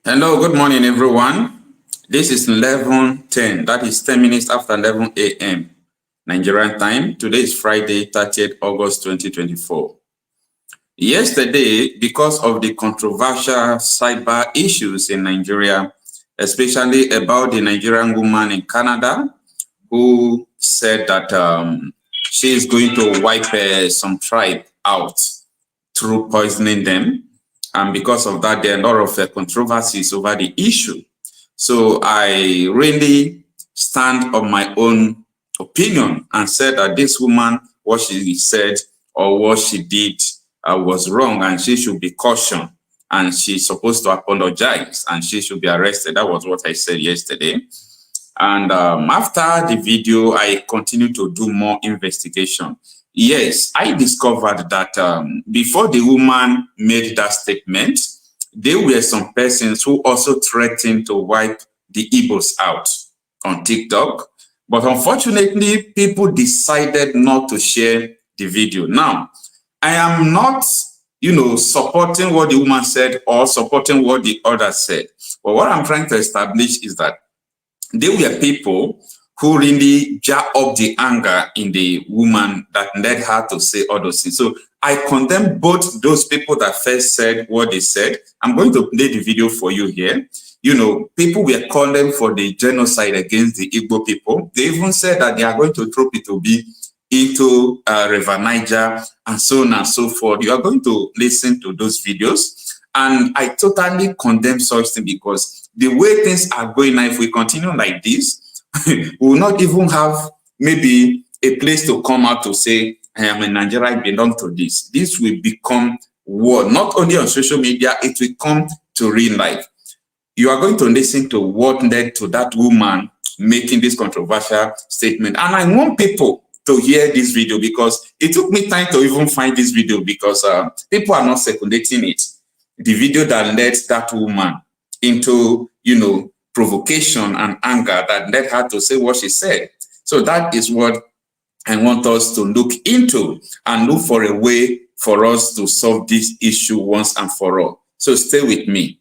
Hello, good morning, everyone. This is 11:10. That is 10 minutes after 11 a.m. Nigerian time. Today is Friday, 30th August 2024. Yesterday, because of the controversial cyber issues in Nigeria, especially about the Nigerian woman in Canada who said that she is going to wipe some tribe out through poisoning them. And because of that, there are a lot of controversies over the issue. So I really stand on my own opinion and said that this woman, what she said or what she did was wrong, and she should be cautioned, and she's supposed to apologize, and she should be arrested. That was what I said yesterday. And after the video, I continued to do more investigation. Yes, I discovered that before the woman made that statement, there were some persons who also threatened to wipe the Igbos out on TikTok. But unfortunately, people decided not to share the video. Now, I am not, supporting what the woman said or supporting what the other said. But what I'm trying to establish is that there were people who really jar up the anger in the woman that led her to say all those things. So I condemn both those people that first said what they said. I'm going to play the video for you here. People were calling for the genocide against the Igbo people. They even said that they are going to throw Peter Obi into River Niger and so on and so forth. You are going to listen to those videos. And I totally condemn such things, because the way things are going now, if we continue like this, we will not even have maybe a place to come out to say, I am a Nigerian, I belong to this. This will become war, not only on social media, it will come to real life. You are going to listen to what led to that woman making this controversial statement. And I want people to hear this video, because it took me time to even find this video, because people are not circulating it. The video that led that woman into, provocation and anger that led her to say what she said. So that is what I want us to look into and look for a way for us to solve this issue once and for all. So stay with me.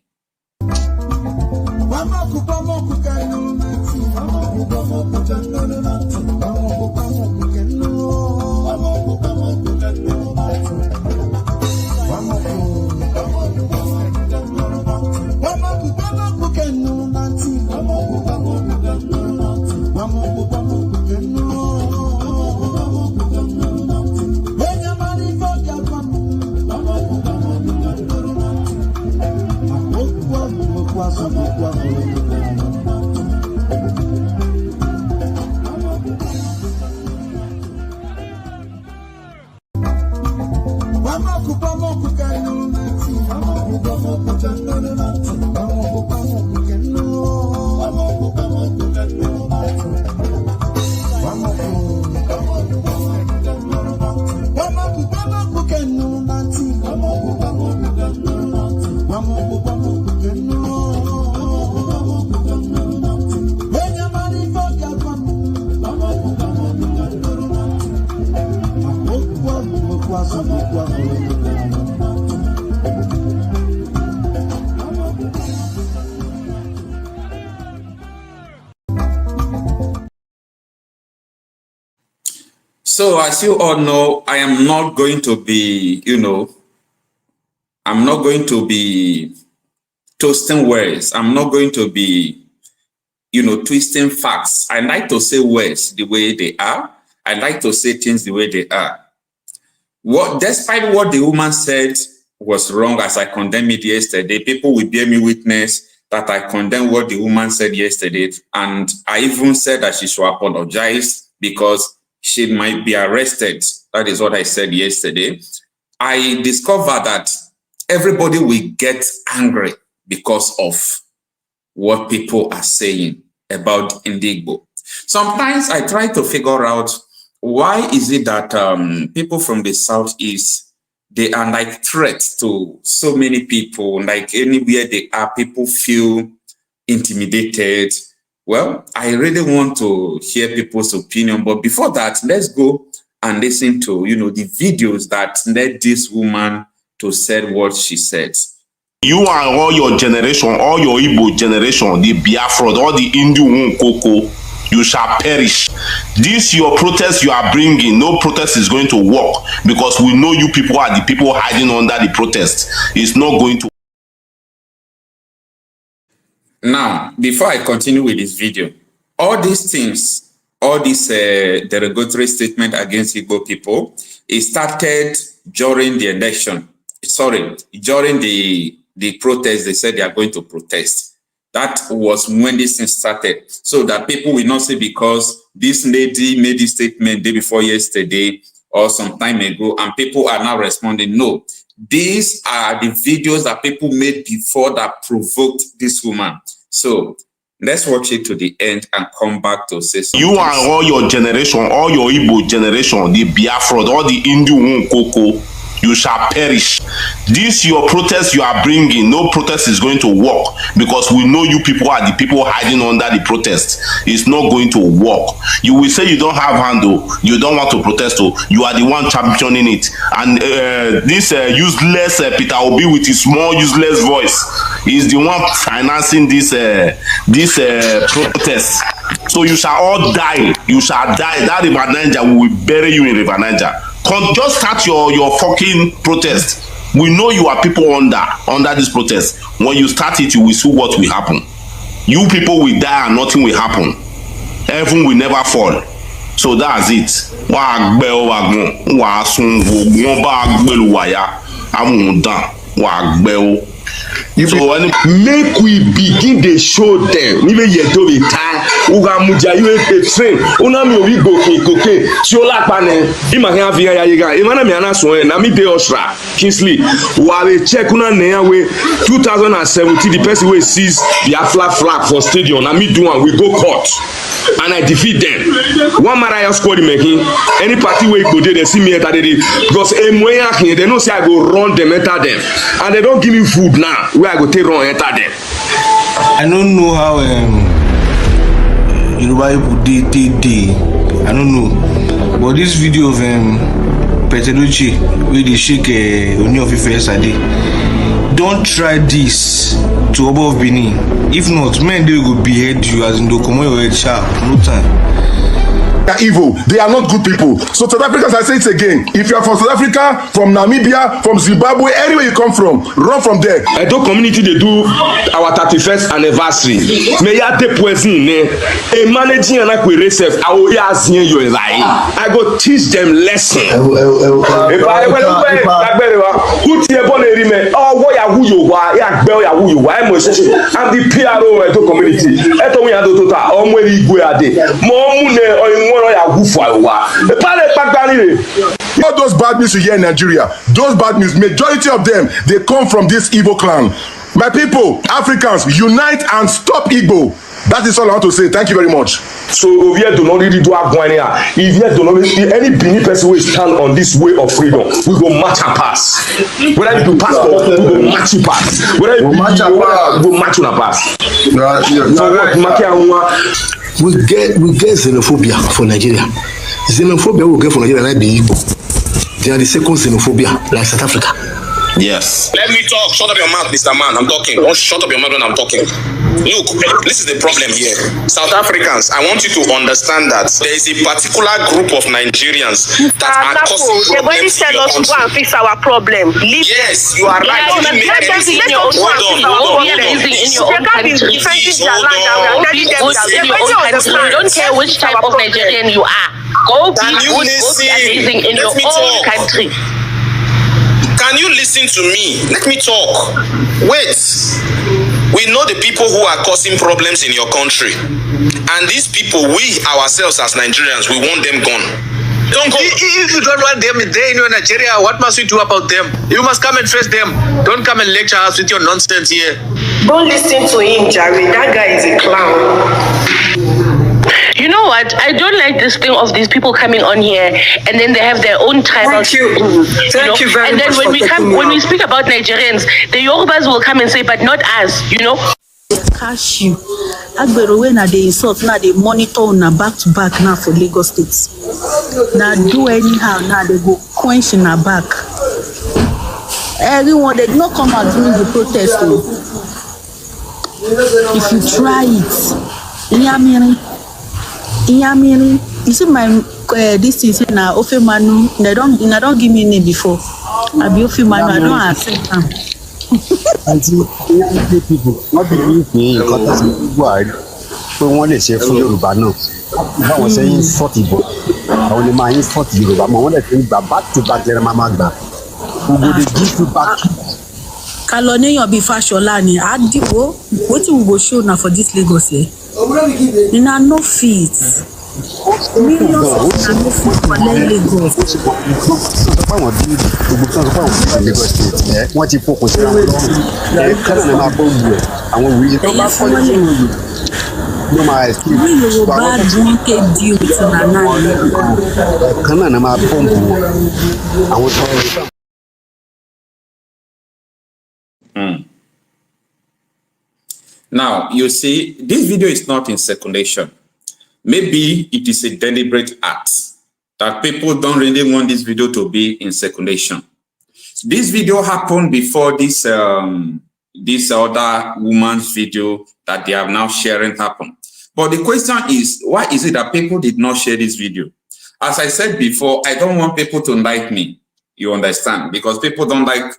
So as you all know, I am not going to be, I'm not going to be toasting words. I'm not going to be, twisting facts. I like to say words the way they are. I like to say things the way they are. Despite what the woman said was wrong, as I condemned it yesterday, people will bear me witness that I condemn what the woman said yesterday. And I even said that she should apologize, because she might be arrested. That is what I said yesterday. I discovered that everybody will get angry because of what people are saying about Igbo. Sometimes I try to figure out, why is it that people from the Southeast, they are like threats to so many people, like anywhere they are, people feel intimidated. Well, I really want to hear people's opinion, but before that, let's go and listen to, the videos that led this woman to say what she said. You and all your generation, all your Igbo generation, the Biafra, all the Indian Koko, you shall perish. This your protest you are bringing, no protest is going to work because we know you people are the people hiding under the protest. It's not going to. Now, before I continue with this video, all these things, all this derogatory statement against Igbo people, it started during the election. Sorry, during the protest, they said they are going to protest. That was when this thing started. So that people will not say because this lady made this statement day before yesterday or some time ago, and people are now responding. No, these are the videos that people made before that provoked this woman. So let's watch it to the end and come back to say something. You and all your generation, all your Igbo generation, the Biafra, all the Indian Koko, you shall perish. This your protest you are bringing, no protest is going to work because we know you people are the people hiding under the protest. It's not going to work. You will say you don't have handle, you don't want to protest, you are the one championing it. And this useless Peter Obi with his small useless voice is the one financing this protest. So you shall all die. You shall die. That River Niger, we will bury you in River Niger. Just start your fucking protest. We know you are people under this protest. When you start it, you will see what will happen. You people will die and nothing will happen. Heaven will never fall. So that's it. So make we begin to show them. Even you do it time. Uga muja you a train. Una mi obi go koke. Siola pane. Ima kan afi ya yiga. Imana mi ana so na mi de Osra. Kingsley. Wa we check una na we 2017 the person we sees Biafra flag for stadium. Na mi do and we go court. And I defeat them. One Mariah squad making any party where go there, they see me enter there because they don't say I go run them enter them, and they don't give me food now. Where I go take run enter them. I don't know how Yoruba people they. I don't know, but this video of Petelucci where they shake Oni of Ife yesterday. Don't try this to above Benin. If not, men they will behead you as in the come your head sharp. No time. They are evil. They are not good people. So South Africans, I say it again. If you are from South Africa, from Namibia, from Zimbabwe, anywhere you come from, run from there. Edo community they do our 31st anniversary. May ya te poison ne. A managing and I will you like. I go teach them lesson. If I put your body remain. Oh, what ya who you are? Ya bell ya who you are. I'm the PRO Edo community. Edo we are the total. Omwe igwe ade. Mo mune o all those bad news you hear in Nigeria, those bad news, majority of them, they come from this Igbo clan. My people, Africans, unite and stop Igbo. That is all I want to say. Thank you very much. So we do not really do have one here. If you do not any Benin person will stand on this way of freedom, we go match and pass. Whether you do passport, we go match you pass. Whether you match and pass, we go match you and pass. We get xenophobia for Nigeria. Xenophobia we get for Nigeria like the Igbo. They are the second xenophobia like South Africa. Yes. Let me talk. Shut up your mouth, Mr. Man. I'm talking. Don't shut up your mouth when I'm talking. Look, this is the problem here. South Africans, I want you to understand that there is a particular group of Nigerians that are causing problems in your country. Go and fix our problem. Yes, you are right. Hold on. We don't care which type of Nigerian you are. Go be amazing in your own country. Can you listen to me? Let me talk. Wait. We know the people who are causing problems in your country. And these people, we ourselves as Nigerians, we want them gone. Don't go. If you don't want them there in Nigeria, what must we do about them? You must come and face them. Don't come and lecture us with your nonsense here. Don't listen to him, Jerry. That guy is a clown. You know what? I don't like this thing of these people coming on here and then they have their own tribal. Thank you. Thank you very much. And then when we speak about Nigerians, the Yorubas will come and say, but not us, you know. Cash you. Agbero when they insult now they monitor na back to back now for Lagos State. Now do anyhow now they go quench in our back. Everyone did not come out during the protest. If you try it, you see my this is now Ofemanu. They don't give me name before. I be Ofemanu. I don't accept them. People, what do you mean? Because word, we want to say for Yoruba now. I was saying 40, but I only mind 40 Yoruba. I want to think back to back. There, Mama, who go to give you back? Kalone your be fashola ni adiwo. What we go show now for this Lagos here? You know no fees. Millions of no fees for Lagos. What you focus on? No, my Yoruba drink a deal with Nana. Now, you see, this video is not in circulation. Maybe it is a deliberate act that people don't really want this video to be in circulation. This video happened before this this other woman's video that they are now sharing happened. But the question is, why is it that people did not share this video? As I said before, I don't want people to like me, you understand, because people don't like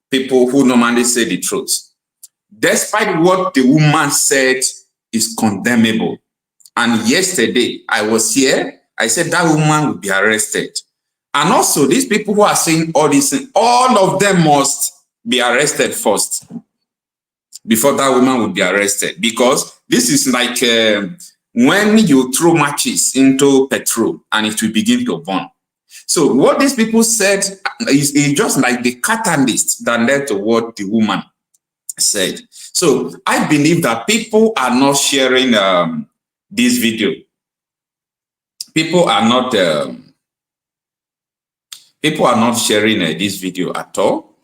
people who normally say the truth. Despite what the woman said is condemnable. And yesterday, I was here, I said that woman would be arrested. And also, these people who are saying all this, all of them must be arrested first before that woman would be arrested. Because this is like when you throw matches into petrol and it will begin to burn. So what these people said is just like the catalyst that led to what the woman said. So I believe that people are not sharing this video. People are not sharing this video at all.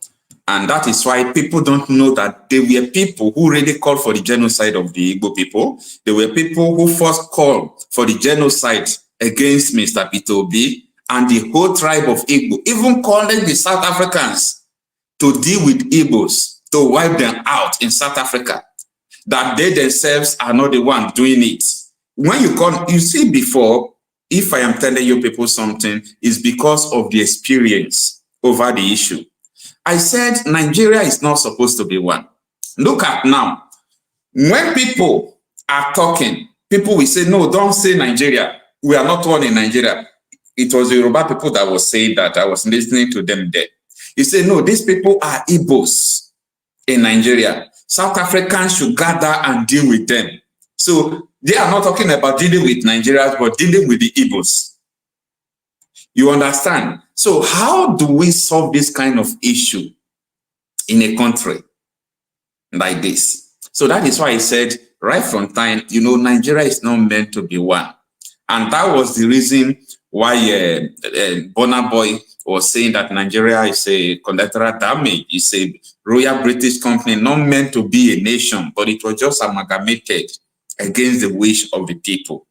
And that is why people don't know that there were people who really called for the genocide of the Igbo people. There were people who first called for the genocide against Mr. Obi and the whole tribe of Igbo, even calling the South Africans to deal with Igbos, to wipe them out in South Africa, that they themselves are not the ones doing it. When you call, you see before, if I am telling you people something, it's because of the experience over the issue. I said Nigeria is not supposed to be one. Look at now. When people are talking, people will say, no, don't say Nigeria. We are not one in Nigeria. It was the Yoruba people that was saying that. I was listening to them there. You say, no, these people are Igbos in Nigeria. South Africans should gather and deal with them. So they are not talking about dealing with Nigerians, but dealing with the Igbos. You understand? So how do we solve this kind of issue in a country like this? So that is why I said right from time, you know, Nigeria is not meant to be one. And that was the reason why Burna Boy was saying that Nigeria is a collateral damage. It's a Royal British company, not meant to be a nation, but it was just amalgamated against the wish of the people.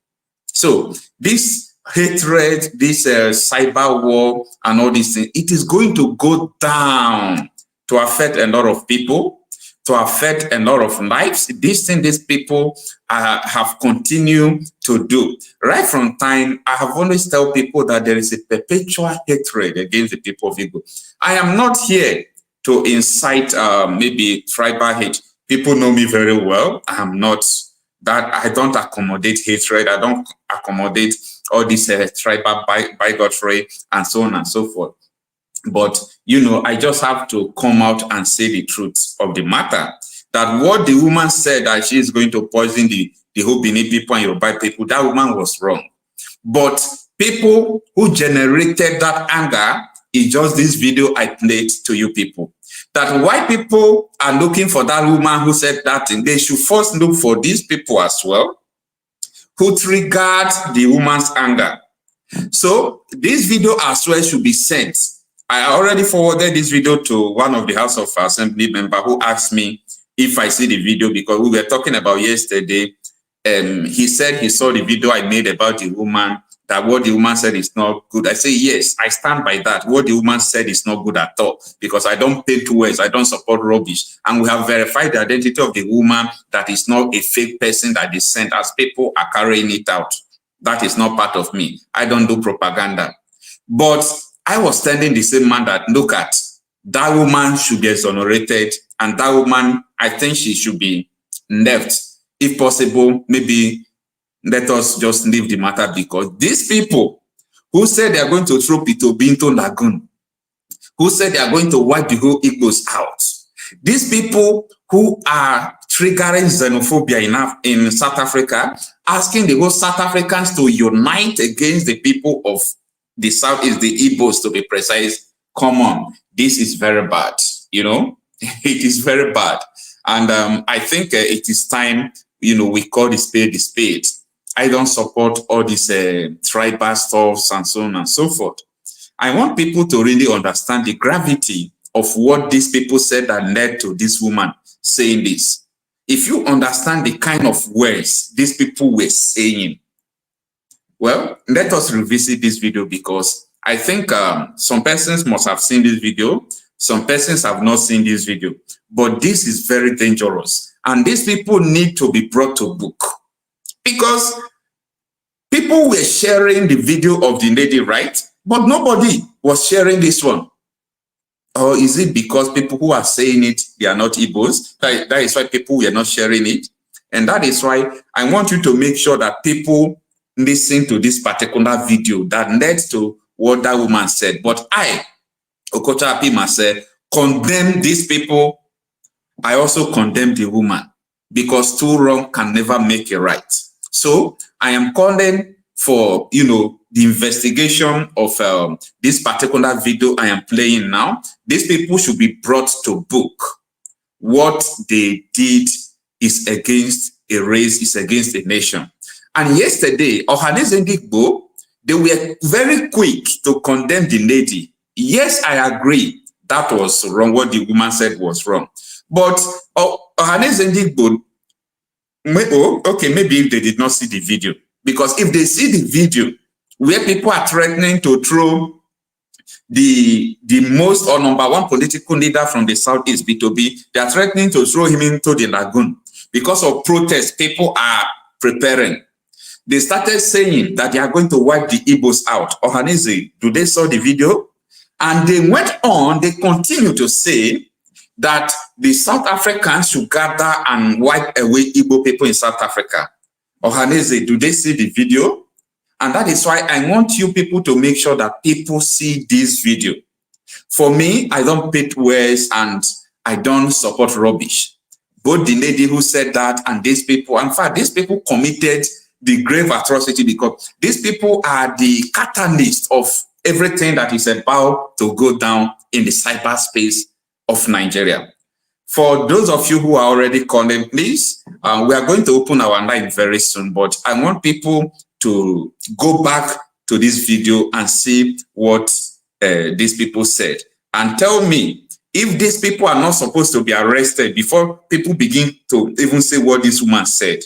So this hatred, this cyber war and all these things, it is going to go down to affect a lot of people, to affect a lot of lives. This thing these people have continued to do. Right from time, I have always told people that there is a perpetual hatred against the people of Igbo. I am not here to incite maybe tribal hate. People know me very well. I am not that. I don't accommodate hatred. I don't accommodate all this tribal bigotry and so on and so forth. But, you know, I just have to come out and say the truth of the matter. That what the woman said, that she is going to poison the whole Benin people and Yoruba people, that woman was wrong. But people who generated that anger is just this video I played to you people. That white people are looking for that woman who said that thing. They should first look for these people as well, who triggered the woman's anger. So this video as well should be sent. I already forwarded this video to one of the House of Assembly member who asked me if I see the video, because we were talking about yesterday. He said he saw the video I made about the woman that what the woman said is not good. I say, yes, I stand by that. What the woman said is not good at all, because I don't paint words, I don't support rubbish. And we have verified the identity of the woman, that is not a fake person that is sent as people are carrying it out. That is not part of me. I don't do propaganda. But I was telling the same man that, look at, that woman should be exonerated, and that woman, I think she should be left. If possible, maybe let us just leave the matter, because these people who said they are going to throw Peter Obi into Lagoon, who said they are going to wipe the whole Igbos out, these people who are triggering xenophobia in South Africa, asking the whole South Africans to unite against the people of the Southeast, the Igbos to be precise. Come on, this is very bad, you know, it is very bad. And I think it is time, you know, we call the spade the spade. I don't support all these tribal stuffs and so on and so forth. I want people to really understand the gravity of what these people said that led to this woman saying this. If you understand the kind of words these people were saying, well, let us revisit this video, because I think some persons must have seen this video, some persons have not seen this video, but this is very dangerous. And these people need to be brought to book, because people were sharing the video of the lady, right? But nobody was sharing this one. Or is it because people who are saying it, they are not Igbos? That is why people were not sharing it. And that is why I want you to make sure that people listen to this particular video that led to what that woman said. But I, Okocha Marcel, condemn these people. I also condemn the woman, because two wrong can never make a right. So I am calling for, you know, the investigation of this particular video I am playing now. These people should be brought to book. What they did is against a race, is against a nation. And yesterday, Ohaneze Ndigbo, they were very quick to condemn the lady. Yes, I agree, that was wrong. What the woman said was wrong. But Ohaneze Ndigbo, okay, maybe if they did not see the video, because if they see the video where people are threatening to throw the most or number one political leader from the Southeast, Bitobi, they are threatening to throw him into the lagoon because of protests people are preparing. They started saying that they are going to wipe the Igbos out. Ohaneze, do they saw the video? And they went on, they continue to say that the South Africans should gather and wipe away Igbo people in South Africa. Ohaneze, do they see the video? And that is why I want you people to make sure that people see this video. For me, I don't paint words and I don't support rubbish. Both the lady who said that and these people, in fact, these people committed the grave atrocity, because these people are the catalyst of everything that is about to go down in the cyberspace of Nigeria. For those of you who are already calling, please, we are going to open our line very soon, but I want people to go back to this video and see what these people said. And tell me, if these people are not supposed to be arrested before people begin to even say what this woman said.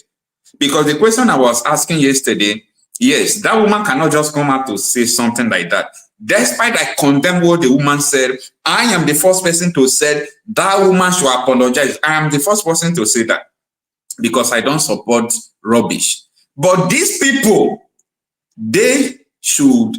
Because the question I was asking yesterday, yes, that woman cannot just come out to say something like that. Despite I condemn what the woman said, I am the first person to say that woman should apologize. I am the first person to say that, because I don't support rubbish. But these people, they should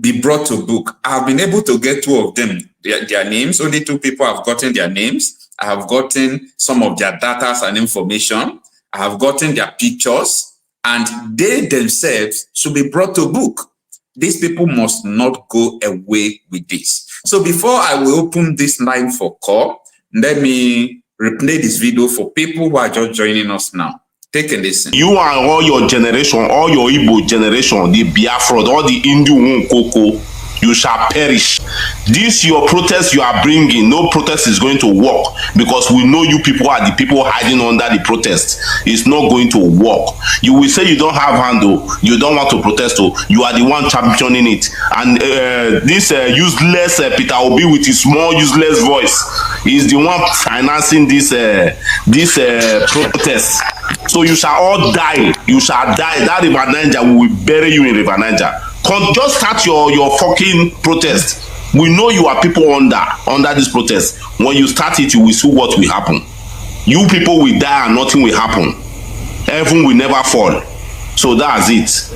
be brought to book. I've been able to get two of them, their names. Only two people have gotten their names. I have gotten some of their data and information. I have gotten their pictures, and they themselves should be brought to book. These people must not go away with this. So before I will open this line for call, let me replay this video for people who are just joining us now. Take a listen. You and all your generation, all your Igbo generation, the Biafra, all the Indian Koko, you shall perish. This your protest you are bringing, no protest is going to work, because we know you people are the people hiding under the protest. It's not going to work. You will say you don't have handle, you don't want to protest, you are the one championing it. And this useless Peter Obi with his small useless voice is the one financing this protest. So you shall all die. You shall die. That River Niger, we will bury you in River Niger. Just start your fucking protest. We know you are people under this protest. When you start it, you will see what will happen. You people will die and nothing will happen. Heaven will never fall. So that's it. So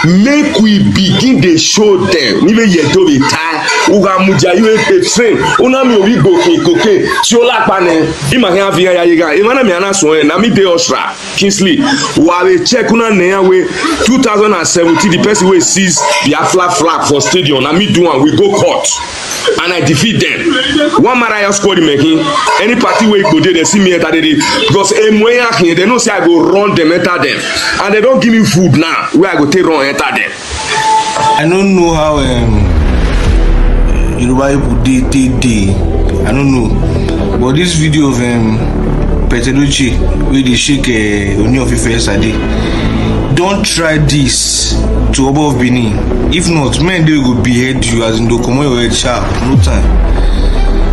make we begin the show them. Even you do the time. Uga muja you a train. Una mi obi go koke. Ti o la pa ne. Ima kan afi ya yega. Imana mi ana so na mi de Osra. Kingsley. Wa we check una ne we 2017 the person we sees Biafra flag for stadium. Na mi do one we go court. And I defeat them. One Mariah squad making any party where go there, they see me enter there because they know say I go run them, enter them, and they don't give me food now. Where I go take run enter them. I don't know how Yoruba people day. I don't know, but this video of Petelucci where they shake Oni of Ife yesterday. Don't try this to Oba of Benin. If not, men they will behead you as in the come your head sharp. No time.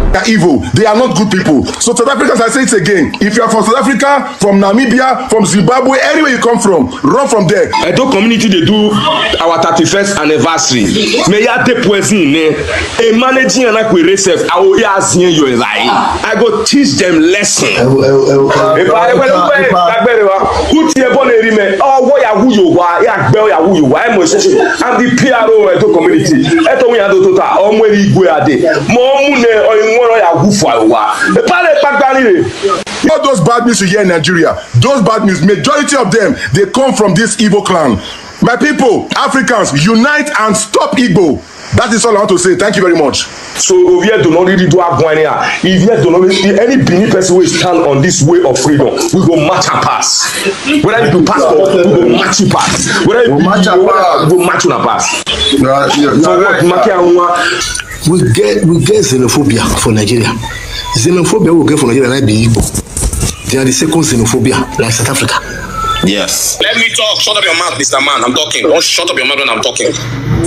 They are evil. They are not good people. So South Africans, I say it again. If you are from South Africa, from Namibia, from Zimbabwe, anywhere you come from, run from there. Edo community they do our 31st anniversary. May ya de poison ne. A managing and I will receive. I will hear you lie. I go teach them lesson. If I put your bone rime. Oh, what ya who you are? Ya bell ya who you are. I'm the PRO Edo community. Edo we are the total. Omweri igwe ade. Mo mune all those bad news you hear in Nigeria, those bad news, majority of them, they come from this Igbo clan. My people, Africans, unite and stop Igbo. That is all I want to say. Thank you very much. So we do not really do have one here. If you do not see any Benin person will stand on this way of freedom, we go match and pass. Whether you do passport, we go match you pass. Whether you match and pass, we go match you and pass. We get xenophobia for Nigeria. Xenophobia we get for Nigeria like the Igbo. They are the second xenophobia like South Africa. Yes. Let me talk. Shut up your mouth, Mr. Man. I'm talking. Don't shut up your mouth when I'm talking.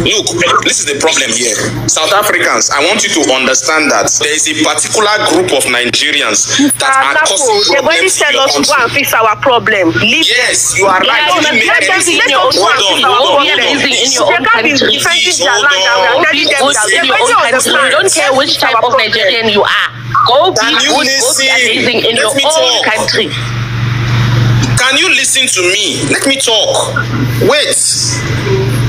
Look, this is the problem here. South Africans, I want you to understand that there is a particular group of Nigerians that are causing problems in your country. Go and fix our problem. Leave yes, you are right. Hold on. You can't be in your own country. We don't care which type of Nigerian you are. Go be amazing in your own country. Can you listen to me? Let me talk. Wait.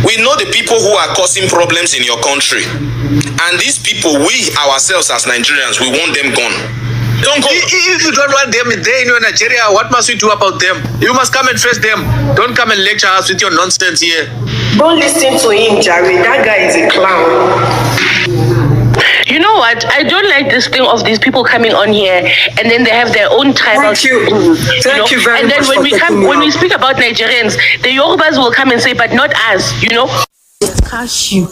We know the people who are causing problems in your country. And these people, we ourselves as Nigerians, we want them gone. Don't go. If you don't want them there in Nigeria, what must we do about them? You must come and face them. Don't come and lecture us with your nonsense here. Don't listen to him, Jerry. That guy is a clown. You know what? I don't like this thing of these people coming on here and then they have their own tribal. Thank you. Thank you very much. And then when we speak about Nigerians, the Yorubas will come and say, but not us, you know. Cash you.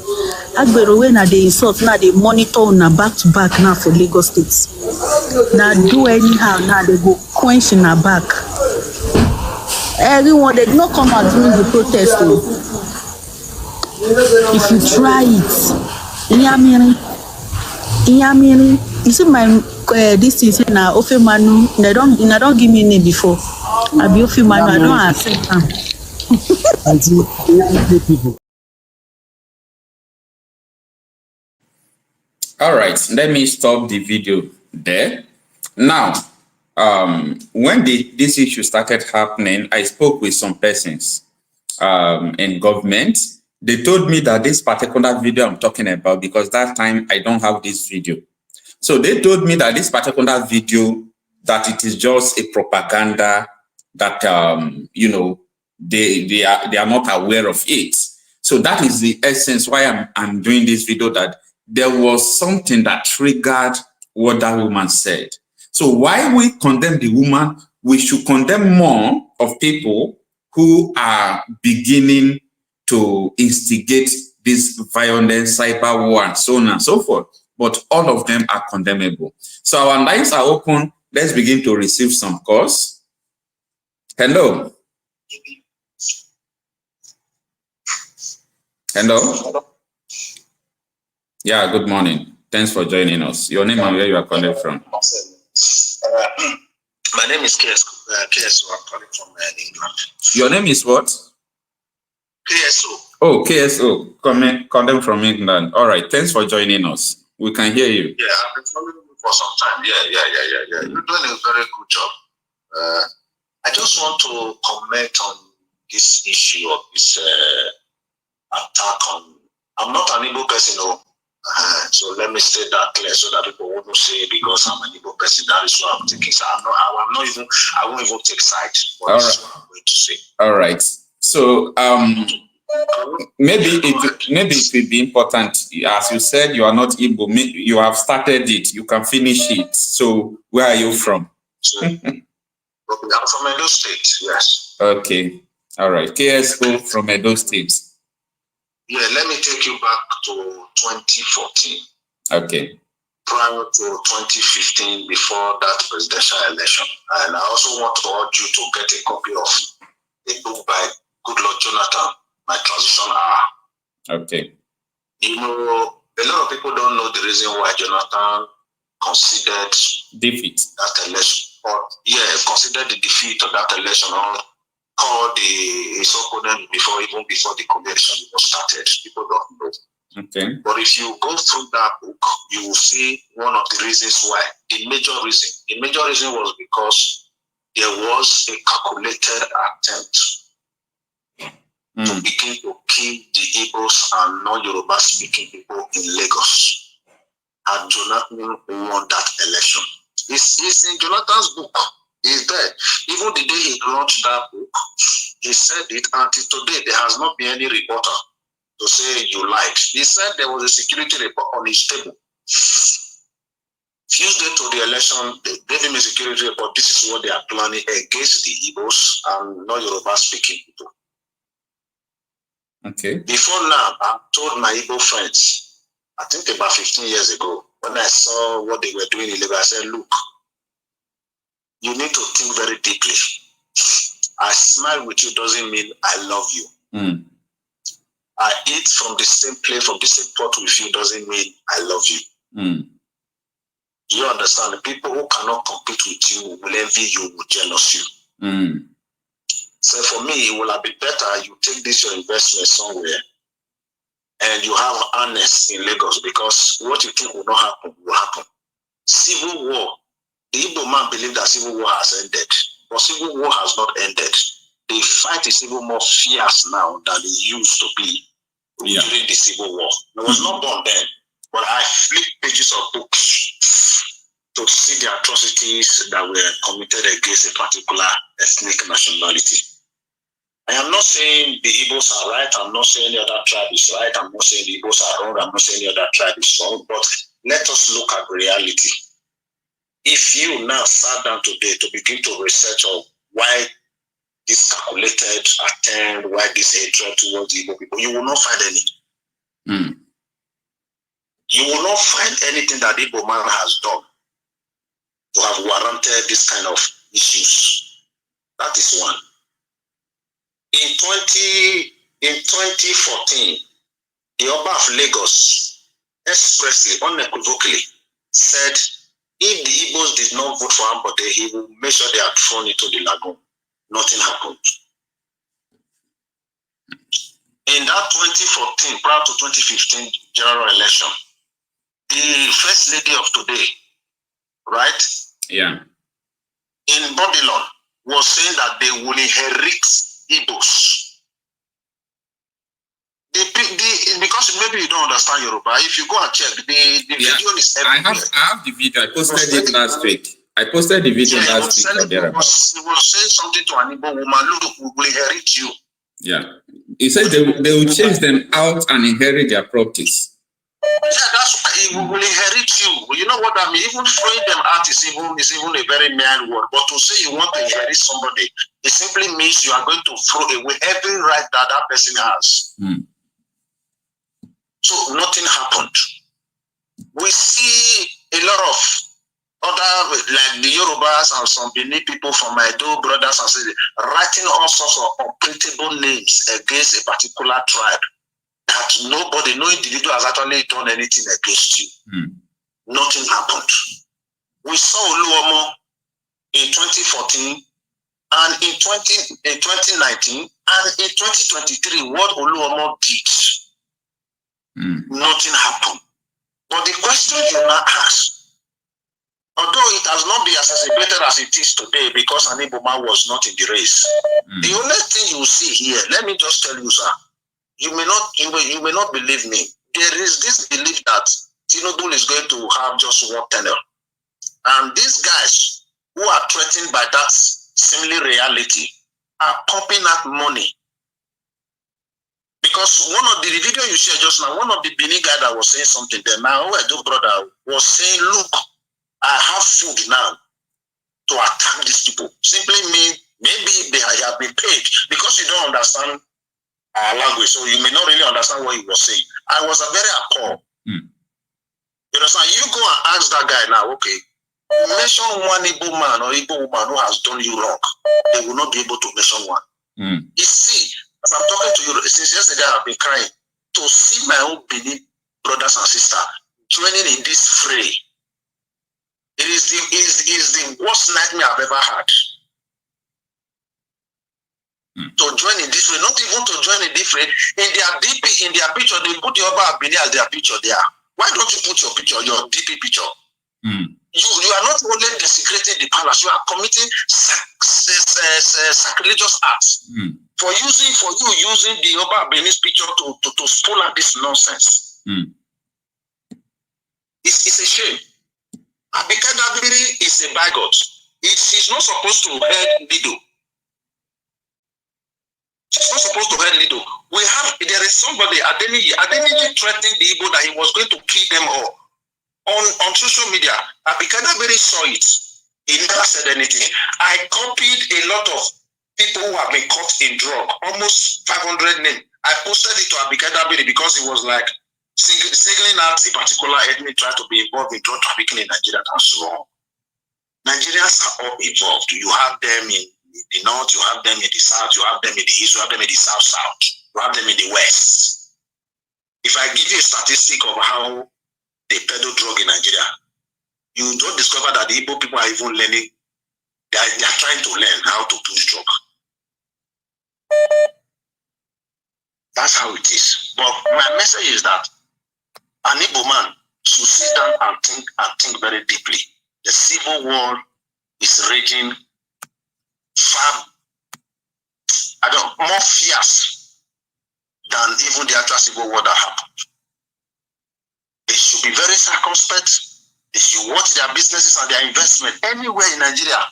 Agbero when they insult now they monitor na back to back now for Lagos State. Now do anyhow now they go quench in our back. Everyone they not come out during the protest. If you try it, you see my this is now Ofe Manu. They don't give me name before. I be Ofe Manu. I don't accept them. All right, let me stop the video there. Now, when this issue started happening, I spoke with some persons in government. They told me that this particular video I'm talking about, because that time I don't have this video. So they told me that this particular video, that it is just a propaganda, that, you know, they are not aware of it. So that is the essence why I'm doing this video, that there was something that triggered what that woman said. So while we condemn the woman, we should condemn more of people who are beginning to instigate this violence, cyber war, and so on and so forth. But all of them are condemnable. So our lines are open. Let's begin to receive some calls. Hello. Hello. Yeah, good morning. Thanks for joining us. Your name and where you are calling from? My name is KSO. I'm calling from England. Your name is what? KSO. Oh, KSO. Calling from England. All right. Thanks for joining us. We can hear you. Yeah, I've been following you for some time. Yeah. You're doing a very good job. I just want to comment on this issue of this attack on. I'm not an Igbo person, so let me state that clear so that people won't say because I'm an Igbo person that is what I'm taking. So I won't even take sides. All right. What I'm going to say. All right. So maybe it will be important. As you said, you are not Igbo. You have started it. You can finish it. So where are you from? I'm from Edo State. Yes. Okay. All right. KSO from Edo State. Yeah, let me take you back to 2014. Okay. Prior to 2015, before that presidential election. And I also want to urge you to get a copy of a book by Goodluck Jonathan, My Transition Hour. Okay. You know, a lot of people don't know the reason why Jonathan considered defeat that election. Considered the defeat of that election or called his opponent before the convention was started. People don't know. Okay. But if you go through that book, you will see one of the reasons why. The major reason was because there was a calculated attempt to begin to kill the Igbos and non-Yoruba speaking people in Lagos. And Jonathan won that election. It's in Jonathan's book. He's there. Even the day he launched that book, he said it, until today there has not been any reporter to say you lied. He said there was a security report on his table. Few days to the election, they gave him a security report. This is what they are planning against the Igbos and non-Yoruba speaking people. Okay. Before now, I told my Igbo friends, I think about 15 years ago, when I saw what they were doing in Lagos, I said, look, you need to think very deeply. I smile with you doesn't mean I love you. I eat from the same plate, from the same pot with you doesn't mean I love you. You understand? The people who cannot compete with you will envy you, will jealous you. So for me, it will have been better you take this your investment somewhere and you have honest in Lagos, because what you think will not happen will happen. Civil war. The Igbo man believe that civil war has ended, but civil war has not ended. The fight is even more fierce now than it used to be during the civil war. I was not born then, but I flipped pages of books to see the atrocities that were committed against a particular ethnic nationality. I am not saying the Igbos are right. I'm not saying the other tribe is right. I'm not saying the Igbos are wrong. I'm not saying the other tribe is wrong. But let us look at reality. If you now sat down today to begin to research on why this calculated attempt, why this hatred towards the Igbo people, you will not find any. You will not find anything that the Igbo man has done to have warranted this kind of issues. That is one. In 2014, the Oba of Lagos expressly, unequivocally said, if the Igbos did not vote for Ambode, he will make sure they are thrown into the lagoon. Nothing happened. In that 2014, prior to 2015 general election, the first lady of today, right? Yeah. In Babylon, was saying that they will inherit Igbos. Because maybe you don't understand Yoruba, if you go and check, the video is everywhere. I have the video. I posted it last week. I posted the video last week. He was saying something to an Igbo woman, look, we will inherit you. Yeah. He said they will chase them out and inherit their properties. Yeah, that's why he will inherit you. You know what I mean? Even throwing them out is even a very mere word. But to say you want to inherit somebody, it simply means you are going to throw away every right that that person has. So nothing happened. We see a lot of other, like the Yorubas and some Benin people from my Edo brothers and sisters, writing all sorts of unprintable names against a particular tribe that that nobody, no individual has actually done anything against you. Nothing happened. We saw Oluomo in 2014 and in 2019 and in 2023 what Oluomo did. Nothing happened. But the question you now ask, although it has not been exacerbated as it is today because Aniboma was not in the race, the only thing you see here, let me just tell you, sir, you may not believe me. There is this belief that Tinubu is going to have just one tenure. And these guys who are threatened by that similar reality are pumping out money. Because one of the video you shared just now, one of the Benin guy that was saying something there, my old brother was saying, look, I have food now to attack these people. Simply mean maybe they have been paid because you don't understand our language, so you may not really understand what he was saying. I was a very appalled. You understand? You go and ask that guy now, okay, mention one Igbo man or Igbo woman who has done you wrong. They will not be able to mention one. You see, as I'm talking to you, since yesterday I've been crying to see my own Benin brothers and sisters joining in this fray. It is the worst nightmare I've ever had. To join in this way, not even to join in this way. In their DP, in their picture, they put the Oba Benin as their picture there. Why don't you put your picture, your DP picture? You are not only desecrating the palace, you are committing sacrilegious acts. For you using the Oba Benin's picture to spoil out this nonsense. It's a shame. Ebuka Obi is a bigot. She's not supposed to head Lido. She's not supposed to head Lido. There is somebody, Adeniji threatening the Igbo that he was going to kill them all. On social media, Ebuka Obi saw it. He never said anything. I copied a lot of people who have been caught in drug, almost 500 names. I posted it to Ebuka Obi because it was like singling out a particular ethnic trying to be involved in drug trafficking in Nigeria. That's wrong. Nigerians are all involved. You have them in the north, you have them in the south, you have them in the east, you have them in the south, you have them in the west. If I give you a statistic of how they peddle drug in Nigeria, you don't discover that the Igbo people are even learning. They are trying to learn how to push drug. That's how it is. But my message is that an Igbo man should sit down and think very deeply. The civil war is raging far, more fierce than even the actual civil war that happened. They should be very circumspect. They should watch their businesses and their investment anywhere in Nigeria.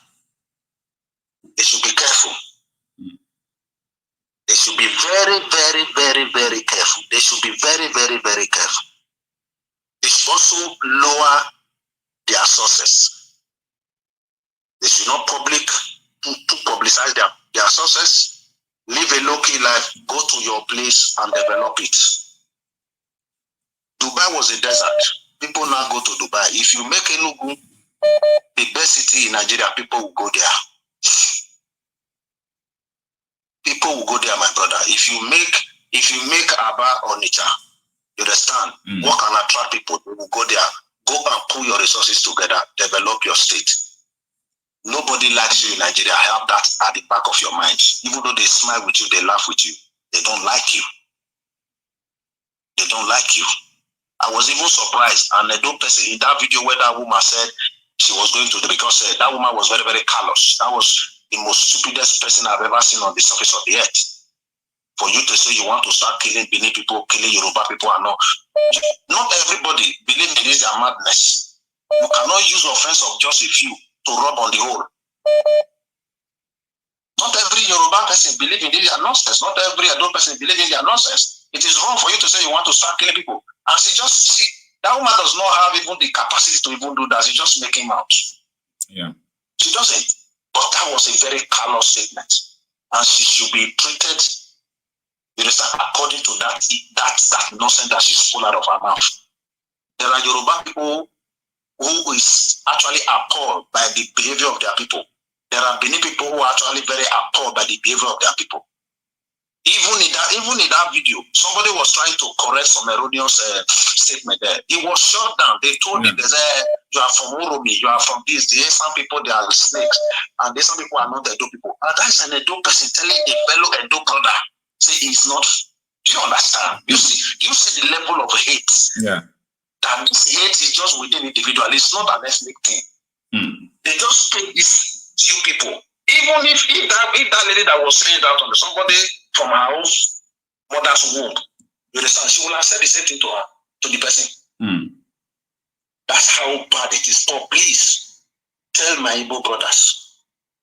They should be careful. They should be very, very, very, very careful. They should be very, very, very careful. They should also lower their sources. They should not publicize their sources. Live a low-key life. Go to your place and develop it. Dubai was a desert. People now go to Dubai. If you make Enugu the best city in Nigeria, people will go there. People will go there, my brother. If you make Aba or Onitsha, you understand? What can attract people? They will go there. Go and pull your resources together. Develop your state. Nobody likes you in Nigeria. Have that at the back of your mind. Even though they smile with you, they laugh with you. They don't like you. They don't like you. I was even surprised. And I don't person in that video where that woman said she was going to, because that woman was very, very callous. That was the most stupidest person I've ever seen on the surface of the earth. For you to say you want to start killing Benin people, killing Yoruba people, and not everybody, believe me, this is a madness. You cannot use offense of just a few to rub on the whole. Not every Yoruba person believe in this nonsense. Not every adult person believe in their nonsense. It is wrong for you to say you want to start killing people. And that woman does not have even the capacity to even do that. She's just making out. Yeah. She doesn't. But that was a very callous statement. And she should be treated according to that nonsense that she's full out of her mouth. There are Yoruba people who is actually appalled by the behavior of their people. There are Benin people who are actually very appalled by the behavior of their people. Even in that video, somebody was trying to correct some erroneous statement there. It was shut down. They told me, they said, you are from Uromi, you are from this. There are some people, they are snakes, and there's some people are not Edo people. And that's an Edo person telling a fellow Edo brother, say he's not. Do you understand? You see the level of hate. Yeah. That this hate is just within individual. It's not an ethnic thing. They just take these few people. Even if that lady that was saying that on somebody from her own mother's womb, you understand, she will have said the same thing to her, to the person. That's how bad it is. But please tell my Igbo brothers,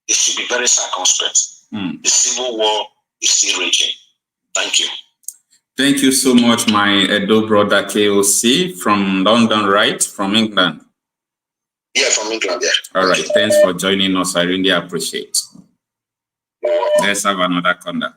they should be very circumspect. The civil war is still raging. Thank you. Thank you so much, my Edo brother KOC from London, right? From England. Yeah, from England, yeah. All right, thanks for joining us. I really appreciate. Let's have another conda.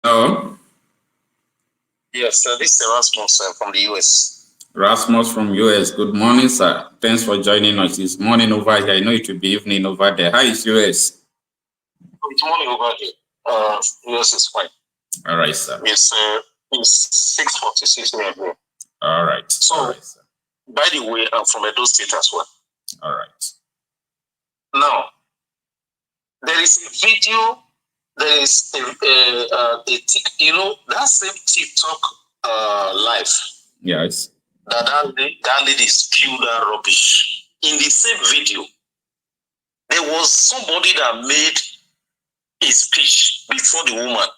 Hello? Yes, this is Rasmus from the US. Rasmus from US. Good morning, sir. Thanks for joining us. It's morning over here. I know it will be evening over there. How is US? It's morning over here. US is fine. All right, sir. It's 6:46 a.m. here. All right. So, all right, sir. By the way, I'm from Edo State as well. All right. Now, there is a video. There is that same TikTok live. Yes. That lady spewed that rubbish. In the same video, there was somebody that made a speech before the woman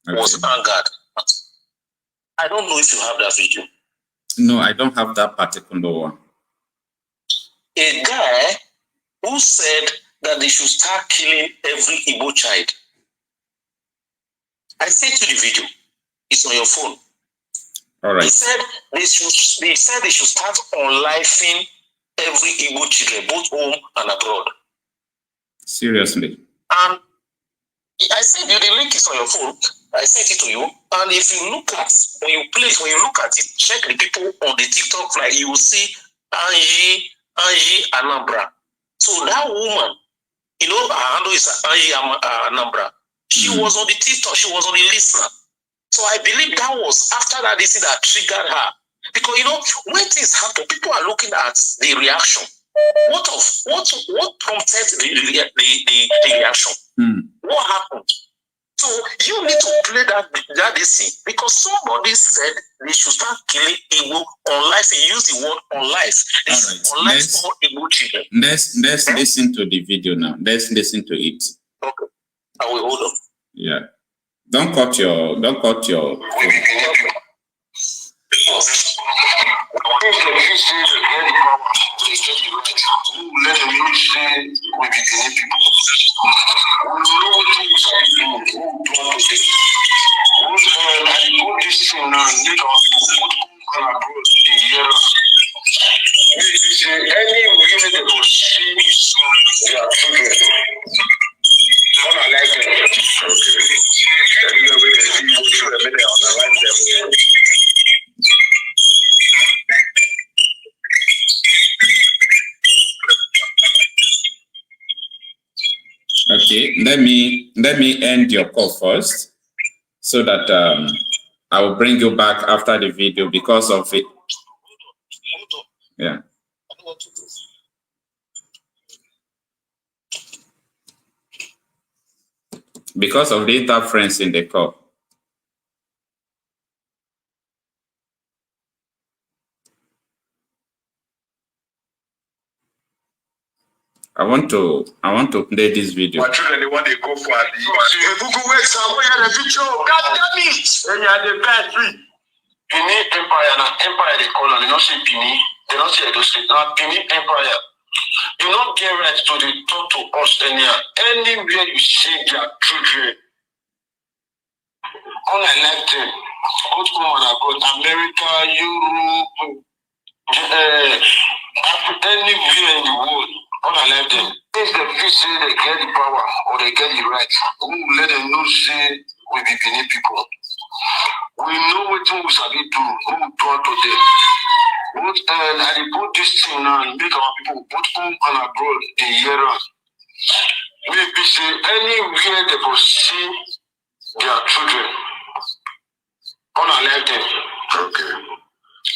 was angered. I don't know if you have that video. No, I don't have that particular one. A guy who said that they should start killing every Igbo child. I sent you the video. It's on your phone. All right. He said they should start unlifing every Igbo children, both home and abroad. Seriously. And I sent you the link is on your phone. I sent it to you. And if you look at when you look at it, check the people on the TikTok, like you will see Angie Anambra. So that woman, her handle is Angie Anambra. She was on the TikTok, she was on the listener. So I believe that was after that this thing that triggered her. Because when things happen, people are looking at the reaction. What prompted the reaction? What happened? So you need to play that thing because somebody said they should start killing Igbo on life and use the word on life. All right. Let's listen to the video now. Let's listen to it. Okay. I will hold on. Yeah. Don't cut your Okay, let me end your call first so that I will bring you back after the video because of it. Yeah. Because of the interference in the call. I want to play this video. My children, they want to go for the Google works and we are the video. God damn it! And you are the bad tree. Benin Empire and Empire they call them, they don't say Benin, they don't say Edo State. Now Benin Empire. You don't get right to talk to us anywhere you see their children. All I like them, both home and abroad, America, Europe, anywhere in the world. I left them. If they feel say they get the power or they get the right, we will let them know say we be Benin people. We know what we shall do, who will do to them. And I put this thing now and make our people both home and abroad the year round. Maybe say anywhere they will see their children. On a left them. Okay.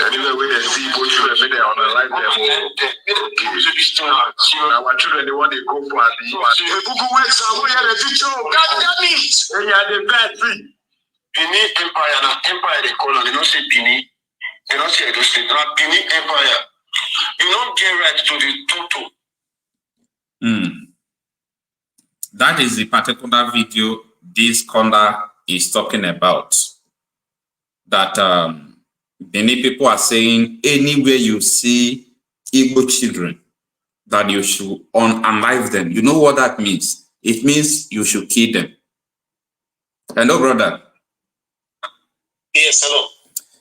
Anywhere where they see both children, maybe they on a life them. Our children, they want to go for the Ebuka Obi, the teacher. God damn it! And you are the bad thing. Benin Empire, and Empire they call them. They don't say Benin. They don't say Edo State. Not Benin Empire. You don't get right to the total. That is the particular video this caller is talking about. That many people are saying anywhere you see Igbo children, that you should unalive them. You know what that means? It means you should kill them. Hello, brother. Yes, hello.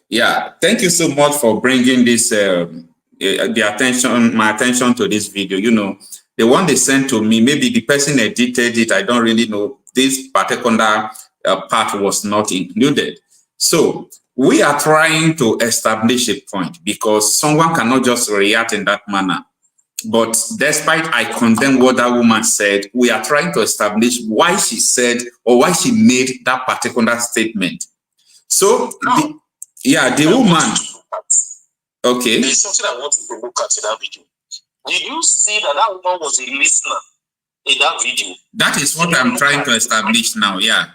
Yeah, thank you so much for bringing this my attention to this video. You know, the one they sent to me, maybe the person edited it, I don't really know. This particular part was not included. So we are trying to establish a point, because someone cannot just react in that manner. But despite I condemn what that woman said, we are trying to establish why she said or why she made that particular statement. So, the woman. Okay. There's something I want to look at in that video. Did you see that that woman was a listener in that video? That is what I'm trying to establish now. Yeah.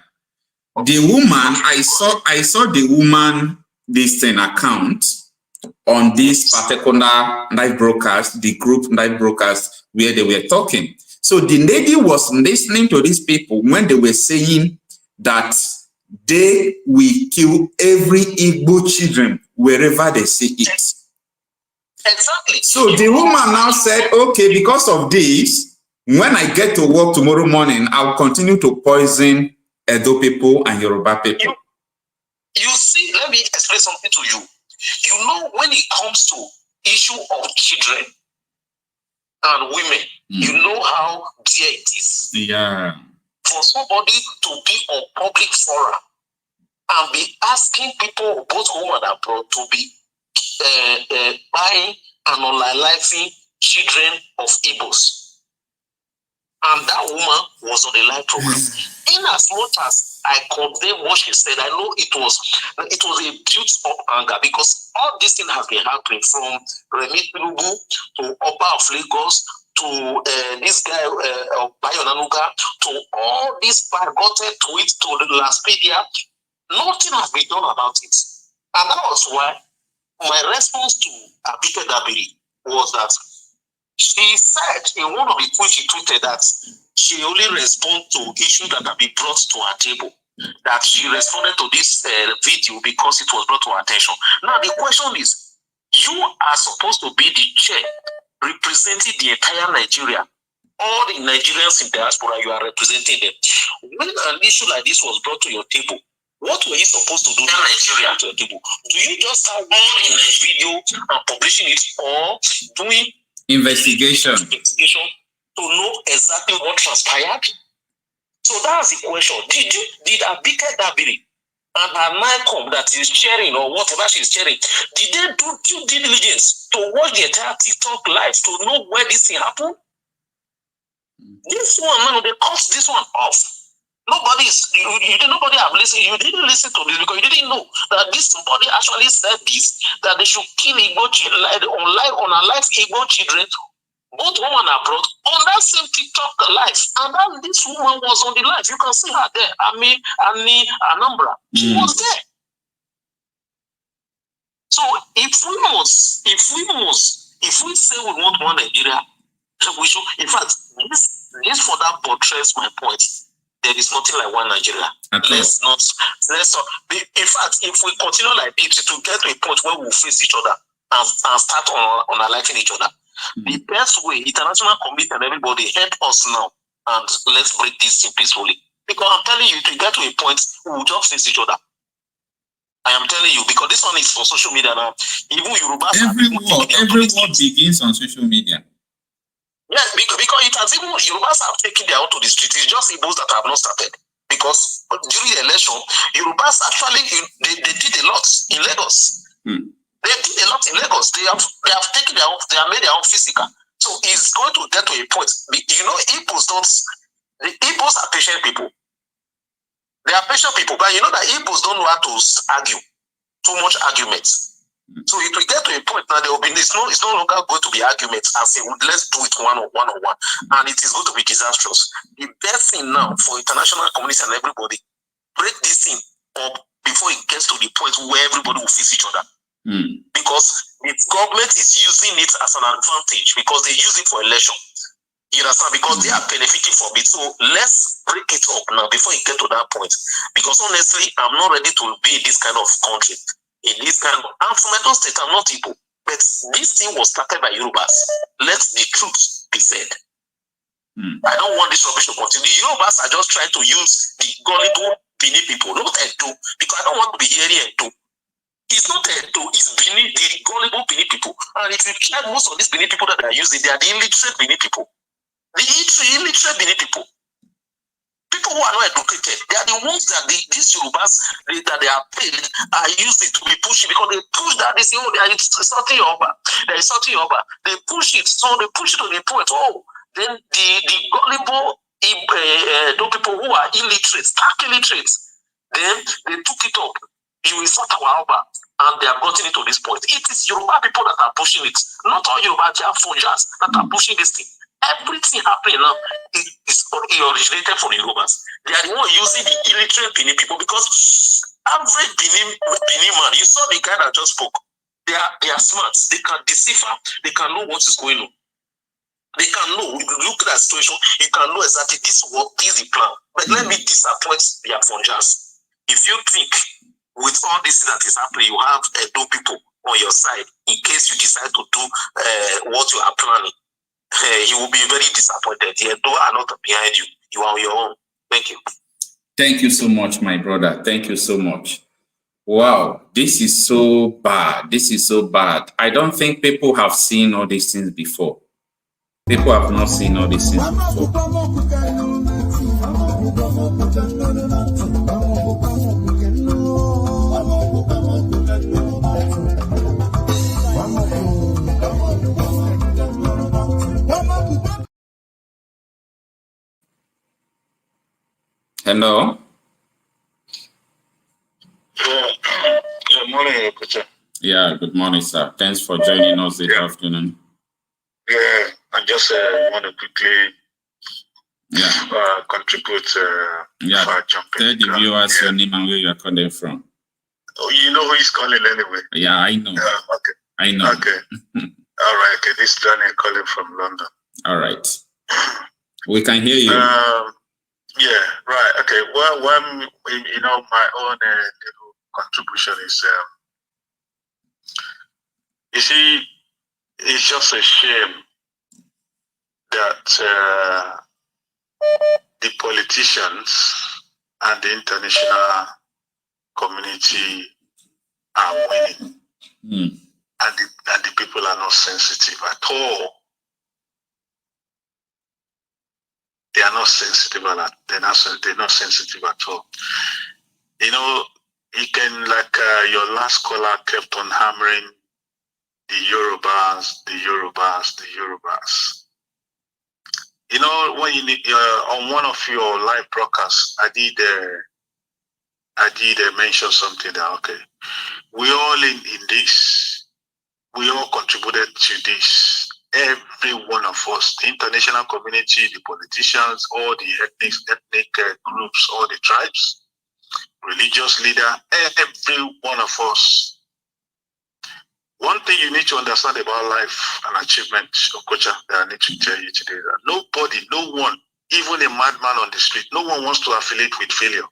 The woman, I saw the woman this thing account on this particular live broadcast, the group live broadcast where they were talking. So the lady was listening to these people when they were saying that they will kill every Igbo children wherever they see it. Exactly. So the woman now said, okay, because of this, when I get to work tomorrow morning, I'll continue to poison Edo people and Yoruba people. You see, let me explain something to you. You know, when it comes to issue of children and women, you know how dear it is. Yeah. For somebody to be on public forum and be asking people both home and abroad to be buying and unaliving children of Igbos. And that woman was on the live program. In as much as I condemn what she said, I know it was a built-up anger, because all this thing has been happening from Remi Tinubu to Oba of Lagos to this guy Bayonanuga to all these forgotten tweets to the Laspedia. Nothing has been done about it. And that was why my response to Ebuka Obi was that she said in one of the tweets she tweeted that she only responds to issues that have been brought to her table. That she responded to this video because it was brought to her attention. Now the question is, you are supposed to be the chair representing the entire Nigeria. All the Nigerians in diaspora, you are representing them. When an issue like this was brought to your table, what were you supposed to do to Nigeria to your table? Do you just have one in a video and publishing it, or doing investigation to know exactly what transpired? So that's the question. Did Ebuka Obi and her NICOM that is sharing or whatever she's sharing, did they do due diligence to watch the entire TikTok live to know where this thing happened? This one, man, they cut this one off. Nobody have listened. You didn't listen to this because you didn't know that this somebody actually said this, that they should kill Igbo children on a live Igbo children, both home and abroad, on that same TikTok live. And then this woman was on the live. You can see her there. Annie Anambra. She was there. So if we say we want one Nigeria, we should. In fact, this for that portrays my point. There is nothing like one Nigeria. Let's not. In fact, if we continue like this, it will get to a point where we'll face each other and start on liking each other. The best way, international community and everybody, help us now and let's break this thing peacefully. Because I'm telling you, to get to a point, we will just face each other. I am telling you, because this one is for social media now. Even Yoruba. Every word begins on social media. Yes, because it has even Yorubas have taken their own to the street. It's just Igbos that have not started. Because during the election, Yorubas actually they did a lot in Lagos. They did a lot in Lagos. They have taken their own, they have made their own physical. So it's going to get to a point. You know, the Igbos are patient people. They are patient people, but you know that Igbos don't know how to argue. Too much arguments. So it will get to a point now. There will be it's no longer going to be arguments as a let's do it one on one, and it is going to be disastrous. The best thing now for international community and everybody, break this thing up before it gets to the point where everybody will face each other. Because the government is using it as an advantage because they use it for election. You understand? Because they are benefiting from it. So let's break it up now before it gets to that point. Because honestly, I'm not ready to be in this kind of country. In this kind of, I'm from Edo State, I'm not Igbo. But this thing was started by Yorubas. Let the truth be said. I don't want this rubbish to continue. The Yorubas are just trying to use the gullible Benin people, not Edo, because I don't want to be hearing Edo. It's not Edo, it's Benin, the gullible Benin people. And if you check most of these Benin people that are using, they are the illiterate Benin people. The illiterate Benin people. People who are not educated, they are the ones that these Yorubas that they are paid are using to be pushing because they push that they say, oh, they are insulting Yoruba. They are insulting Yoruba. They push it, so they push it to the point. Oh, then the gullible people who are illiterate, stark illiterate, then they took it up. You insult our Yoruba, and they are gotten it to this point. It is Yoruba people that are pushing it, not all Yoruba Fonjas that are pushing this thing. Everything happening now it originated from the Yorubas. They are the one using the illiterate Benin people because average Benin man, you saw the guy that just spoke. They are smart. They can decipher. They can know what is going on. They can know. If you look at that situation, you can know exactly this is the plan. But let me disappoint their Fonjas. If you think with all this that is happening, you have Edo people on your side in case you decide to do what you are planning. You will be very disappointed. The Edo are not behind you. You are on your own. Thank you. Thank you so much, my brother. Thank you so much. Wow, this is so bad. This is so bad. I don't think people have seen all these things before. People have not seen all these things before. Hello. Good morning, Okocha. Yeah, good morning, sir. Thanks for joining us this afternoon. Yeah, I just want to quickly contribute. Tell the viewers your name and where you are calling from. Oh, you know who is calling anyway? Yeah, I know. Okay. I know. Okay. All right. Okay, this is Daniel calling from London. All right. We can hear you. Yeah, right. Okay. Well, my own little contribution is, you see, it's just a shame that the politicians and the international community are winning, and the people are not sensitive at all. They are not sensitive at all. They're not sensitive at all. You know, you can, like your last caller kept on hammering the Yorubas. You know, when you on one of your live broadcasts, I did mention something that we all in this, we all contributed to this. Every one of us, the international community, the politicians, all the ethnic groups, all the tribes, religious leader, every one of us. One thing you need to understand about life and achievement, Okocha, that I need to tell you today, that nobody, no one, even a madman on the street, no one wants to affiliate with failure.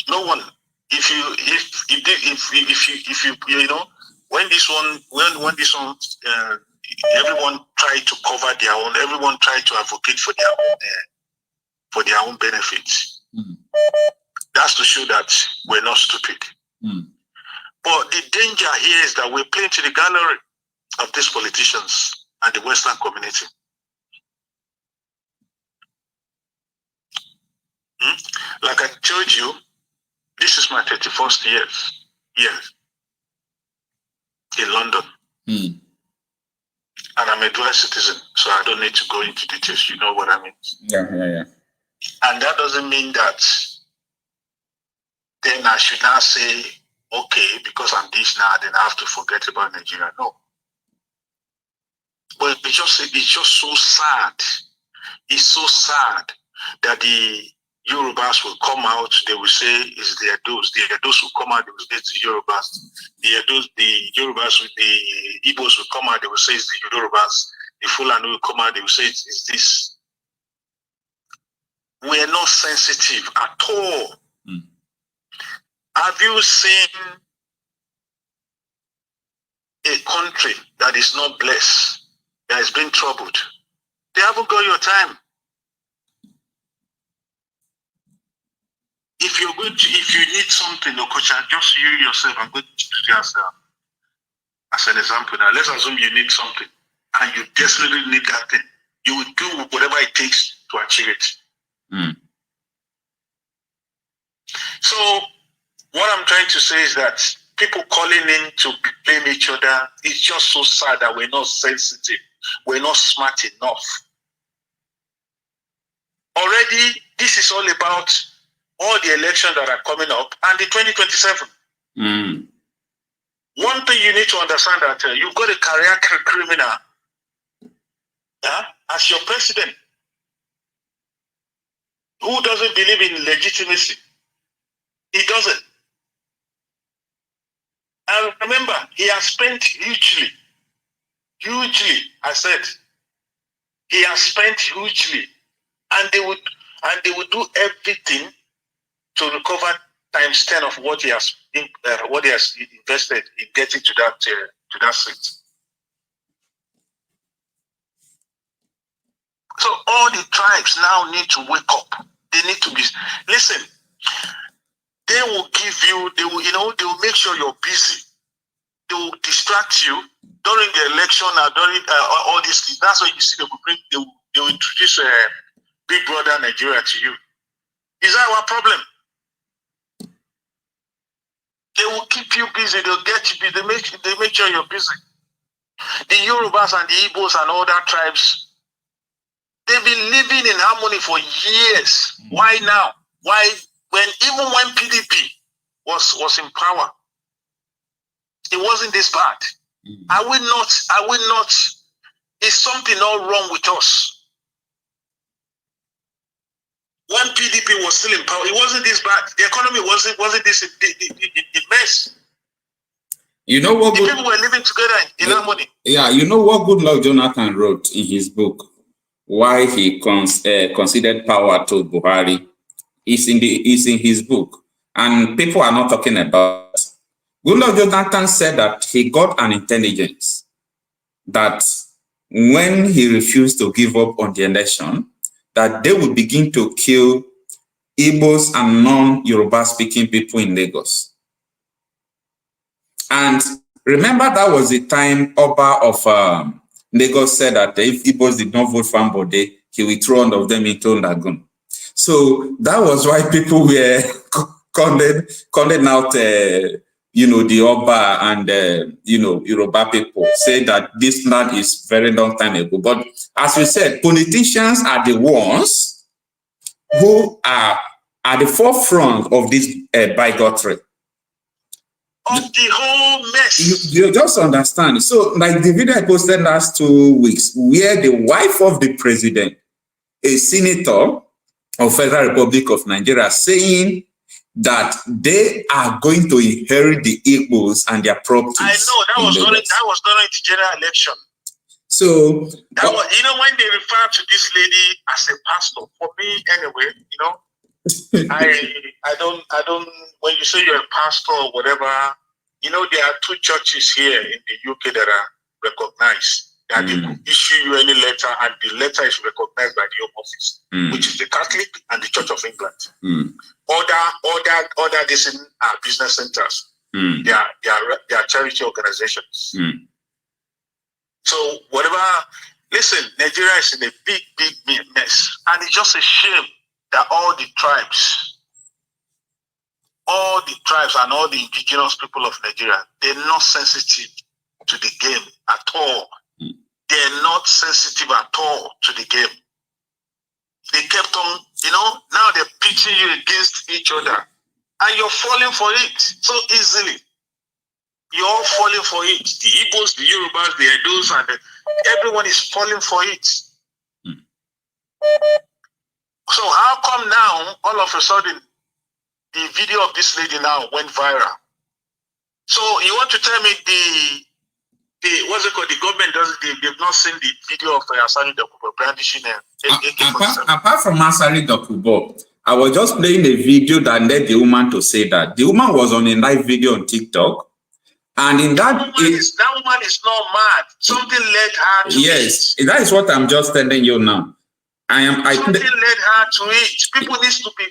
No one. If you when this one, everyone tried to cover their own, everyone tried to advocate for their own benefits. That's to show that we're not stupid. But the danger here is that we're playing to the gallery of these politicians. and the Western community. Like I told you, this is my 31st year in London. And I'm a dual citizen, so I don't need to go into details. You know what I mean? Yeah. And that doesn't mean that then I should now say, okay, because I'm this now, then I have to forget about Nigeria. No. But it's just so sad. It's so sad that the Yorubas will come out, they will say it's the Edos. The Edos will come out, they will say it's the Yorubas. The Yorubas, the Igbos will come out, they will say it's the Yorubas. The Fulani will come out, they will say it's this. We are not sensitive at all. Have you seen a country that is not blessed, that has been troubled? They haven't got your time. If you need something, Okocha, just you yourself, I'm going to use you as an example now. Let's assume you need something and you desperately need that thing. You will do whatever it takes to achieve it. So what I'm trying to say is that people calling in to blame each other, it's just so sad that we're not sensitive. We're not smart enough. Already, this is all about all the elections that are coming up and the 2027. One thing you need to understand that you've got a career criminal as your president who doesn't believe in legitimacy. He doesn't. And remember, he has spent hugely, I said, he has spent hugely, and they would do everything to recover times 10 of what he has invested in getting to that seat. So all the tribes now need to wake up. They need to be, listen, they will give you, they will make sure you're busy. They will distract you during the election and during all these things. That's why you see they will introduce Big Brother Nigeria to you. Is that our problem? They will keep you busy. They'll get you busy. They make sure you're busy. The Yorubas and the Igbos and other tribes, they've been living in harmony for years. Why now? Why even when PDP was in power, it wasn't this bad. Are we not? Is something all wrong with us? When PDP was still in power, it wasn't this bad. The economy wasn't this in mess. You know what? The people were living together in harmony. Yeah, you know what Goodluck Jonathan wrote in his book, why he considered power to Buhari. Is in his book, and people are not talking about it. Goodluck Jonathan said that he got an intelligence that when he refused to give up on the election, that they would begin to kill Igbos and non-Yoruba speaking people in Lagos. And remember, that was the time Oba of Lagos said that if Igbos did not vote for Ambode, he would throw all of them into Lagoon. So that was why people were calling out, the Oba and, Yoruba people, say that this land is very long time ago. But as we said, politicians are the ones who are at the forefront of this bigotry. Of the whole mess. You just understand. So, like the video I posted last 2 weeks, where the wife of the president, a senator of Federal Republic of Nigeria, saying that they are going to inherit the Igbos and their properties. I know that was during the general election. So that was, when they refer to this lady as a pastor, for me anyway, I don't. When you say you're a pastor or whatever, there are two churches here in the UK that are recognized. That they could issue you any letter, and the letter is recognized by the Home Office, which is the Catholic and the Church of England. Other these are business centers. They are charity organizations. So whatever, listen, Nigeria is in a big mess. And it's just a shame that all the tribes and all the indigenous people of Nigeria, they're not sensitive to the game at all. They're not sensitive at all to the game. They kept on, now they're pitching you against each other. And you're falling for it so easily. You're all falling for it. The Igbos, the Yorubas, the Edos, and everyone is falling for it. So how come now, all of a sudden, the video of this lady now went viral? So you want to tell me what's it called? The government they've not seen the video of Asari Dokubo brandishing apart from Asari Dokubo, I was just playing a video that led the woman to say that. The woman was on a live video on TikTok. And in that woman is not mad. Something led her to it. That is what I'm just telling you now. Something led her to it. People need to be,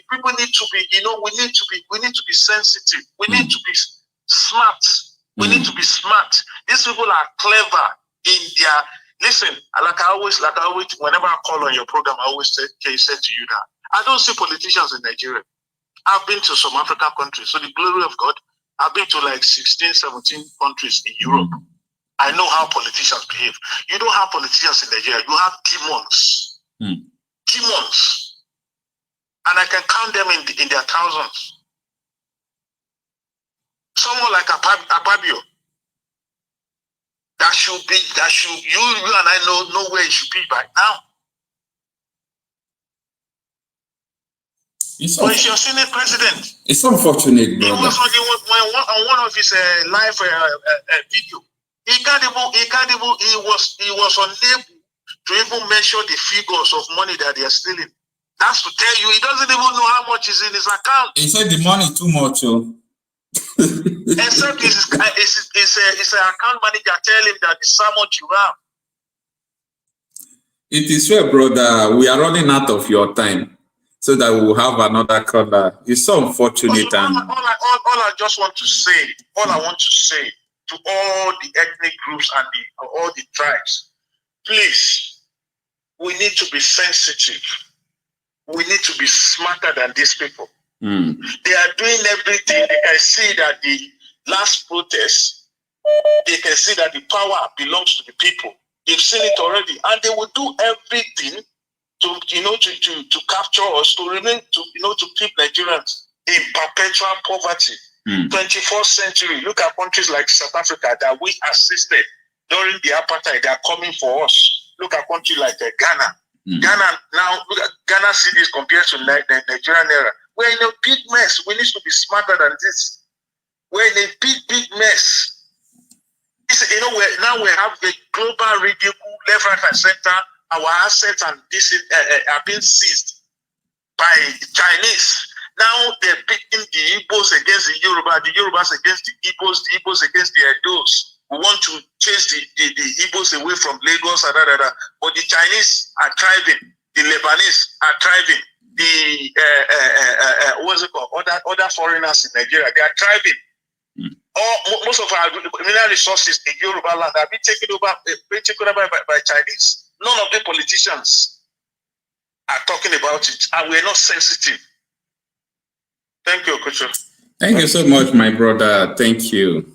we need to be sensitive. We need to be smart. We need to be smart. These people are clever in their, listen, like I always, whenever I call on your program, I always say to you that I don't see politicians in Nigeria. I've been to some African countries, so the glory of God, I've been to like 16, 17 countries in Europe. I know how politicians behave. You don't have politicians in Nigeria. You have demons. Demons. And I can count them in their thousands. Someone like Ababio, you and I know where he should be by now. But he's your Senate president. It's unfortunate, brother. He was on one of his live video. He was unable to even measure the figures of money that they are stealing. That's to tell you, he doesn't even know how much is in his account. He said the money too much, Except his account manager tell him that it's how much you have. It is fair, brother. We are running out of your time, so that we will have another caller. It's so unfortunate. All I just want to say, to all the ethnic groups and all the tribes, please, we need to be sensitive. We need to be smarter than these people. They are doing everything. They can see that the last protest, they can see that the power belongs to the people. They've seen it already, and they will do everything to capture us, to remain, to keep Nigerians in perpetual poverty. 21st century. Look at countries like South Africa that we assisted during the apartheid. They are coming for us. Look at countries like Ghana. Ghana now, look at Ghana cities compared to Nigerian era. We're in a big mess. We need to be smarter than this. We're in a big mess. Now we have the global ridicule left, right, and center. Our assets and this are being seized by the Chinese. Now they're picking the Igbos against the Yoruba, the Yorubas against the Igbos against the Edos. We want to chase the Igbos away from Lagos, but the Chinese are thriving. The Lebanese are thriving. The what's it called? Other foreigners in Nigeria, they are thriving. Most of our mineral resources in Yoruba land have been taken over by Chinese. None of the politicians are talking about it, and we're not sensitive. Thank you, Okocha. Thank you so much, my brother. Thank you.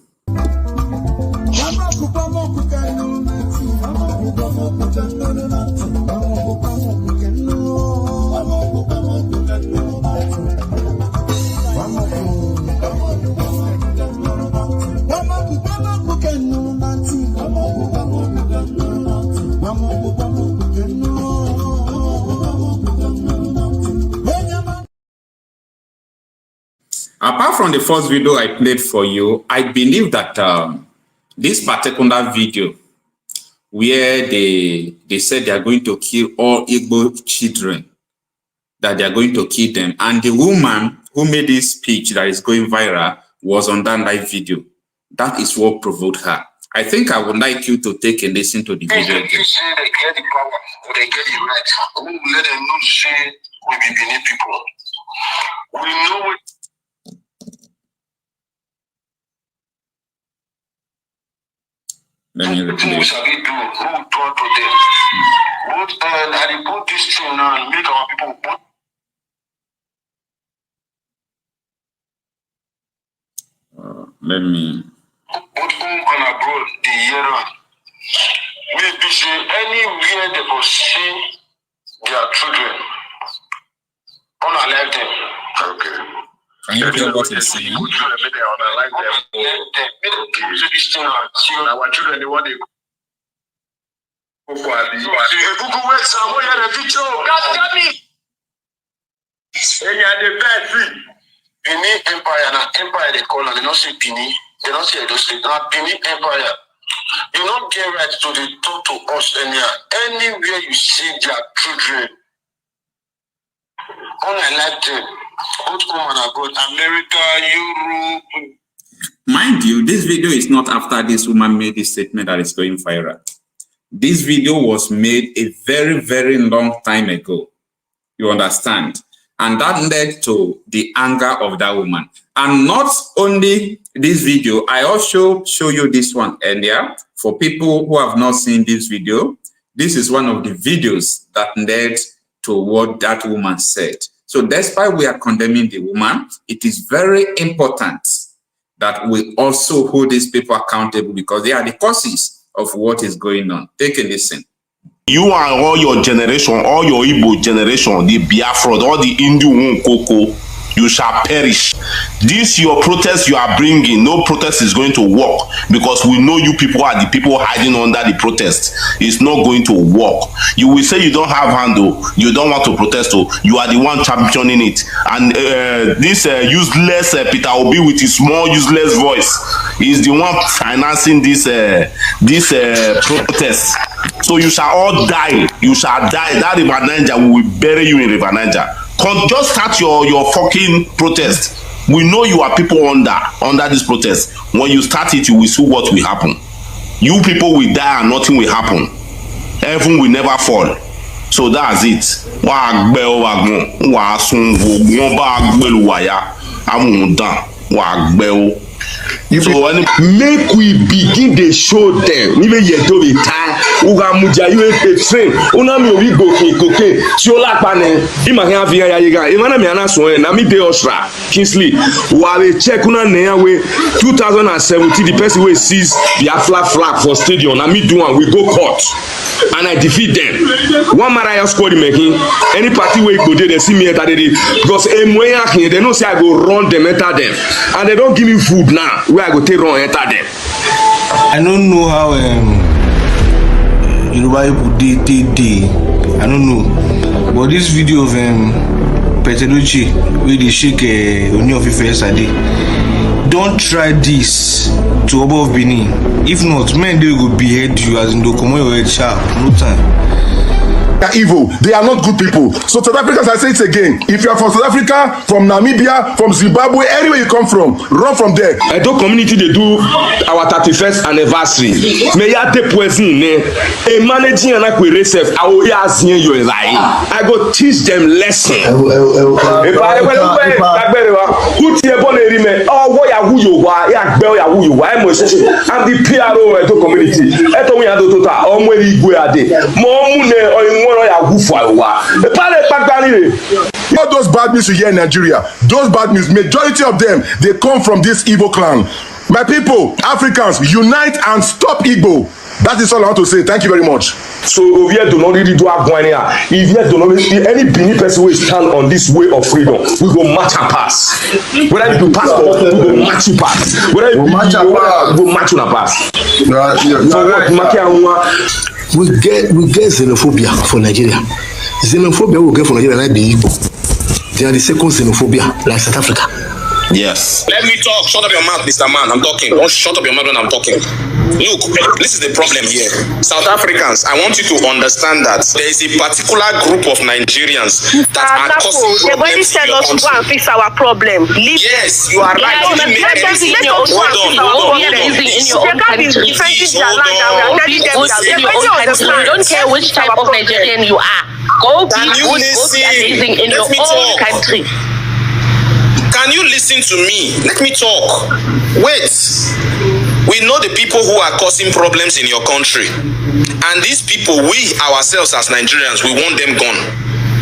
Apart from the first video I played for you, I believe that this particular video where they said they are going to kill all Igbo children, that they are going to kill them, and the woman who made this speech that is going viral was on that live video. That is what provoked her. I think I would like you to take a listen to the video again. They get the power, or they get the right. We will let them know say we be Benin people. We know it. Let me replay. I put this thing now and make our people put. Let me. Both home and abroad, the year on. Maybe say anywhere they will see their children. Unalive them. Okay. Can you tell what he's saying? Our children, they want to Google works and we are the picture. God damn it! And you are the bad thing. Benin Empire, now Empire they call, and they don't say Benin, they don't say Edo State. Now Benin Empire, you don't get right to the talk to us anywhere you see their children. Unlike them, both home and abroad, America, Europe. Mind you, this video is not after this woman made this statement that is going viral. This video was made a very, very long time ago. You understand? And that led to the anger of that woman. And not only this video, I also show you this one earlier. For people who have not seen this video, this is one of the videos that led to what that woman said. So despite we are condemning the woman, it is very important that we also hold these people accountable because they are the causes of what is going on. Take a listen. You and all your generation, all your Igbo generation, the Biafra, all the Indian Koko, you shall perish. This your protest you are bringing, no protest is going to work because we know you people are the people hiding under the protest. It's not going to work. You will say you don't have handle, you don't want to protest, you are the one championing it. And this useless Peter Obi with his small useless voice is the one financing this protest. So you shall all die. You shall die. That River Niger, we will bury you in River Niger. Just start your fucking protest. We know you are people under this protest. When you start it, you will see what will happen. You people will die and nothing will happen. Heaven will never fall. So that's it. So make we begin the show them. Even yet to be time. Uga muja you a train. Una mi obi go koke. Ti o la pa ne. Ima kan afi ya yega. Imana mi ana so na mi de Osra. Kingsley. Wa we check una ne we 2017 the person we sees Biafra flag for stadium. Na mi do one we go court. And I defeat them. One Mariah squad making any party where go there, they see me enter there because they don't say I go run them enter them, and they don't give me food now. Where I go take run enter them. I don't know how Yoruba people day. I don't know, but this video of Petelucci where they shake Oni of Ife yesterday. Don't try this to above Benin. If not, men they will behead you as in the come your head sharp. No time. They are evil. They are not good people. So South Africans, I say it again. If you are from South Africa, from Namibia, from Zimbabwe, anywhere you come from, run from there. Edo community they do our 31st anniversary. May ya de poison ne. A managing and I will I go teach them lesson. If I put your bonnet me, oh what ya who you are, ya bell ya who you are. I'm the PRO Edo community. Eto we are the total. Omweri go ade. Mo mune or all those bad news you hear in Nigeria, those bad news, majority of them, they come from this Igbo clan. My people, Africans, unite and stop Igbo. That is all I want to say. Thank you very much. So if you do not really do Aguania, if you do not any Benin person will stand on this way of freedom, we go match and pass. Whether you do passport, we go match you pass. Whether you match and pass, we go match you and pass. We get xenophobia for Nigeria. Xenophobia we get for Nigeria like the Igbo. They are the second xenophobia like South Africa. Yes. Let me talk. Shut up your mouth, Mr. Man. I'm talking. Don't shut up your mouth when I'm talking. Look, this is the problem here. South Africans, I want you to understand that there is a particular group of Nigerians that are causing problems in your country. Go and fix our problem. Yes, you are right. Hold on. You can't be defending your own country. We don't care which type of Nigerian you are. Go be amazing in your own country. Can you listen to me? Let me talk. Wait. We know the people who are causing problems in your country. And these people, we ourselves as Nigerians, we want them gone.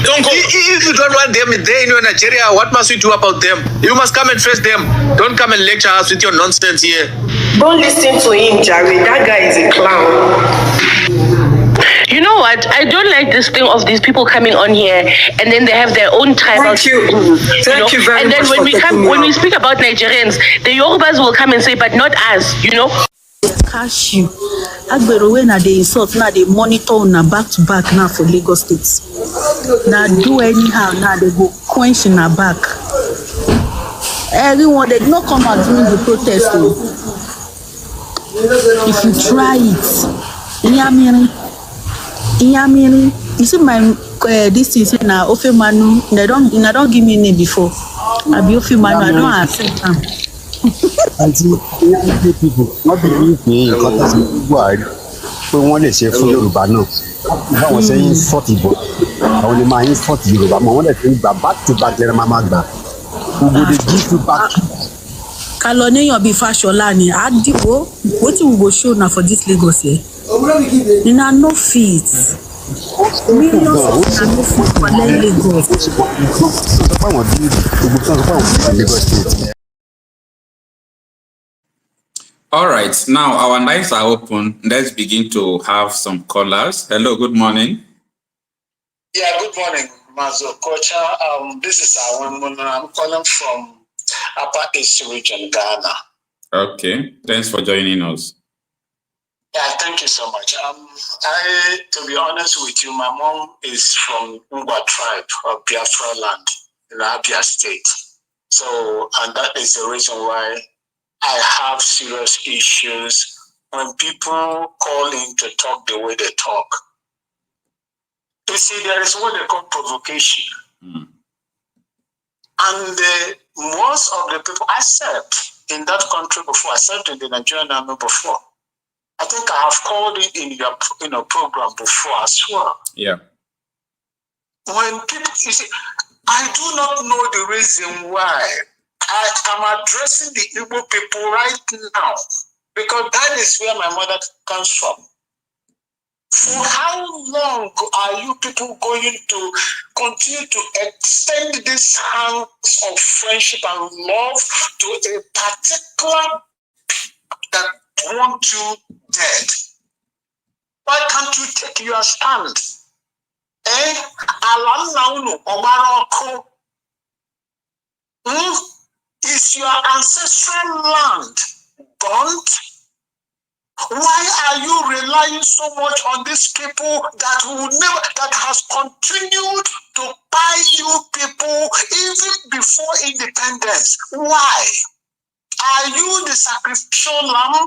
Don't go. If you don't want them there in Nigeria, what must we do about them? You must come and face them. Don't come and lecture us with your nonsense here. Don't listen to him, Jerry. That guy is a clown. You know what? I don't like this thing of these people coming on here and then they have their own tribal. Thank you. Thank you very much. And then when we speak about Nigerians, the Yorubas will come and say, but not us, you know. Cash you. Agbero when they insult now they monitor na back to back now for Lagos State. Now do anyhow now they go quench in a back. Everyone they not come out during the protest. If you try it, Inyamiri, you see my this is now Ofe Manu. They don't give me name before. I be Ofe Manu. I don't accept them. Àti people wọ́n believe pé nǹkan tó ti Buhari pé wọ́n lè ṣe fún Yorùbá náà báwọn ṣe ń fọ́ọ̀tì ìbò àwọn lè máa ń fọ́ọ̀tì Yorùbá mọ́ wọ́n lè fi gbà back to back lẹ́rẹ̀ máa gbà gbogbo dey give you back. Kalo níyàn bíi Fáṣọlá ni àdìbò wetin we go show na for this Lagos here. Una no fit. Millions of na no fit for Lagos. All right, now our lines are open. Let's begin to have some callers. Hello, good morning. Yeah, good morning, Okocha. This is I'm calling from Upper East Region, Ghana. Okay, thanks for joining us. Yeah, thank you so much. To be honest with you, my mom is from Ngwa tribe of Biafra land in Abia State. So, and that is the reason why I have serious issues when people call in to talk the way they talk. You see, there is what they call provocation. And most of the people I served in that country before, I served in the Nigerian army before. I think I have called it in your program before as well. Yeah. When people, you see, I do not know the reason why I am addressing the Igbo people right now, because that is where my mother comes from. For how long are you people going to continue to extend this hands of friendship and love to a particular that want you dead? Why can't you take your stand? Is your ancestral land burnt? Why are you relying so much on these people that will never, that has continued to buy you people even before independence? Why? Are you the sacrificial lamb?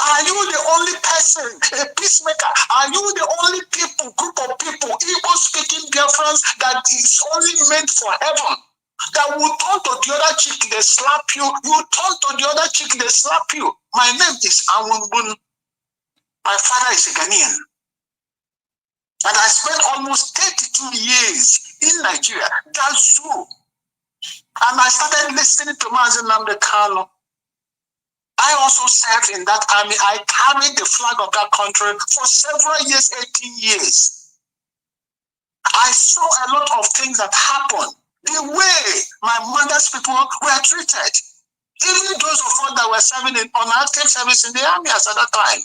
Are you the only person, a peacemaker? Are you the only people, group of people, Igbo-speaking Biafrans that is only meant for heaven? That will turn to the other cheek, they slap you. You turn to the other cheek, they slap you. My name is Awunbun. My father is a Ghanaian. And I spent almost 32 years in Nigeria. That's true. And I started listening to Nnamdi Kanu. I also served in that army. I carried the flag of that country for several years, 18 years. I saw a lot of things that happened. The way my mother's people were treated. Even those of us that were serving on active service in the army at that time.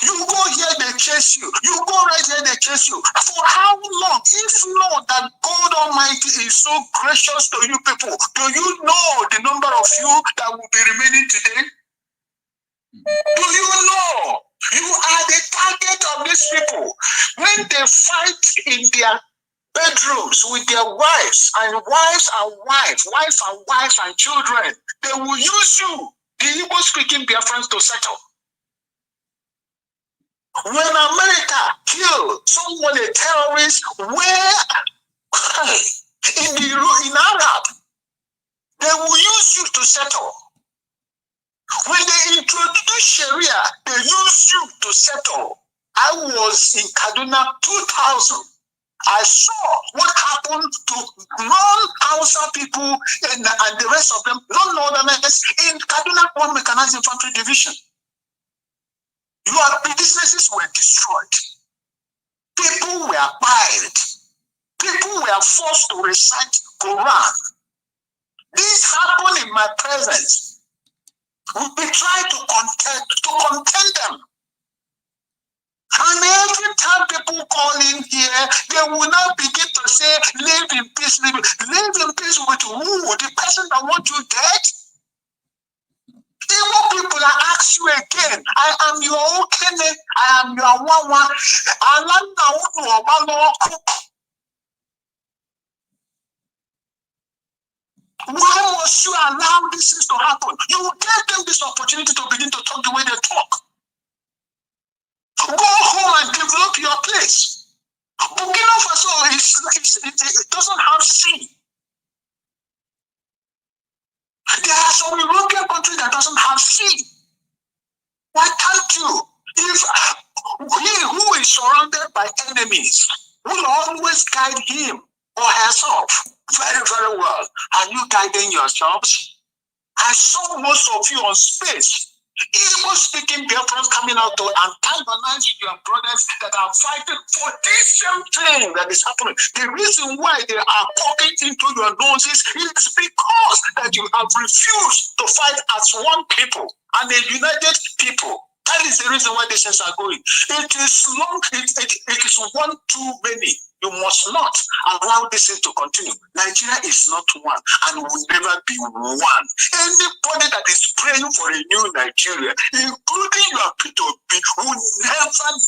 You go here, they chase you. You go right here, they chase you. For how long? If not that God Almighty is so gracious to you people, do you know the number of you that will be remaining today? Do you know? You are the target of these people. When they fight in their bedrooms with their wives and children, they will use you, the Igbo-speaking Biafrans, to settle. When America killed someone, a terrorist, where in Arab, they will use you to settle. When they introduce Sharia, they use you to settle. I was in Kaduna 2000. I saw what happened to non-Hausa people and the rest of them, non-Northerners in Kaduna 1 Mechanized Infantry Division. Your businesses were destroyed. People were buried. People were forced to recite Quran. This happened in my presence. We tried to contain them. And every time people call in here, they will now begin to say, live in peace, live in peace with who? The person that wants you dead? Even people that ask you again, I am your Okene, I am your Wawa, why must you allow these things to happen? You gave them this opportunity to begin to talk the way they talk. Go home and develop your place. Burkina Faso it doesn't have sea. There are some European countries that doesn't have sea. Why can't you? If he who is surrounded by enemies will always guide him or herself very, very well. Are you guiding yourselves? I saw most of you on space. Even speaking Biafrans coming out to antagonize your brothers that are fighting for this same thing that is happening. The reason why they are poking into your noses is because that you have refused to fight as one people and a united people. That is the reason why these things are going. It is long, it is one too many. You must not allow this thing to continue. Nigeria is not one and will never be one. Anybody that is praying for a new Nigeria, including your P2P, will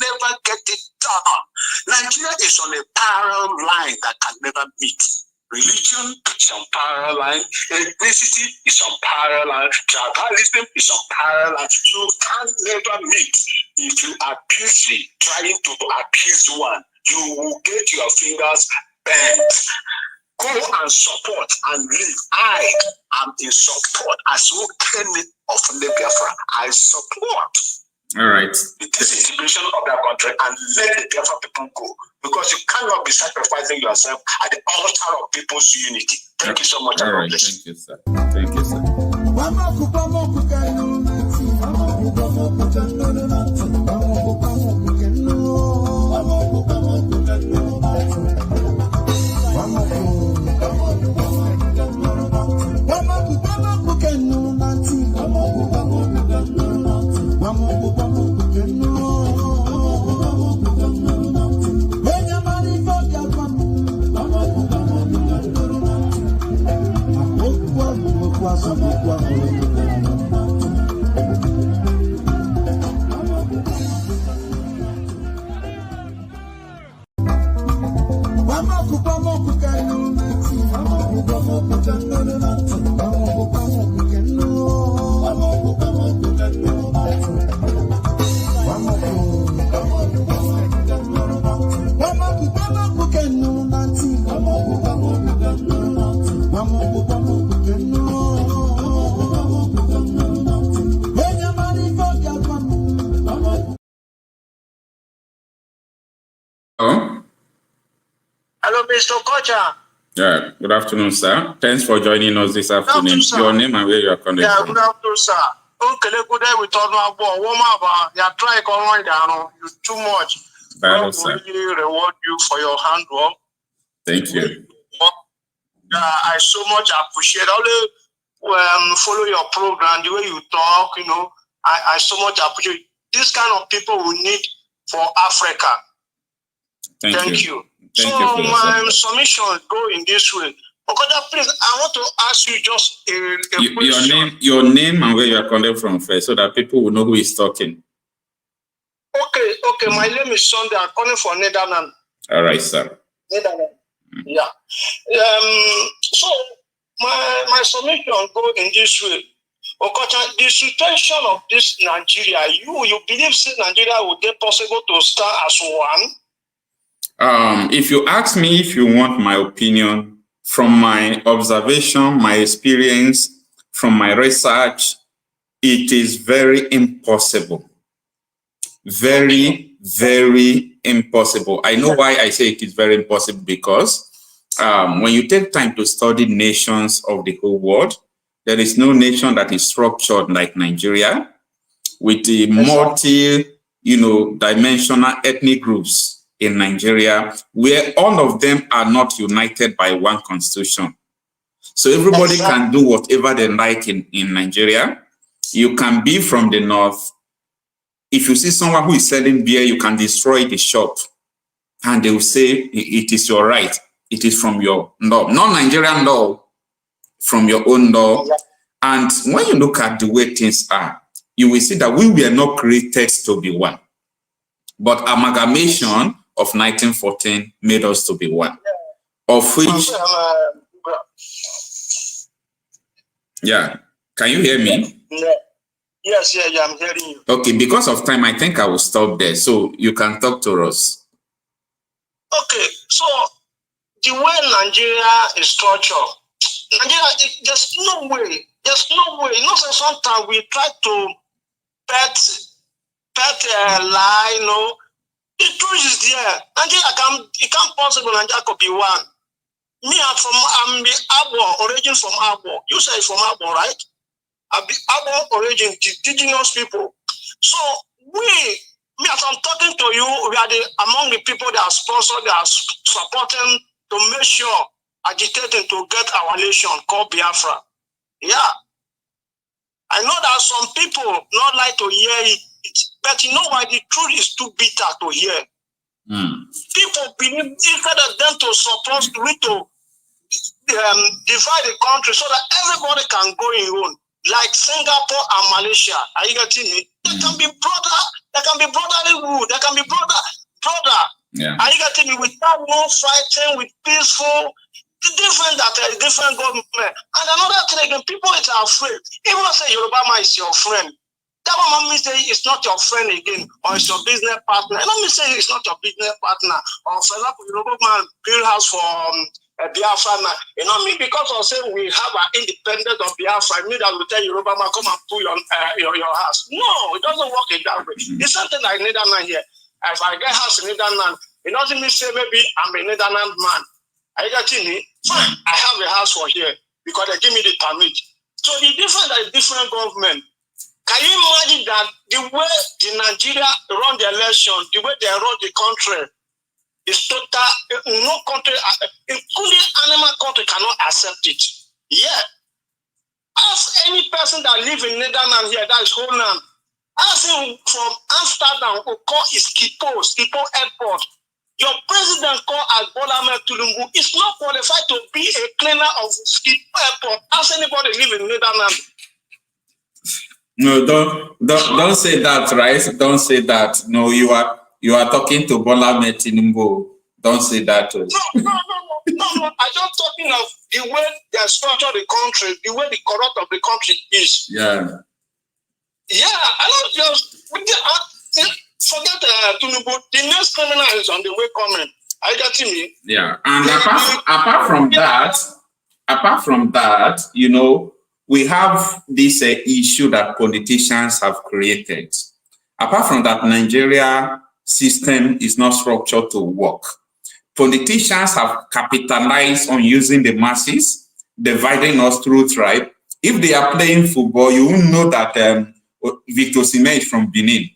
never get it done. Nigeria is on a parallel line that can never meet. Religion is on parallel line, ethnicity is on parallel line, tribalism is on parallel line. You can never meet. If you are busy trying to appease one, you will get your fingers bent. Go and support and live. I am in support as Okene of Biafra. I support. All right. The disintegration of that country and let the Biafra people go. Because you cannot be sacrificing yourself at the altar of people's unity. Thank you so much. All right. Thank you, sir. Thank you, sir. Hello, Mr. Okocha. Yeah, good afternoon, sir. Thanks for joining us this afternoon. Your name and where you are coming from. Good afternoon, sir. Okay, good day with all you try calling down. You too much. God will really reward you for your hard work. Thank you. I so much appreciate all follow your program, the way you talk, I so much appreciate this kind of people we need for Africa. Thank you. So my submission go in this way. Okocha, please, I want to ask you just a question. Your name and where you are coming from first, so that people will know who is talking. Okay. My name is Sunday. I'm calling from Netherlands. All right, sir. Netherlands. Yeah. So my submission go in this way. Okocha, the situation of this Nigeria, you believe Nigeria would be possible to start as one? If you ask me if you want my opinion, from my observation, my experience, from my research, it is very impossible. Very, very impossible. I know why I say it is very impossible, because when you take time to study nations of the whole world, there is no nation that is structured like Nigeria, with the dimensional ethnic groups in Nigeria, where all of them are not united by one constitution. So everybody can do whatever they like in Nigeria. You can be from the north. If you see someone who is selling beer, you can destroy the shop, and they will say it is your right. It is from your law, not Nigerian law, from your own law. And when you look at the way things are, you will see that we were not created to be one, but amalgamation of 1914 made us to be one, of which, yeah, can you hear me? Yes, I'm hearing you. Okay, because of time, I think I will stop there, so you can talk to us. Okay, so the way Nigeria is structured, Nigeria, there's no way. You know, so sometimes we try to pet a lie, you know. The truth is there. Nigeria it can't possible Nigeria could be one. Me, I'm the Abo, origin from Abo. You say from Abo, right? I'm the Abo origin, the indigenous people. So as I'm talking to you, we are among the people that are sponsored, that are supporting to make sure, agitating to get our nation called Biafra. Yeah. I know that some people not like to hear it, but you know why? The truth is too bitter to hear. People believe, instead of them to support, to divide the country so that everybody can go in own, like Singapore and Malaysia. Are you getting me? There can be brotherly wood, there can be brother. Yeah. Are you getting me? Without no fighting, with peaceful, different government. And another thing again, people are afraid. Even say Yoruba man is your friend, that one means say it's not your friend again, or it's your business partner. And let me say it's not your business partner. Or for example, Yoruba man build house for Biafra. You know me, because of saying we have an independence of Biafra, I mean that we tell Yoruba man come and pull your house. No, it doesn't work in that way. It's something like Netherlands here. If I get house in Netherlands, it doesn't mean say maybe I'm a Netherlands man. Are you getting me? Fine, I have a house for here because they give me the permit. So the different government. Can you imagine that the way the Nigeria run the election, the way they run the country, is total. No country, including animal country, cannot accept it. Yeah. Ask any person that live in Netherlands here, that is Holland. Ask him from Amsterdam, Okocha is Schiphol Airport. Your president called Bola Ahmed Tinubu is not qualified to be a cleaner of Schiphol Airport. Ask anybody live in Netherlands. No, don't say that, right? Don't say that. No, you are talking to Bola Ahmed Tinubu. Don't say that. No. I'm just talking of the way they structure the country, the way the corrupt of the country is. Yeah. Yeah, I don't just forget Tinubu. The next criminal is on the way coming. Are you getting me? Yeah, and apart from that, you know, we have this issue that politicians have created. Apart from that, Nigeria system is not structured to work. Politicians have capitalized on using the masses, dividing us through tribe. If they are playing football, you will know that Victor Osimhen is from Benin.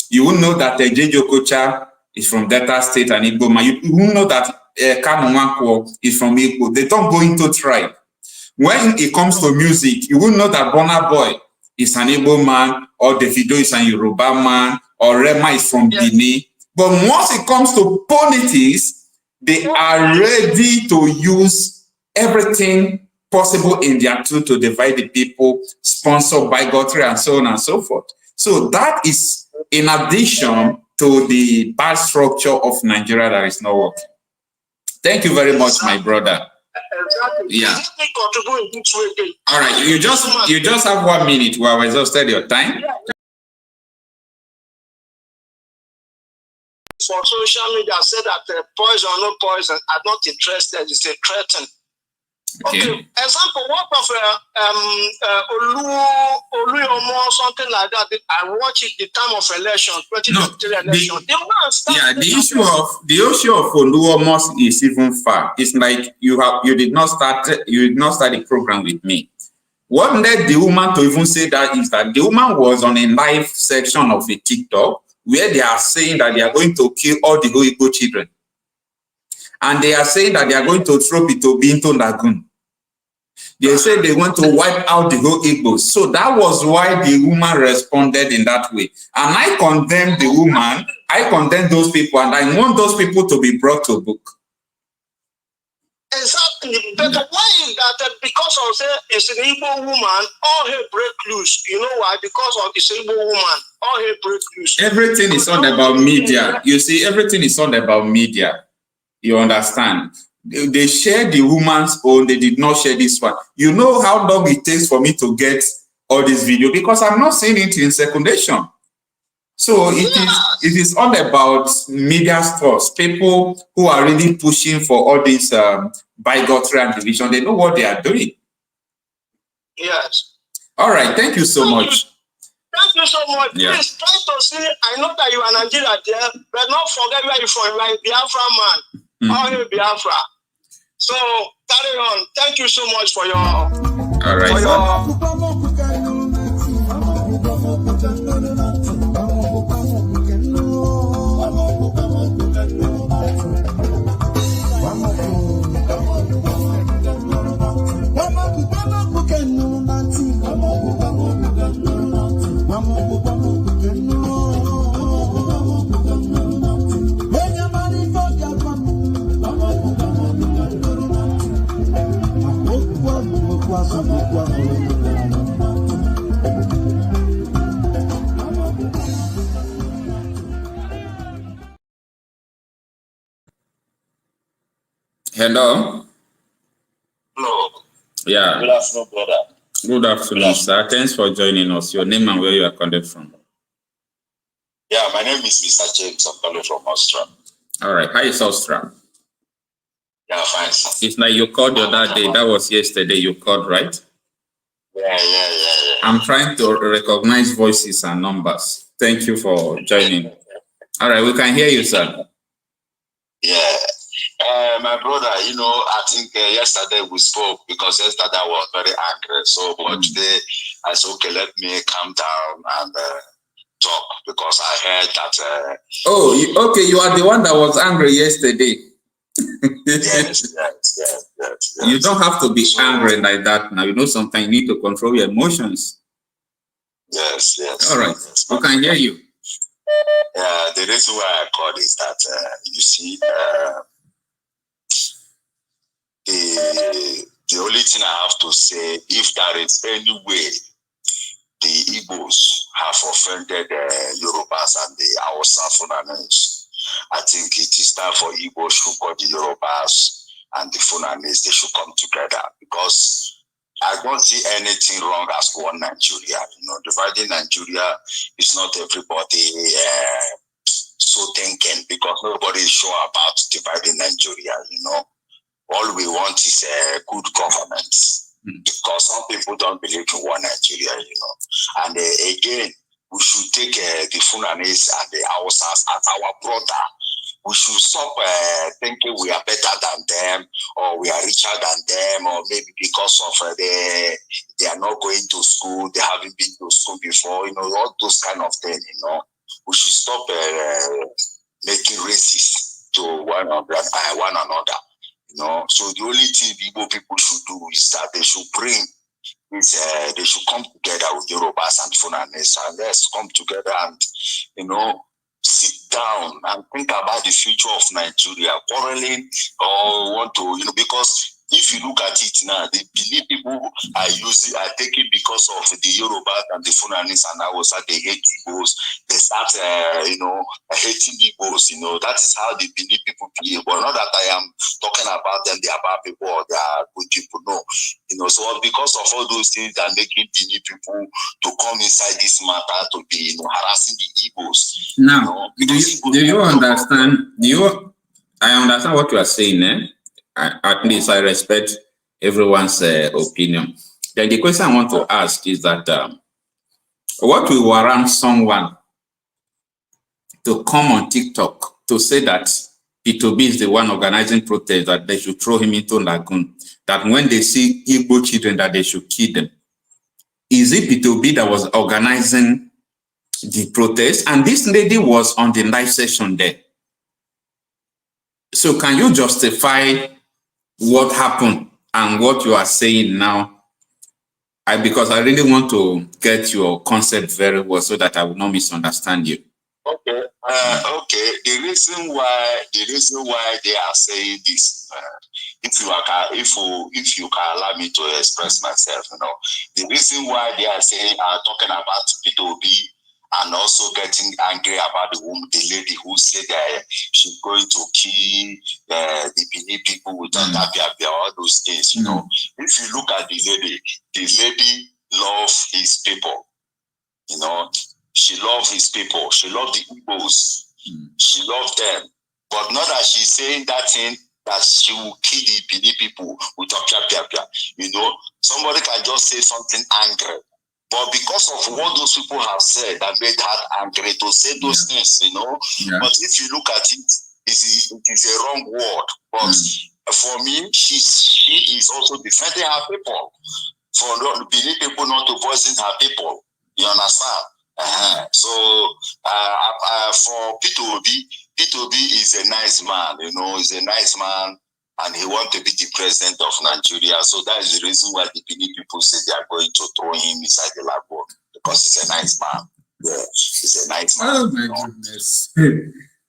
You will know that Okocha is from Delta State and Igbo. You will know that Kanu is from Igbo. They don't go into tribe. When it comes to music, you will know that Burna Boy is an Igbo man, or Davido is an Yoruba man, or Rema is from Benin. But once it comes to politics, they are ready to use everything possible in their tool to divide the people, sponsor bigotry, and so on and so forth. So that is in addition to the bad structure of Nigeria that is not working. Thank you very much, my brother. Exactly. Yeah. All right. You just have 1 minute. We have exhausted your time. For social media, said that poison or no poison, I'm not interested. It's a threat. Okay. Example, what of Oluyomo, something like that. I watch it the time of election, 2023 election. The issue of Oluyomo is even far. It's like you did not start the program with me. What led the woman to even say that is that the woman was on a live section of a TikTok where they are saying that they are going to kill all the Igbo children. And they are saying that they are going to throw Pitobi into Lagoon. They said they want to wipe out the whole Igbos. So that was why the woman responded in that way. And I condemn the woman, I condemn those people, and I want those people to be brought to book. Exactly. But why is that? Because of say it's an Igbo woman, all her break loose. You know why? Because of this Igbo woman, all her break loose. Everything is all about media. You see, everything is all about media. You understand? They shared the woman's own, they did not share this one. You know how long it takes for me to get all this video because I'm not seeing it in secondation. So it is all about media stores, people who are really pushing for all this bigotry and division. They know what they are doing. Yes. All right, thank you so much. Thank you so much. Yeah. Please try to see. I know that you are Nigeria there, but not forget where you're from. You are a Biafra man. All you Biafra. So carry on. Thank you so much for your. All right. Hello. Hello. Yeah. Good afternoon, brother. Good afternoon, sir. Thanks for joining us. Your name and where you are calling from. Yeah, my name is Mr. James. I'm calling from Austria. All right. How is Austria? Yeah, fine, sir. It's like you called the other day. That was yesterday. You called, right? Yeah. I'm trying to recognize voices and numbers. Thank you for joining. All right, we can hear you, sir. Yeah. My brother, I think yesterday we spoke because yesterday I was very angry. So, but today I said, okay, let me calm down and talk because I heard that. Okay, you are the one that was angry yesterday. Yes. You don't have to be angry like that now. You know, sometimes you need to control your emotions. Yes. All right, we can hear you. Yeah, the reason why I called is that you see, the only thing I have to say, if there is any way the Igbos have offended Yorubas and the Hausa Funanis, I think it is time for Igbos to call the Yorubas and the Funanis, they should come together because I don't see anything wrong as one Nigeria. Dividing Nigeria is not everybody so thinking because nobody is sure about dividing Nigeria, All we want is good governance because some people don't believe in one Nigeria, And again, we should take the Funanis and the Hausas as our brother. We should stop thinking we are better than them or we are richer than them or maybe because of they are not going to school, they haven't been to school before, all those kind of things, We should stop making racist to one another. So the only thing Igbo people should do is that they should they should come together with Yorubas and Funanis and let's come together and, sit down and think about the future of Nigeria, quarreling or want to, because if you look at it now, they believe people are taking because of the Yorubas and the Funanis and Hausa, they hate Igbos. They start, hating Igbos. That is how they believe people behave. But not that I am talking about them, they are bad people or they are good people. No, so because of all those things that are making Benin people to come inside this matter to be, harassing the Igbos. Now, do you understand? I understand what you are saying, eh? At least I respect everyone's opinion. Then the question I want to ask is that what will warrant someone to come on TikTok to say that P2B is the one organizing protest, that they should throw him into lagoon, that when they see Igbo children that they should kill them? Is it P2B that was organizing the protest? And this lady was on the live session there. So can you justify what happened and what you are saying now? Because I really want to get your concept very well so that I will not misunderstand you. Okay. Okay. The reason why they are saying this, if you can allow me to express myself, the reason why they are talking about P2B and also getting angry about the lady who said that she's going to kill the Benin people with all those things. If you look at the lady loves his people. She loves his people. She loves the Igbos. She loves them. But not that she's saying that thing that she will kill the Benin people with a somebody can just say something angry. But because of what those people have said that made her angry to say those things, Yeah. But if you look at it, it is a wrong word. But for me, she is also defending her people. For the Benin people not to poison her people. You understand? So for P2B is a nice man, he's a nice man, and he wants to be the president of Nigeria. So that is the reason why the Benin people say they are going to throw him inside the lagoon, because he's a nice man. Yeah, he's a nice man. Oh my goodness.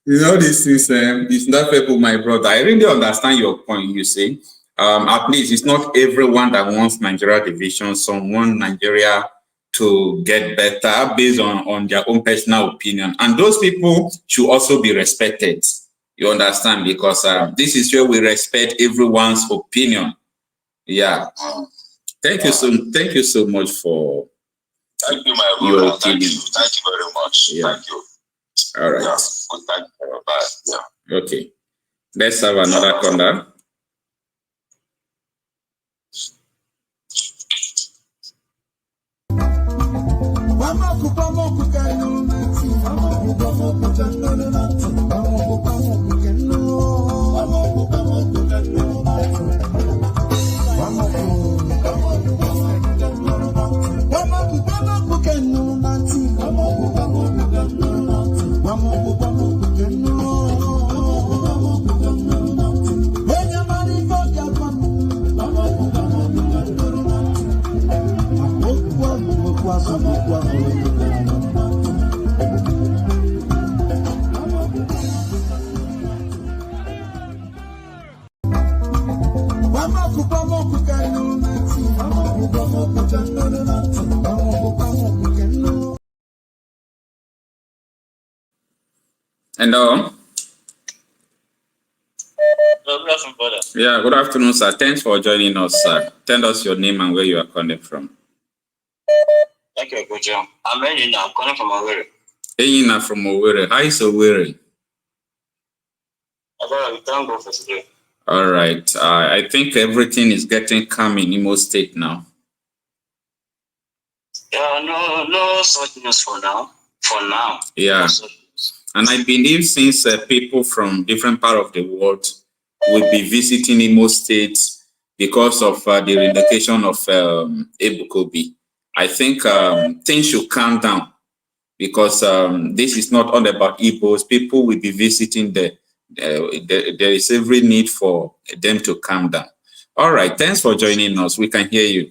This is it's not people, my brother. I really understand your point, you say. At least it's not everyone that wants Nigeria division. Some want Nigeria to get better based on their own personal opinion. And those people should also be respected. You understand? Because this is where we respect everyone's opinion. Yeah. Thank you so much for Thank you, my brother. Thank you very much. Yeah. Thank you. All right. Yeah. Good. Thank you. Bye. Yeah. Okay. Let's have another caller. Hello. Good afternoon, brother. Yeah, good afternoon, sir. Thanks for joining us, sir. Tell us your name and where you are calling from. Thank you, Okocha. I'm Enyina. I'm calling from Sowore. Enyina from Sowore. Hi, Sowore. We thank God for today. All right. I think everything is getting calm in Imo State now. Yeah, no such news for now. Yeah. And I believe since people from different parts of the world will be visiting Imo State because of the relocation of Ebuka Obi, I think things should calm down, because this is not all about Igbos. People will be visiting there. There is every need for them to calm down. All right. Thanks for joining us. We can hear you.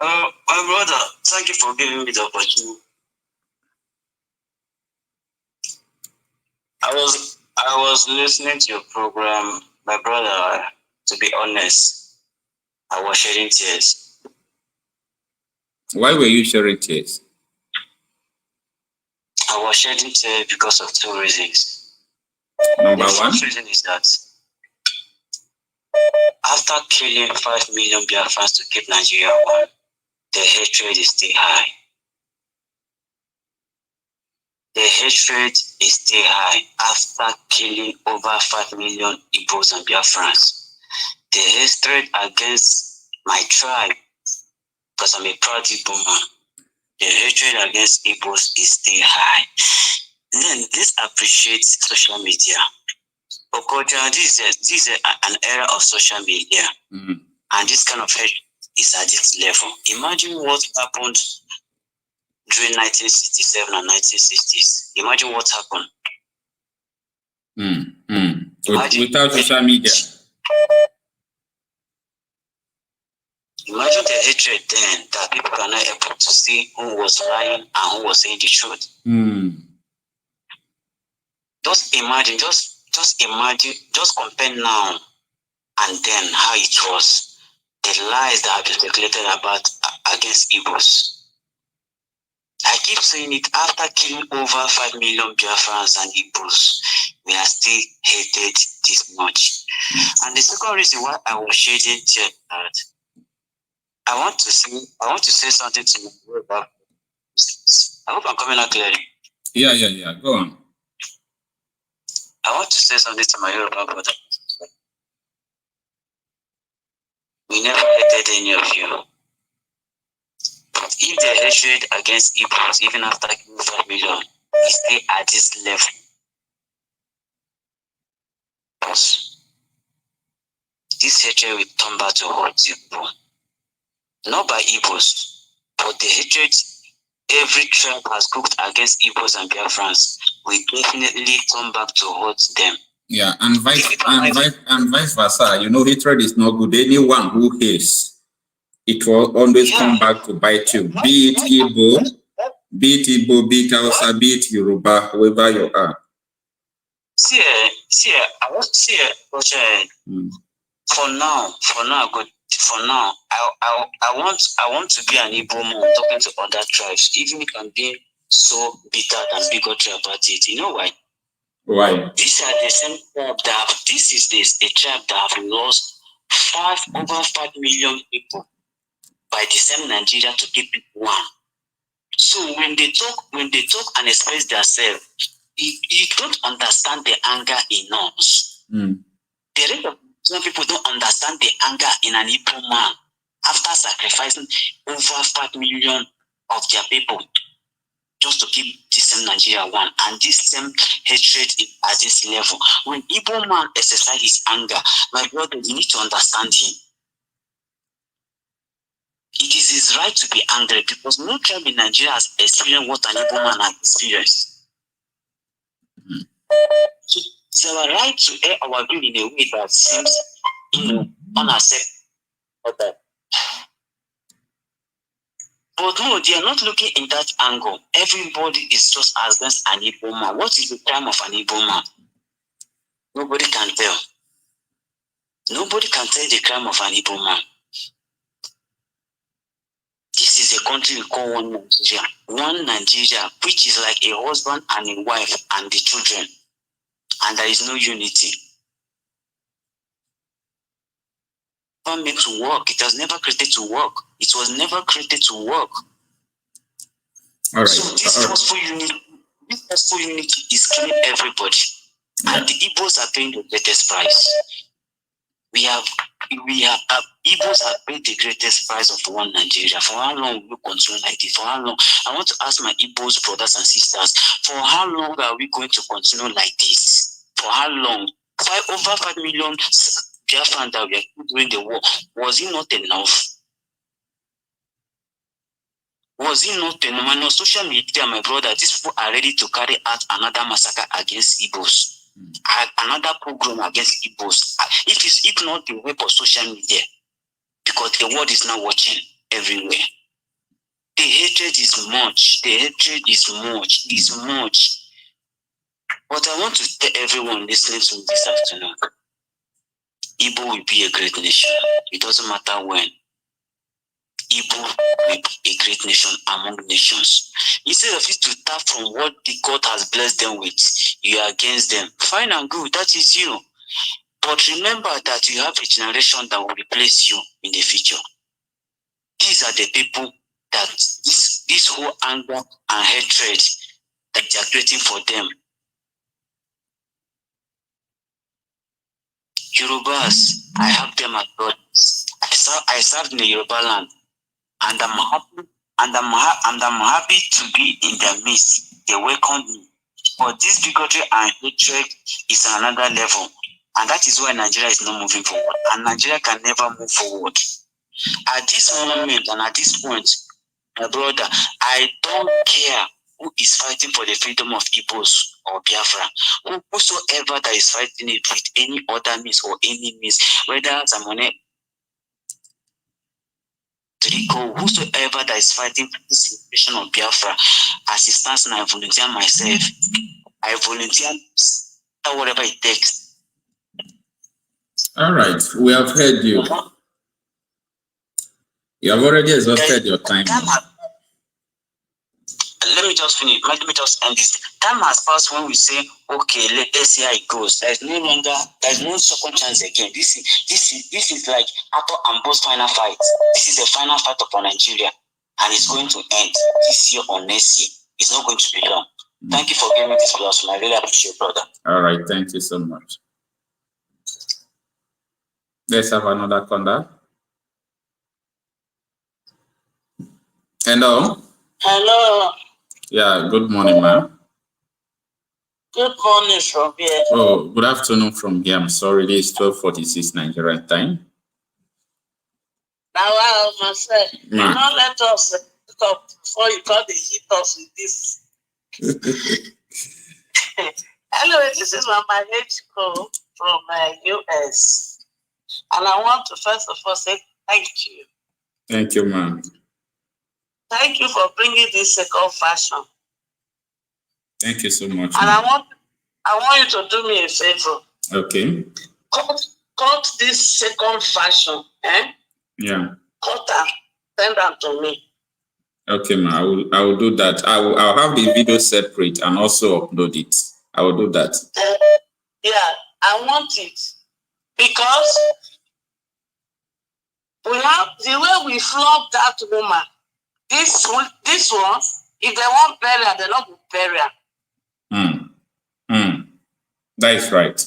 My brother, thank you for giving me the opportunity. I was listening to your program, my brother. To be honest, I was shedding tears. Why were you shedding tears? I was shedding tears because of two reasons. Number the one? first reason is that after killing 5 million Biafrans to keep Nigeria one, the hatred is still high. The hatred is still high after killing over 5 million Igbos and Biafrans. The hatred against my tribe, because I'm a proud Igbo man, the hatred against Igbos is still high. Then this appreciates social media. Okocha, this is an era of social media, and this kind of hatred is at this level. Imagine what happened during 1967 and 1960s. Imagine what happened. Without social media. Imagine the hatred then that people are not able to see who was lying and who was saying the truth. Just imagine, just imagine, just compare now and then how it was. The lies that have been speculated about against Igbos. I keep saying it, after killing over 5 million Biafrans and Igbos, we are still hated this much. And the second reason why I was shedding tears, I want to say something to my Yoruba. I hope I'm coming out clearly. Yeah. Go on. I want to say something to my Yoruba brother. We never hated any of you. But if the hatred against Igbos, even after killing 5 million, is still at this level, this hatred will turn back to hurt Igbo. Not by Igbos, but the hatred every tribe has cooked against Igbos and Biafrans will definitely turn back to hurt them. Yeah, and vice versa. You know, hatred is not good. Anyone who hates, it will always come back to bite you. Be it Igbo, be it Hausa, be it Yoruba, whoever you are. I want to see for now, I want to be an Igbo man talking to other tribes, even if I'm being so bitter and bigotry about it. You know why? Why? These are the same tribe this is a tribe that have lost over 5 million people by the same Nigeria to keep it one. So when they talk and express themselves, you don't understand the anger in us. The rate of some people don't understand the anger in an Igbo man after sacrificing over 5 million of their people just to keep this same Nigeria one, and this same hatred at this level. When Igbo man exercises his anger, my brother, you need to understand him. It is his right to be angry because no tribe in Nigeria has experienced what an Igbo man has experienced. So it's our right to air our view in a way that seems, unacceptable. But no, they are not looking in that angle. Everybody is just against an Igbo man. What is the crime of an Igbo man? Nobody can tell. Nobody can tell the crime of an Igbo man. This is a country we call one Nigeria. One Nigeria, which is like a husband and a wife and the children. And there is no unity. It made to work. It was never created to work. It was never created to work. All right. So this forceful unity is killing everybody. And the Igbos are paying the greatest price. Igbos have paid the greatest price of one Nigeria. For how long will we continue like this? For how long? I want to ask my Igbos brothers and sisters, for how long are we going to continue like this? For how long? Over 5 million Biafran that we are during the war. Was it not enough? Was it not enough? On social media, my brother, these people are ready to carry out another massacre against Igbos. Another program against Igbos. If not the web of social media, because the world is now watching everywhere. The hatred is much. The hatred is much. But I want to tell everyone listening to me this afternoon, Igbo will be a great nation. It doesn't matter when. Igbo will be a great nation among nations. Instead of it to start from what the God has blessed them with, you are against them. Fine and good, that is you. But remember that you have a generation that will replace you in the future. These are the people that this whole anger and hatred that they are creating for them. Yorubas, I have them as brothers. I served in the Yoruba land, and I'm happy to be in their midst. They welcomed me. But this bigotry and hatred is another level, and that is why Nigeria is not moving forward, and Nigeria can never move forward. At this moment and at this point, my brother, I don't care who is fighting for the freedom of Igbos or Biafra. Whosoever that is fighting it with any other means or any means, whether Zamone, whosoever that is fighting for this situation of Biafra, as it stands now, I volunteer myself. I volunteer whatever it takes. All right, we have heard you. You have already exhausted your time. Let me just finish. Let me just end this. Time has passed when we say, okay, let's see how it goes. There's no second chance again. This is like Apple and Bo's final fight. This is the final fight for Nigeria, and it's going to end this year or next year. It's not going to be long. Thank you for giving me this platform. I really appreciate it, brother. All right, thank you so much. Let's have another caller. Hello. Hello. Yeah, good morning, ma'am. Good morning from here. Oh, good afternoon from here. I'm sorry, this is 12:46 Nigerian time. Now, Marcel, you don't let us talk before you come to hit us with this. Anyway, this is Mama H.Co. from US. And I want to first of all say thank you. Thank you, ma'am. Thank you for bringing this second fashion. Thank you so much. And I want you to do me a favor. Okay. Cut this second fashion. Yeah. Cut them. Send them to me. Okay, ma'am. I will do that. I'll have the video separate and also upload it. I will do that. Yeah, I want it because we have the way we flog that woman. This one, if they want burial, they don't go burial. That is right.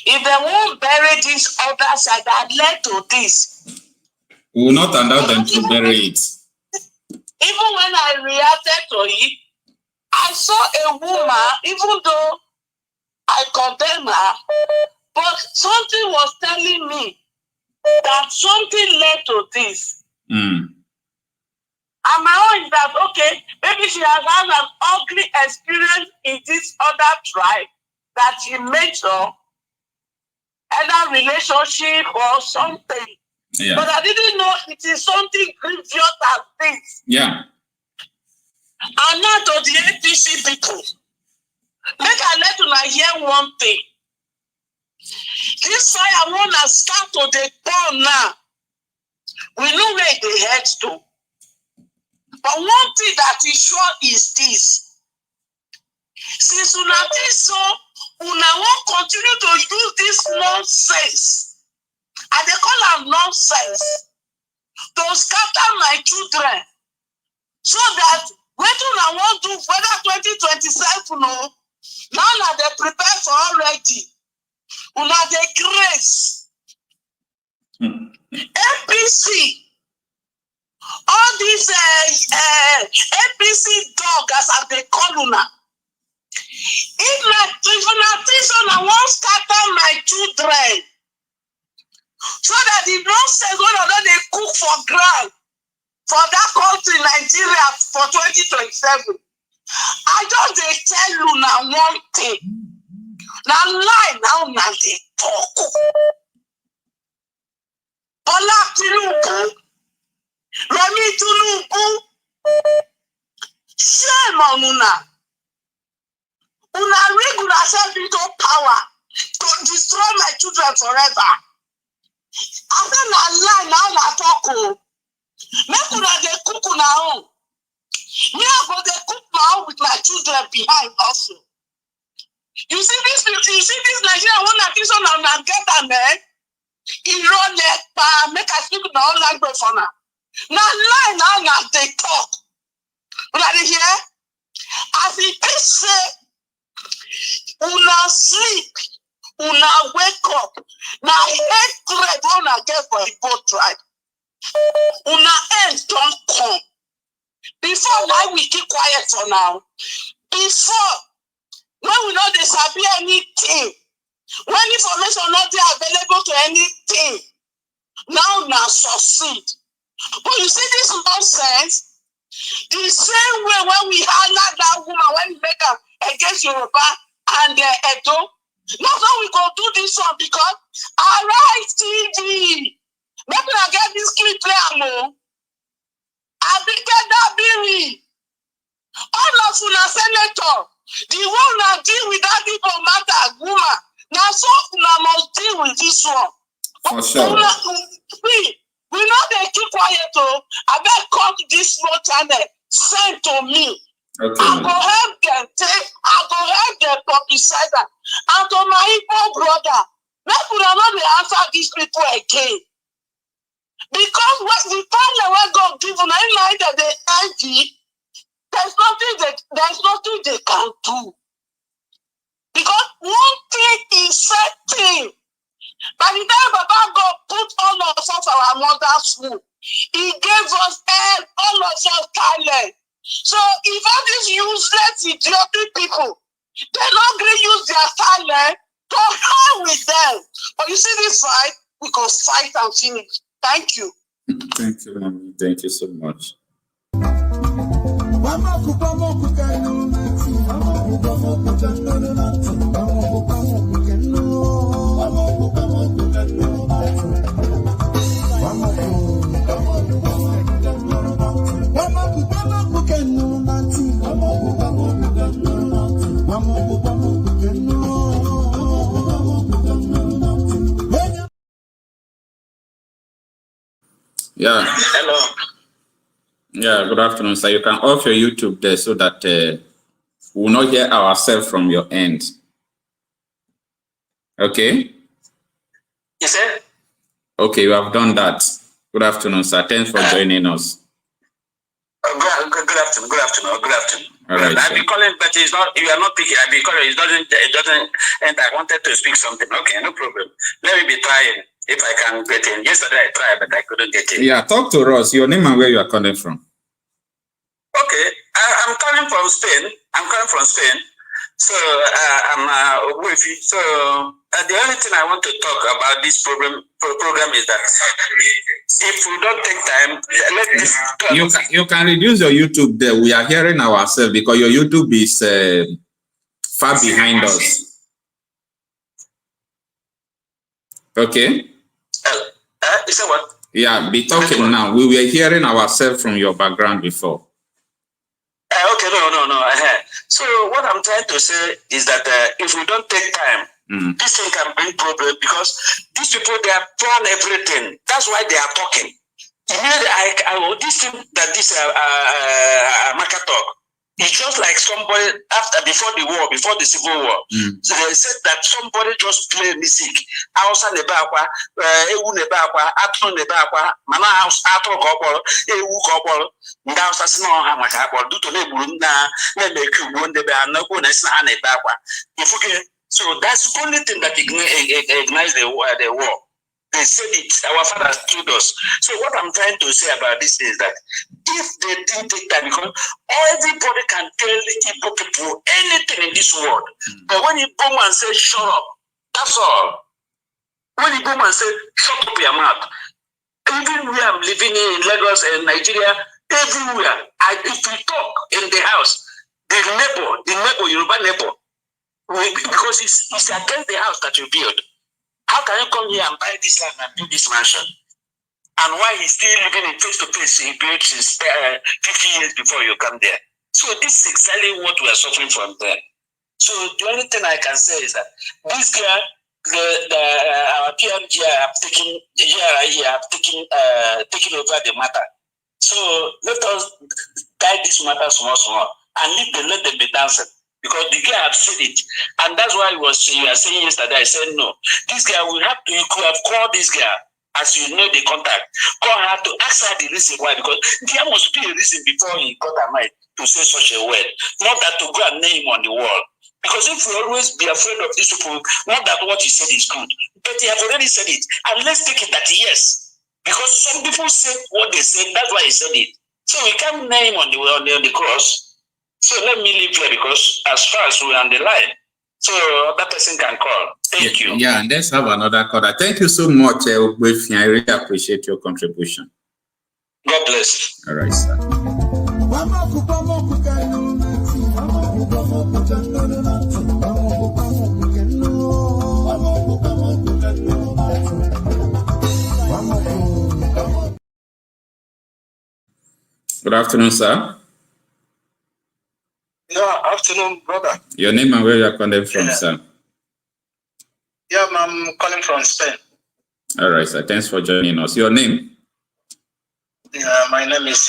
If they won't bury this other side that led to this, we will not allow them to bury it. Even when I reacted to it, I saw a woman, even though I condemn her, but something was telling me that something led to this. And my own is that, okay, maybe she has had an ugly experience in this other tribe that she made some other relationship or something. Yeah. But I didn't know it is something grievous as this. Yeah. And now to the APC people, make I let you hear one thing. This fire wanna start to the burn now. We know where they head to. But one thing that is sure is this. Since una think so, una won't continue to use this nonsense. And they call them nonsense. To scatter my children. So that when una won't do whether 2027 no, now they prepare for already. Una they grace. APC. All these APC dogs as they call una. If una think so, I won't scatter my children. So that the nonsense when they cook for ground for that country, Nigeria, for 2027. I just tell you now one thing. Now lie now they talk. Bola Tinubu, Remi Tinubu, shame on una. Una rig yourself into power to destroy my children forever. I said na lie now na talk. Make una dey cook una own. Me I go dey cook my own with my children behind also. You see this Nigeria one thing so now get am Iron Ekpa, make I speak my own language for now. Now lie now they talk. Una dey hear? As it is say, una sleep, una wake Now hatred una get for Igbo tribe. Una end don't come. Before now we keep quiet for now. Before when we know they sabi anything, when information not available to anything, now now succeed. But you see this nonsense, the same way when we highlight that woman when we make her against Yoruba and Edo, that's how we go do this one because Arise TV. Maybe I get this clip play more. I became that Biri. All of una senator, the one that deal with that people matter, woman. Now so una must deal with this one. For sure. We know they keep quiet. I better come to this small channel. Send to me. Okay. I go help them take. I go help them publicize that. And to my Igbo brother, maybe we are not the answer these people again. Because what the time when God give them, I that they envy. There's nothing they can do. Because one thing is certain. By the time Baba God put all of us our mother's womb, He gave us all of us talent. So if all these useless, idiotic people, they don't really use their talent, to hell with them. But you see this fight, we go fight and finish. Thank you. Thank you, Nnamdi. Thank you so much. Yeah. Hello. Yeah, good afternoon, sir. You can off your YouTube there so that we will not hear ourselves from your end. Okay? You said? Okay, you have done that. Good afternoon, sir. Thanks for joining us. Good afternoon. Good afternoon. Good afternoon. All right. I've been calling, but it's not. You are not picking. I've been calling. It doesn't. And I wanted to speak something. Okay, no problem. Let me be trying if I can get in. Yesterday I tried, but I couldn't get in. Yeah, talk to us. Your name and where you are calling from. Okay, I'm calling from Spain. So I'm with you. So the only thing I want to talk about this program is that if we don't take time, let this. You can reduce your YouTube there. We are hearing ourselves because your YouTube is far behind us. Okay. You say what? Yeah, be talking now. We were hearing ourselves from your background before. Okay, no. So what I'm trying to say is that if we don't take time, this thing can bring problem because these people, they have planned everything. That's why they are talking. This thing that this Amaka talk, it's just like somebody before the civil war. So they said that somebody just play music. Hausa nebakwa, ewu nebakwa, atụ nebakwa, mana atụ kọpọrọ, ewu kọpọrọ. Ndị Hausa si na ọha maka akpọrọ duto na-egburu na-eme ugbo ndebe anọkwu na esi na ha nebakwa. So that's the only thing that ignites the war. They said it, our fathers told us. So what I'm trying to say about this is that if they didn't take that, because everybody can tell Igbo people anything in this world. But when Igbo man says shut up, that's all. When Igbo man says shut up your mouth, even where I'm living in Lagos and Nigeria, everywhere, if we talk in the house, the neighbor, Yoruba neighbor, because it's against the house that you build. How can you come here and buy this land and build this mansion? And why he's still living in face-to-face, he built since 50 years before you come there. So this is exactly what we are suffering from there. So the only thing I can say is that this girl, our PMG have taken over the matter. So let us guide this matter small, and let them be dancing. Because the girl have said it, and that's why you were saying yesterday. I said no. This girl you could have called this girl, as you know the contact. Call her to ask her the reason why. Because there must be a reason before he got her mind to say such a word. Not that to go and name on the wall. Because if we always be afraid of these people, not that what he said is good, but he have already said it. And let's take it that yes, because some people said what they said, that's why he said it. So we can't name on the cross. So let me leave here because as far as we're on the line, so that person can call. Thank you. Yeah, and let's have another caller. Thank you so much, Ogbefi. I really appreciate your contribution. God bless. All right, sir. Good afternoon, sir. Yeah, afternoon, brother. Your name and where you are calling from, sir? Yeah, I'm calling from Spain. All right, sir. Thanks for joining us. Your name? Yeah, my name is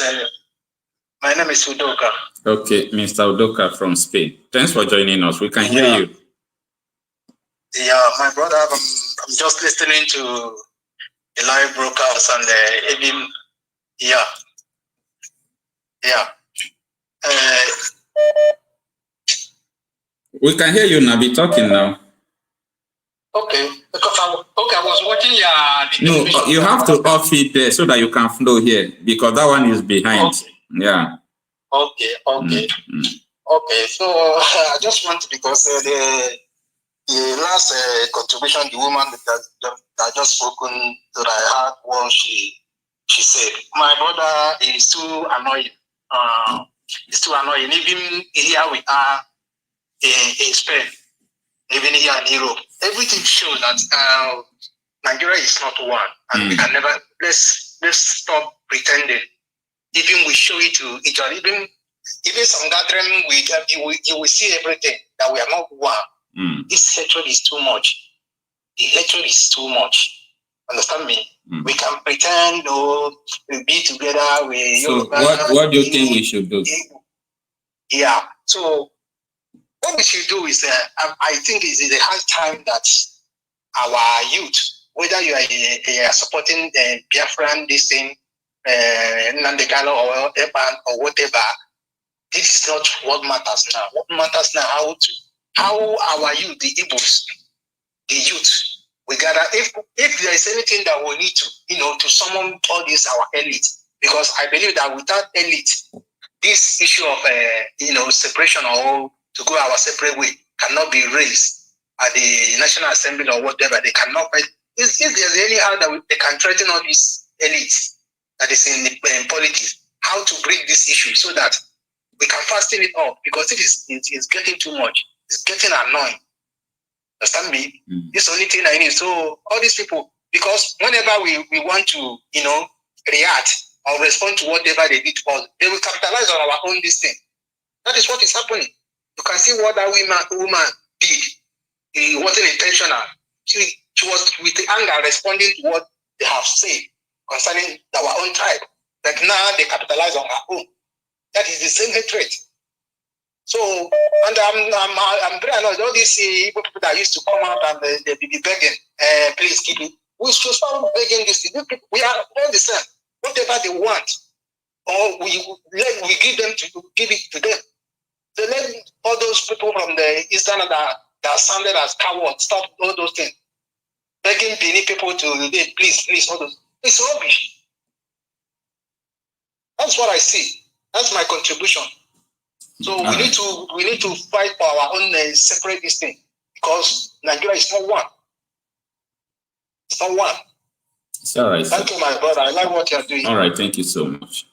Udoka. Okay, Mr. Udoka from Spain. Thanks for joining us. We can hear you. Yeah, my brother, I'm just listening to the live broadcast and even We can hear you now. Be talking now. Okay, because I was watching No, you have to off it there so that you can flow here because that one is behind. Okay. Yeah. Okay. Okay. So I just want to, because the last contribution, the woman that just spoken, that I heard what she said. My brother is too annoying. It's too annoying. Even here we are in Spain, even here in Europe, everything shows that Nigeria is not one, and we can never. Let's stop pretending. Even we show it to each other. Even some gathering, you will see everything that we are not one. This hatred is too much. The hatred is too much. Understand me? We can pretend, we be together. So what do you think we should do? Yeah. So what we should do is, I think it's the high time that our youth, whether you are supporting Biafran, this thing, Nnamdi or Ekpa or whatever, this is not what matters now. What matters now, how our youth, the Igbos, the youth, we gather. If there is anything that we need to, to summon all this our elite, because I believe that without elite, this issue of separation or to go our separate way cannot be raised at the National Assembly or whatever. They cannot. If there's any how that they can threaten all these elites that is in politics, how to break this issue so that we can fasten it up, because it's getting too much. It's getting annoying. Understand me? This is the only thing I need. So all these people, because whenever we want to, react or respond to whatever they did to us, they will capitalize on our own this thing. That is what is happening. You can see what that woman did. It wasn't intentional. She was with the anger responding to what they have said concerning our own tribe. But now they capitalize on our own. That is the same hatred. So, and I'm very annoyed. All these people that used to come out and they be begging, please keep it. We should start begging this. We are all the same. Whatever they want, or we give it to them. So let all those people from the Eastern that sounded as cowards stop all those things. Begging Benin people to please, all those. It's rubbish. That's what I see. That's my contribution. So we need to fight for our own separate this thing, because Nigeria is not one. It's not one. It's all right. Thank you, my brother. I like what you're doing. All right. Thank you so much.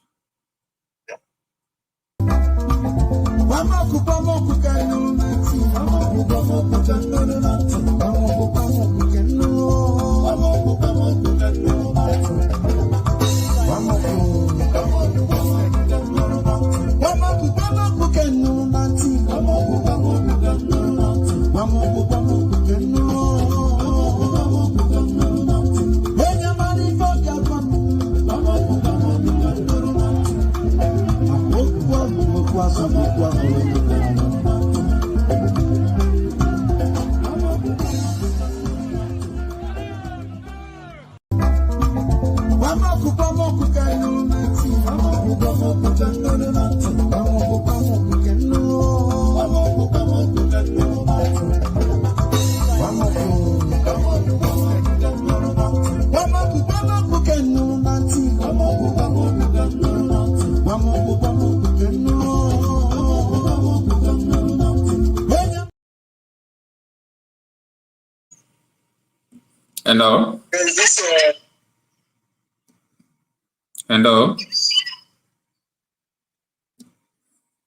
Hello? Is this Hello?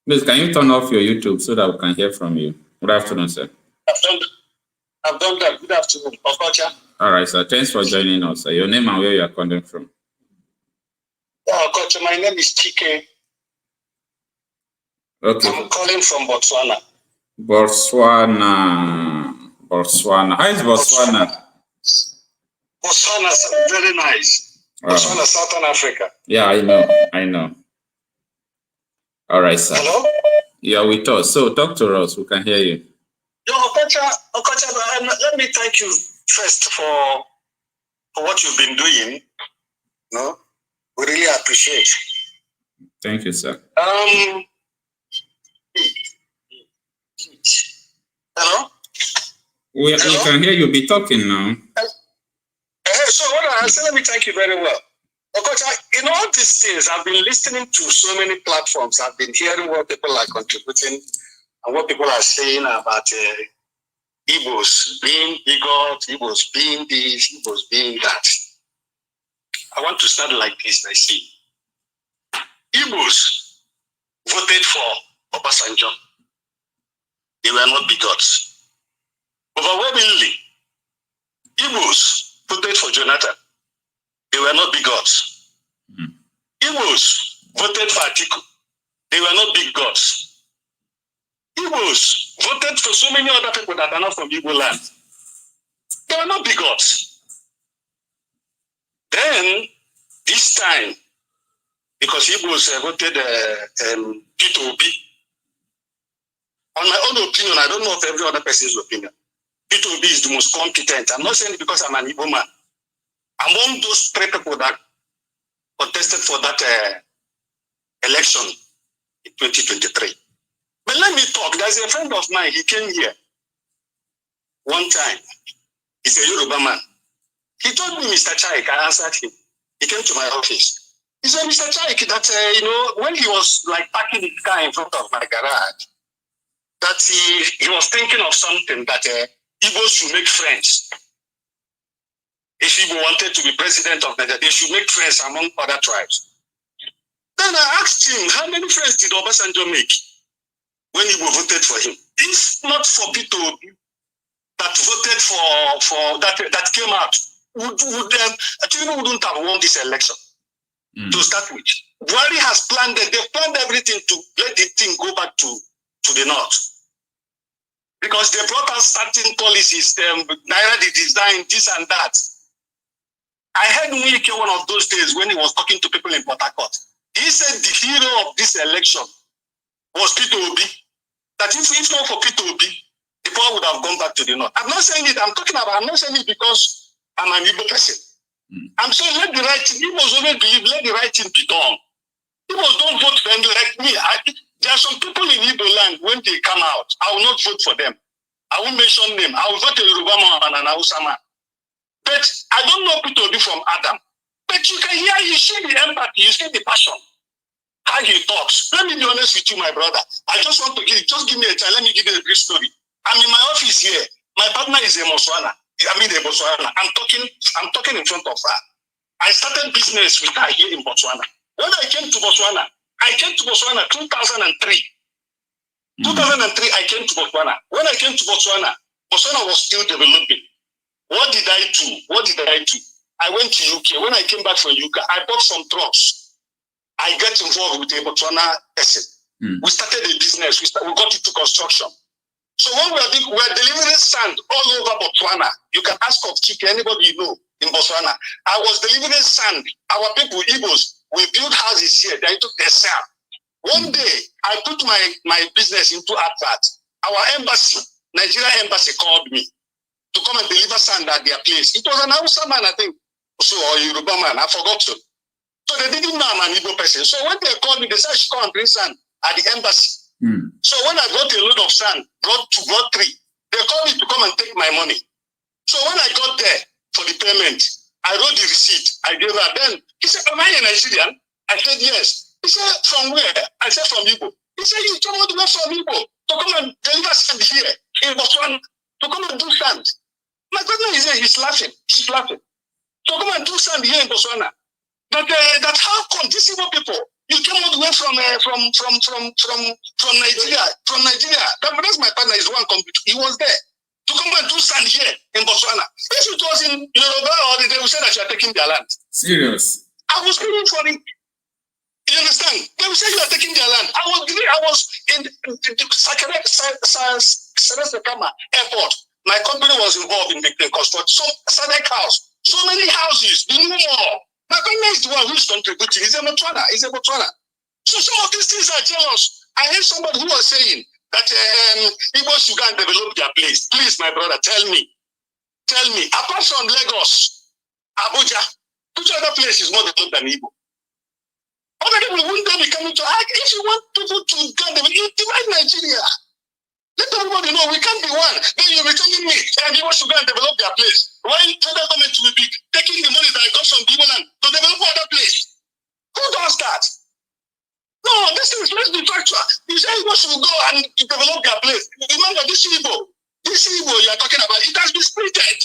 Please, can you turn off your YouTube so that we can hear from you? Good afternoon, sir. I've done that. Good afternoon, Okocha. All right, sir. Thanks for joining us. Sir. Your name and where you are calling from? Okocha, my name is Chike. Okay. I'm calling from Botswana. Botswana. How is Botswana? Botswana is very nice. Botswana, Southern Africa. Yeah, I know. All right, sir. Hello? You are with us. So talk to us. We can hear you. Yo, Okocha, let me thank you first for what you've been doing. No, we really appreciate. Thank you, sir. Hello? We can hear you. Be talking now. So what I said, let me thank you very well. Okocha, in all these things, I've been listening to so many platforms. I've been hearing what people are contributing and what people are saying about Igbos being bigots, Igbos being this, Igbos being that. I want to start like this. I see. Igbos voted for Obasanjo. They were not bigots. Overwhelmingly, Igbos voted for Jonathan. They were not bigots. Igbos voted for Atiku. They were not bigots. Igbos voted for so many other people that are not from Igbo land. They were not bigots. Then, this time, because Igbos voted Peter Obi, on my own opinion, I don't know of every other person's opinion, Peter Obi is the most competent. I'm not saying it because I'm an Igbo man. Among those three people that contested for that election in 2023. But let me talk. There's a friend of mine, he came here one time. He's a Yoruba man. He told me, Mr. Chaik, I answered him. He came to my office. He said, Mr. Chaik, that, when he was like parking his car in front of my garage, that he was thinking of something that Igbos should make friends. If Igbo wanted to be president of Nigeria, they should make friends among other tribes. Then I asked him, how many friends did Obasanjo make when Igbo voted for him? If not for people that voted for that came out, Tinubu wouldn't have won this election to start with. Buhari has planned it. They've planned everything to let the thing go back to the north. Because they brought out certain policies, Naira the design, this and that. I heard Nwike one of those days when he was talking to people in Port Harcourt. He said the hero of this election was Peter Obi. That if not for Peter Obi, the power would have gone back to the north. I'm not saying it. I'm not saying it because I'm an Igbo person. I'm saying let the right thing. Igbos always believe let the right thing be done. Igbos don't vote for them like me. There are some people in Igbo land, when they come out, I will not vote for them. I won't mention them. I will vote a Yoruba man and an Hausa man. But I don't know Peter Obi from Adam. But you can hear, you see the empathy, you see the passion, how he talks. Let me be honest with you, my brother. I just want to give me a chance. Let me give you a brief story. I'm in my office here. My partner is a Botswana. I'm talking in front of her. I started business with her here in Botswana. When I came to Botswana 2003. 2003, I came to Botswana. When I came to Botswana, Botswana was still developing. What did I do? I went to UK. When I came back from UK, I bought some trucks. I got involved with a Botswana person. We started a business. We got into construction. So when we were delivering sand all over Botswana, you can ask of Chike, anybody you know in Botswana. I was delivering sand. Our people, Igbos, we build houses here. They took their sand. One day, I put my business into advert. Our embassy, Nigeria embassy, called me to come and deliver sand at their place. It was an Hausa man, I think, or Yoruba man. I forgot to. So they didn't know I'm an Igbo person. So when they called me, they said I should come and bring sand at the embassy. So when I got a load of sand, brought 3, they called me to come and take my money. So when I got there for the payment, I wrote the receipt. I gave her. Then he said, "Am I a Nigerian?" I said, "Yes." He said, "From where?" I said, "From Igbo." He said, "You told me to go from Igbo to come and deliver sand here in Botswana, to come and do sand." My partner is say he's laughing. She's laughing. So come and do sand here in Botswana. But that how come these Igbo people? You came all the way from Nigeria. From Nigeria. That's my partner. Is one computer. He was there to come and do sand here in Botswana. If it was in Yoruba, or they will say that you are taking their land. Serious. I was paying for it. You understand? They will say you are taking their land. I was in Sakama airport. My company was involved in the construction. So Sadek House, so many houses, the new mall. My company is the one who's contributing. He's a Botswana. So some of these things are jealous. I heard somebody who was saying that Igbo should go and develop their place. Please, my brother, tell me. Apart from Lagos, Abuja, which other place is more developed than Igbo? Other people wouldn't be coming to act. If you want people to go and divide Nigeria, let everybody know we can't be one. Then you'll be telling me, and you want to go and develop their place. Why federal government will be taking the money that I got from people land to develop other place? Who does that? No, this is let's be factual. You say Igbo should go and develop their place. Remember, this Igbo you are talking about, it has been splitted.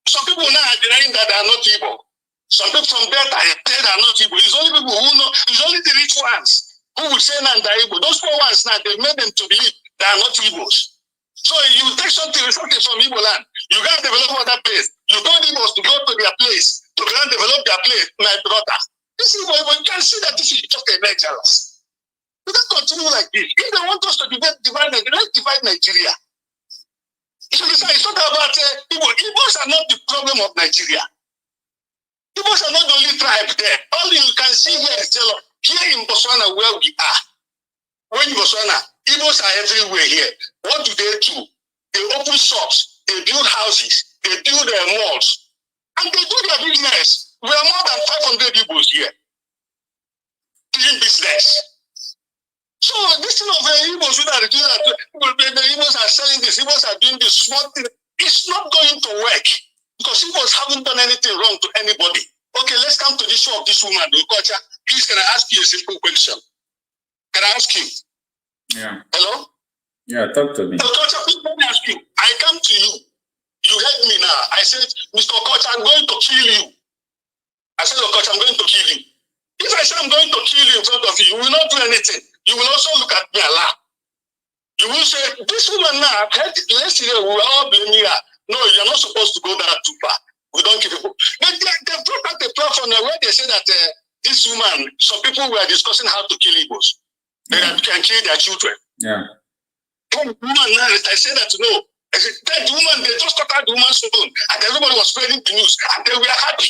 Some people now are denying that they are not Igbo. Some people from Delta they are not Igbo. It's only people who know, it's only the rich ones who will say now they're Igbo. Those poor ones now, they've made them to believe they are not Igbos. So you take something from Igbo land, you can't develop other place. You told Igbos to go to their place, to go and develop their place, my brother. This is what you can see that this is just a jealous. We can't continue like this. If they want us to divide Nigeria, let's divide Nigeria. It's not about Igbo. Igbos are not the problem of Nigeria. Igbos are not the only tribe there. All you can see here is jealous. Here in Botswana, where we are, when in Botswana, Igbos are everywhere here. What do? They open shops, they build houses, they build their malls, and they do their business. We are more than 500 Igbos here doing business. So this thing of Igbos the Igbos are selling this, Igbos are doing this small thing. It's not going to work because Igbos haven't done anything wrong to anybody. Okay, let's come to the show of this woman, Okocha. Please, can I ask you a simple question? Can I ask you? Yeah. Hello? Yeah, talk to me. Okocha, please let me ask you. I come to you. You heard me now. I said, Mr. Okocha, I'm going to kill you. I said, Okocha, I'm going to kill you. If I say I'm going to kill you in front of you, you will not do anything. You will also look at me and laugh. You will say, this woman now, yesterday we were all blaming her. No, you're not supposed to go that too far. We don't kill people. But they brought out a platform where they say that this woman, some people were discussing how to kill Igbos. They can kill their children. Yeah. Woman now, I said that no. I said, that woman, they just cut out the woman's phone, and everybody was spreading the news, and they were happy.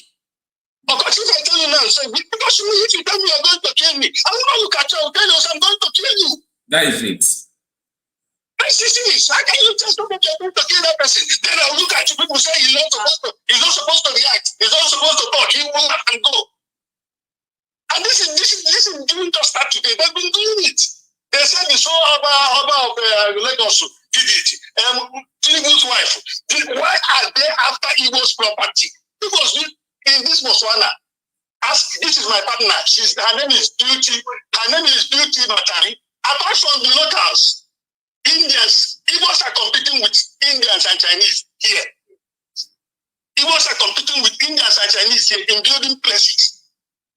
Because if I tell you now, say, because if you tell me you're going to kill me, I will not look at you, I will tell you, I'm going to kill you. That is it. That's it. How can you just look at you're going to kill that person? Then I'll look at you, people say he's not supposed to react, he's not supposed to talk, he will laugh and go. And this didn't just start today, they've been doing it. They said the show Oba of Lagos did it. Tinubu's wife. Why are they after Igbo's property? Because in this Botswana, this is my partner. Her name is Beauty. Her name is Beauty Matari. Apart from the locals, Indians, Igbos are competing with Indians and Chinese here. Igbos are competing with Indians and Chinese here in building places,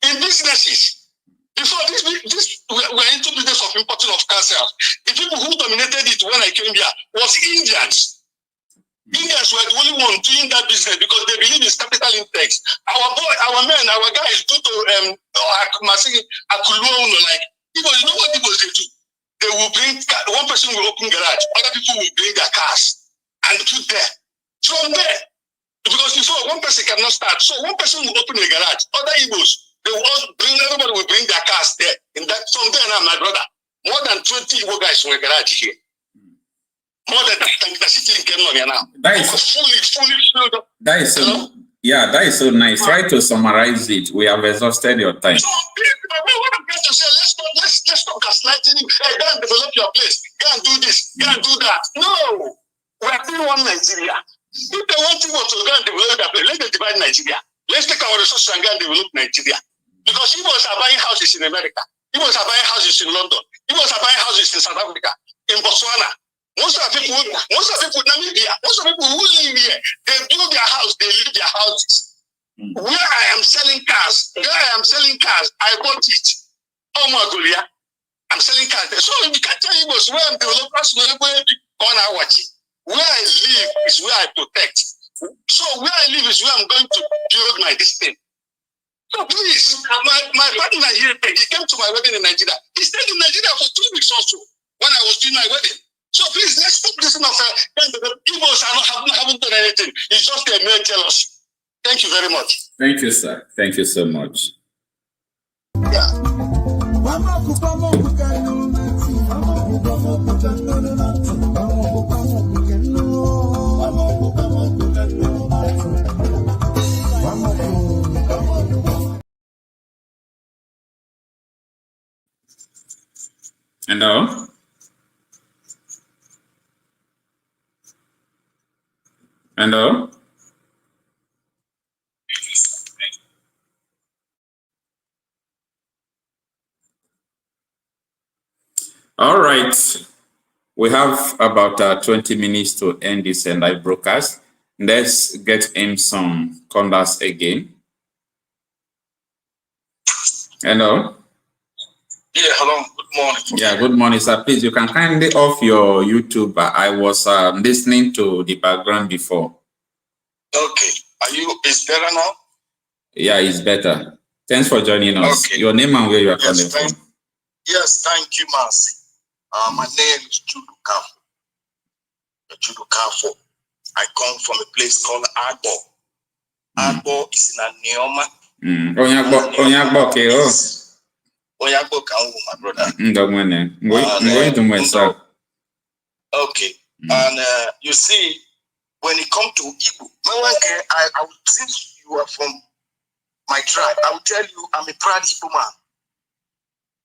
in businesses. Before this we're into business of importing of car sales. The people who dominated it when I came here was Indians. Indians were the only one doing that business because they believe in capital intakes. Our men, our guys do to Akuluono, like people, you know what people they do? They will bring one person will open garage, other people will bring their cars and put there. From there, because before one person cannot start, so one person will open a garage, other Igbos. They will all everybody will bring their cars there. In that, from there now, my brother, more than 20 Igbo guys in the garage here. More than the city in Kenya now. That is fully filled up. That is so. Yeah, that is so nice. Try to summarize it. We have exhausted your time. So, what I'm going to say, let's stop gaslighting him. Hey, go and develop your place. Go and do this. Go and do that. No, we are doing one Nigeria. If they want to go and develop their place, let them divide Nigeria. Let's take our resources and go and develop Nigeria. Because Igbos are buying houses in America. Igbos are buying houses in London. Igbos are buying houses in South Africa, in Botswana. Most of the people, Namibia, most of the people who live here, they build their house, they live their houses. Where I am selling cars, I bought it. Oh my God, I'm selling cars. So you can tell you where I'm developers, where I live is where I protect. So where I live is where I'm going to build my destiny. So please, my partner here, he came to my wedding in Nigeria. He stayed in Nigeria for 2 weeks also when I was doing my wedding. So please, let's stop this enough. Igbos haven't done anything. It's just a mere jealousy. Thank you very much. Thank you, sir. Thank you so much. Yeah. Hello? Hello? All right. We have about 20 minutes to end this live broadcast. Let's get him some callers again. Hello? Yeah, hello. Good morning. Yeah, good morning, sir. Please, you can kindly off your YouTube. I was listening to the background before. Okay. Is better now? Yeah, it's better. Thanks for joining us. Okay. Your name and where you are calling from. Yes, thank you, Marcy. My name is Judukafo. I come from a place called Agbo. Agbo is in Anioma. Onyagbo, okay. Oyagbo Kanu, my brother. Going to myself. Okay. And you see, when it comes to Igbo, since you are from my tribe, I will tell you I'm a proud Igbo man.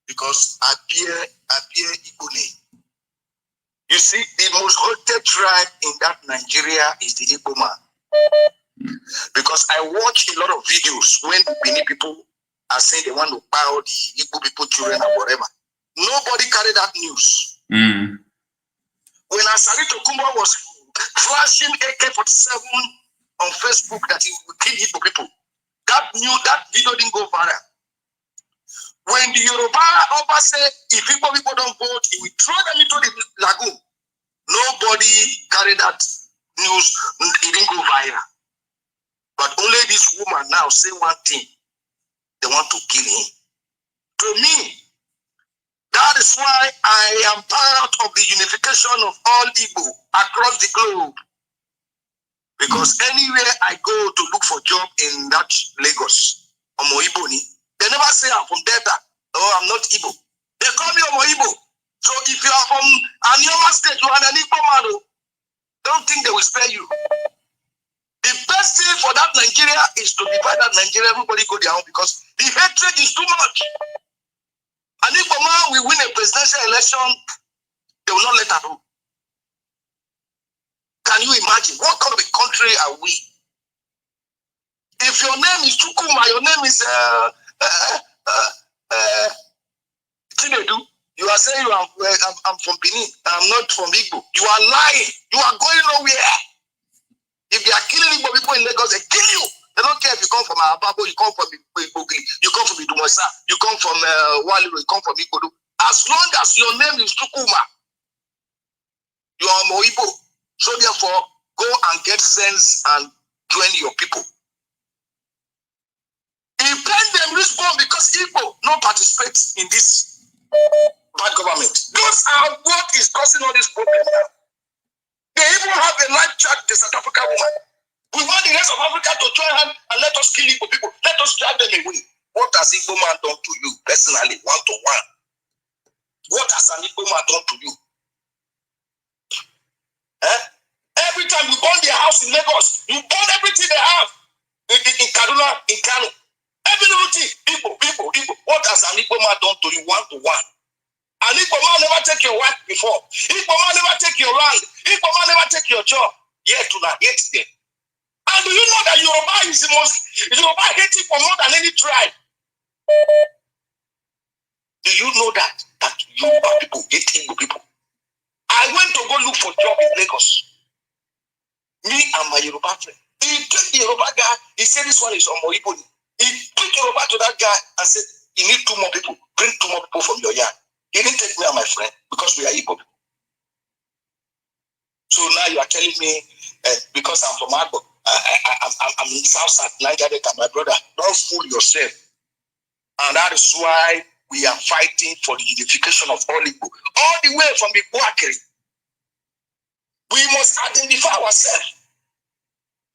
Because I bear Igbo name. You see, the most hated tribe in that Nigeria is the Igbo man. Because I watch a lot of videos when the Benin people are saying they want to bow the Igbo people children or whatever. Nobody carried that news. When Asari Tokumba was flashing AK-47 on Facebook that he would kill Igbo people, that video didn't go viral. When the Yoruba Oba said if Igbo people don't vote, he will throw them into the lagoon. Nobody carried that news. It didn't go viral. But only this woman now say one thing. They want to kill him. To me, that is why I am part of the unification of all Igbo across the globe. Because anywhere I go to look for job in that Lagos, Omo Iboni, they never say I'm from Delta. No, I'm not Igbo. They call me Omo Igbo. So if you are from Anioma State, you are an Igbo man. Don't think they will spare you. The best thing for that Nigeria is to divide that Nigeria. Everybody go their own because the hatred is too much. And if a man will win a presidential election, they will not let her do. Can you imagine what kind of a country are we? If your name is Chukuma, your name is Tinedu, you are saying I'm from Benin, I'm not from Igbo. You are lying. You are going nowhere. If they are killing Igbo people in Lagos, they kill you. They don't care if you come from Ababo, you come from Igbogi, you come from Idumosa, you come from Waliru, you come from Igbodu. As long as your name is Chukuma, you are Moibo. So therefore, go and get sense and join your people. Impend them respond because Igbo no participate in this bad government. Those are what is causing all this problem now. They even have a live chat with the South African woman. We want the rest of Africa to join hand and let us kill Igbo people. Let us drive them away. What has Igbo man done to you personally, one to one? What has an Igbo man done to you? Every time you burn their house in Lagos, you burn everything they have in Kaduna, in Kanu. Every little thing, Igbo. What has an Igbo man done to you one to one? An Igbo man never take your wife before. Igbo man never take your land. Igbo man never take your job. Yet there. And do you know that Yoruba is the most Yoruba hating for more than any tribe? Do you know that Yoruba people hate Igbo people? I went to go look for job in Lagos. Me and my Yoruba friend. He took the Yoruba guy. He said this one is on Moibo. He took Yoruba to that guy and said, "You need 2 more people. Bring 2 more people from your yard." He didn't take me and my friend because we are Igbo. So now you are telling me because I'm from Agbo, I'm in South Niger Delta, my brother. Don't fool yourself. And that is why we are fighting for the unification of all Igbo, all the way from the Buakiri. We must identify ourselves.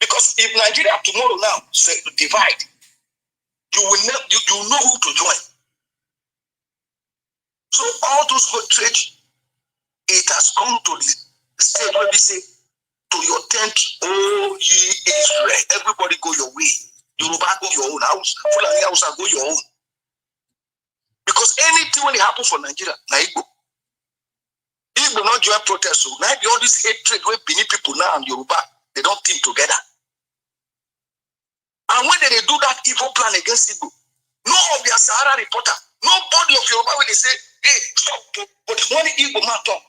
Because if Nigeria tomorrow now say to divide, you will know who to join. So all those hatred, it has come to the state where we say, "To your tent, oh ye Israel, everybody go your way. Yoruba go your own house, Fulani house go your own." Because anything when it happens for Nigeria, na Igbo. Igbo not join protest, so now all this hatred where Benin people now and Yoruba, they don't team together. And when they do that evil plan against Igbo, no of their Sahara reporter, nobody of Yoruba when they say, "Hey, stop," but one Igbo man talk.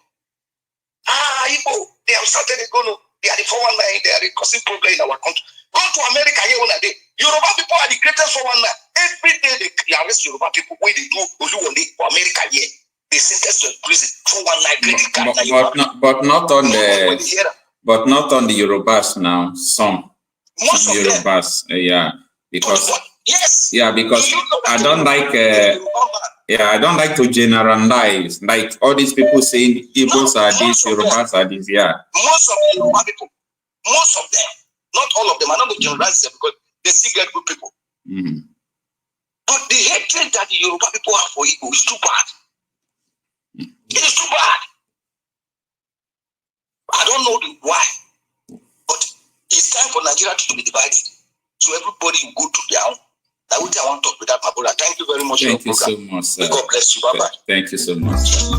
Igbo, they have started to go, no, they are the 419, they are causing problem in our country. Go to America here one day. Yoruba people are the greatest 419. Every day they arrest Yoruba people when they do Oluwole for America here. They sentence to prison 419 but not on the Yorubas now. Some Yorubas, yeah, because because I don't like I don't like to generalize, like all these people saying Igbos are this, Yorubas are this, yeah. Most of the Yoruba people, most of them, not all of them, I'm not going to generalize them because they still get good people. But the hatred that the Yoruba people have for Igbo is too bad. It is too bad. I don't know why, but it's time for Nigeria to be divided. So everybody will go to their own. That's what I want to talk with that, my brother. Thank you very much. Thank you so much, sir. God bless you. Bye-bye. Thank you so much, sir.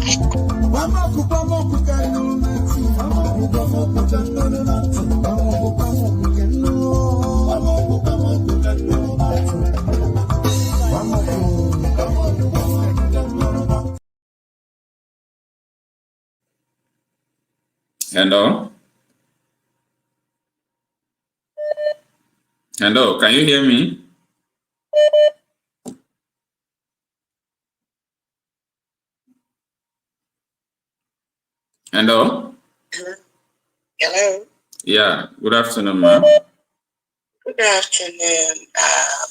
Hello? Hello, can you hear me? Hello? Hello? Yeah, good afternoon, ma'am. Good afternoon,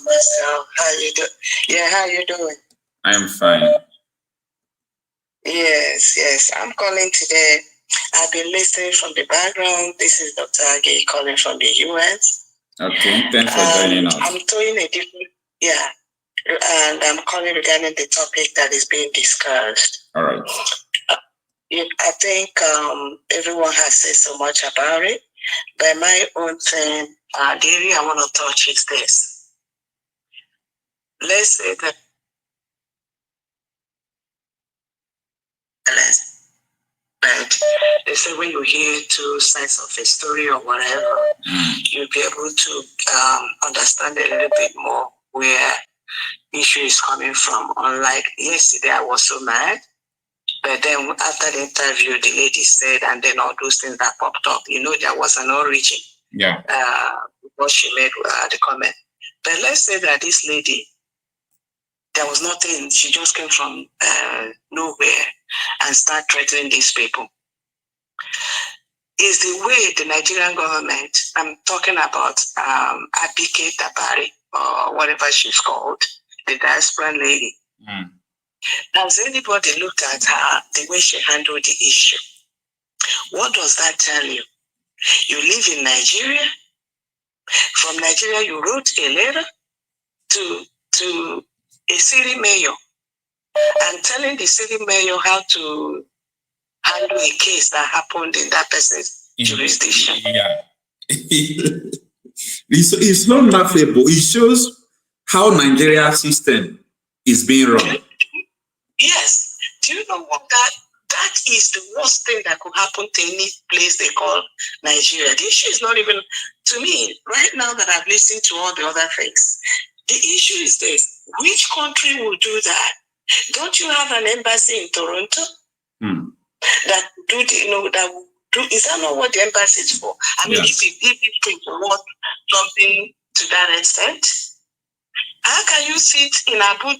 Marcel. How you doing? Yeah, how you doing? I am fine. Yes, I'm calling today. I've been listening from the background. This is Dr. Age calling from the US. Okay, thanks for joining us. I'm doing a different, and I'm calling regarding the topic that is being discussed. All right. I think everyone has said so much about it, but my own thing, the area I want to touch is this. Let's say that but they say when you hear 2 sides of a story or whatever, you'll be able to understand a little bit more where issue is coming from. Unlike yesterday, I was so mad, but then after the interview, the lady said, and then all those things that popped up, there was an origin. Yeah. What she made the comment. But let's say that this lady, there was nothing, she just came from nowhere and started threatening these people. Is the way the Nigerian government, I'm talking about Abike Dabari, or whatever she's called, the diaspora lady. Has anybody looked at her, the way she handled the issue? What does that tell you? You live in Nigeria. From Nigeria, you wrote a letter to a city mayor and telling the city mayor how to handle a case that happened in that person's jurisdiction. Yeah. It's not laughable. It shows how Nigeria system is being run. Yes. Do you know what that is the worst thing that could happen to any place they call Nigeria? The issue is not even, to me, right now that I've listened to all the other things, the issue is this: which country will do that? Don't you have an embassy in Toronto? that do the, that do, is that not what the embassy is for? I mean, if it want something to that extent, how can you sit in Abuja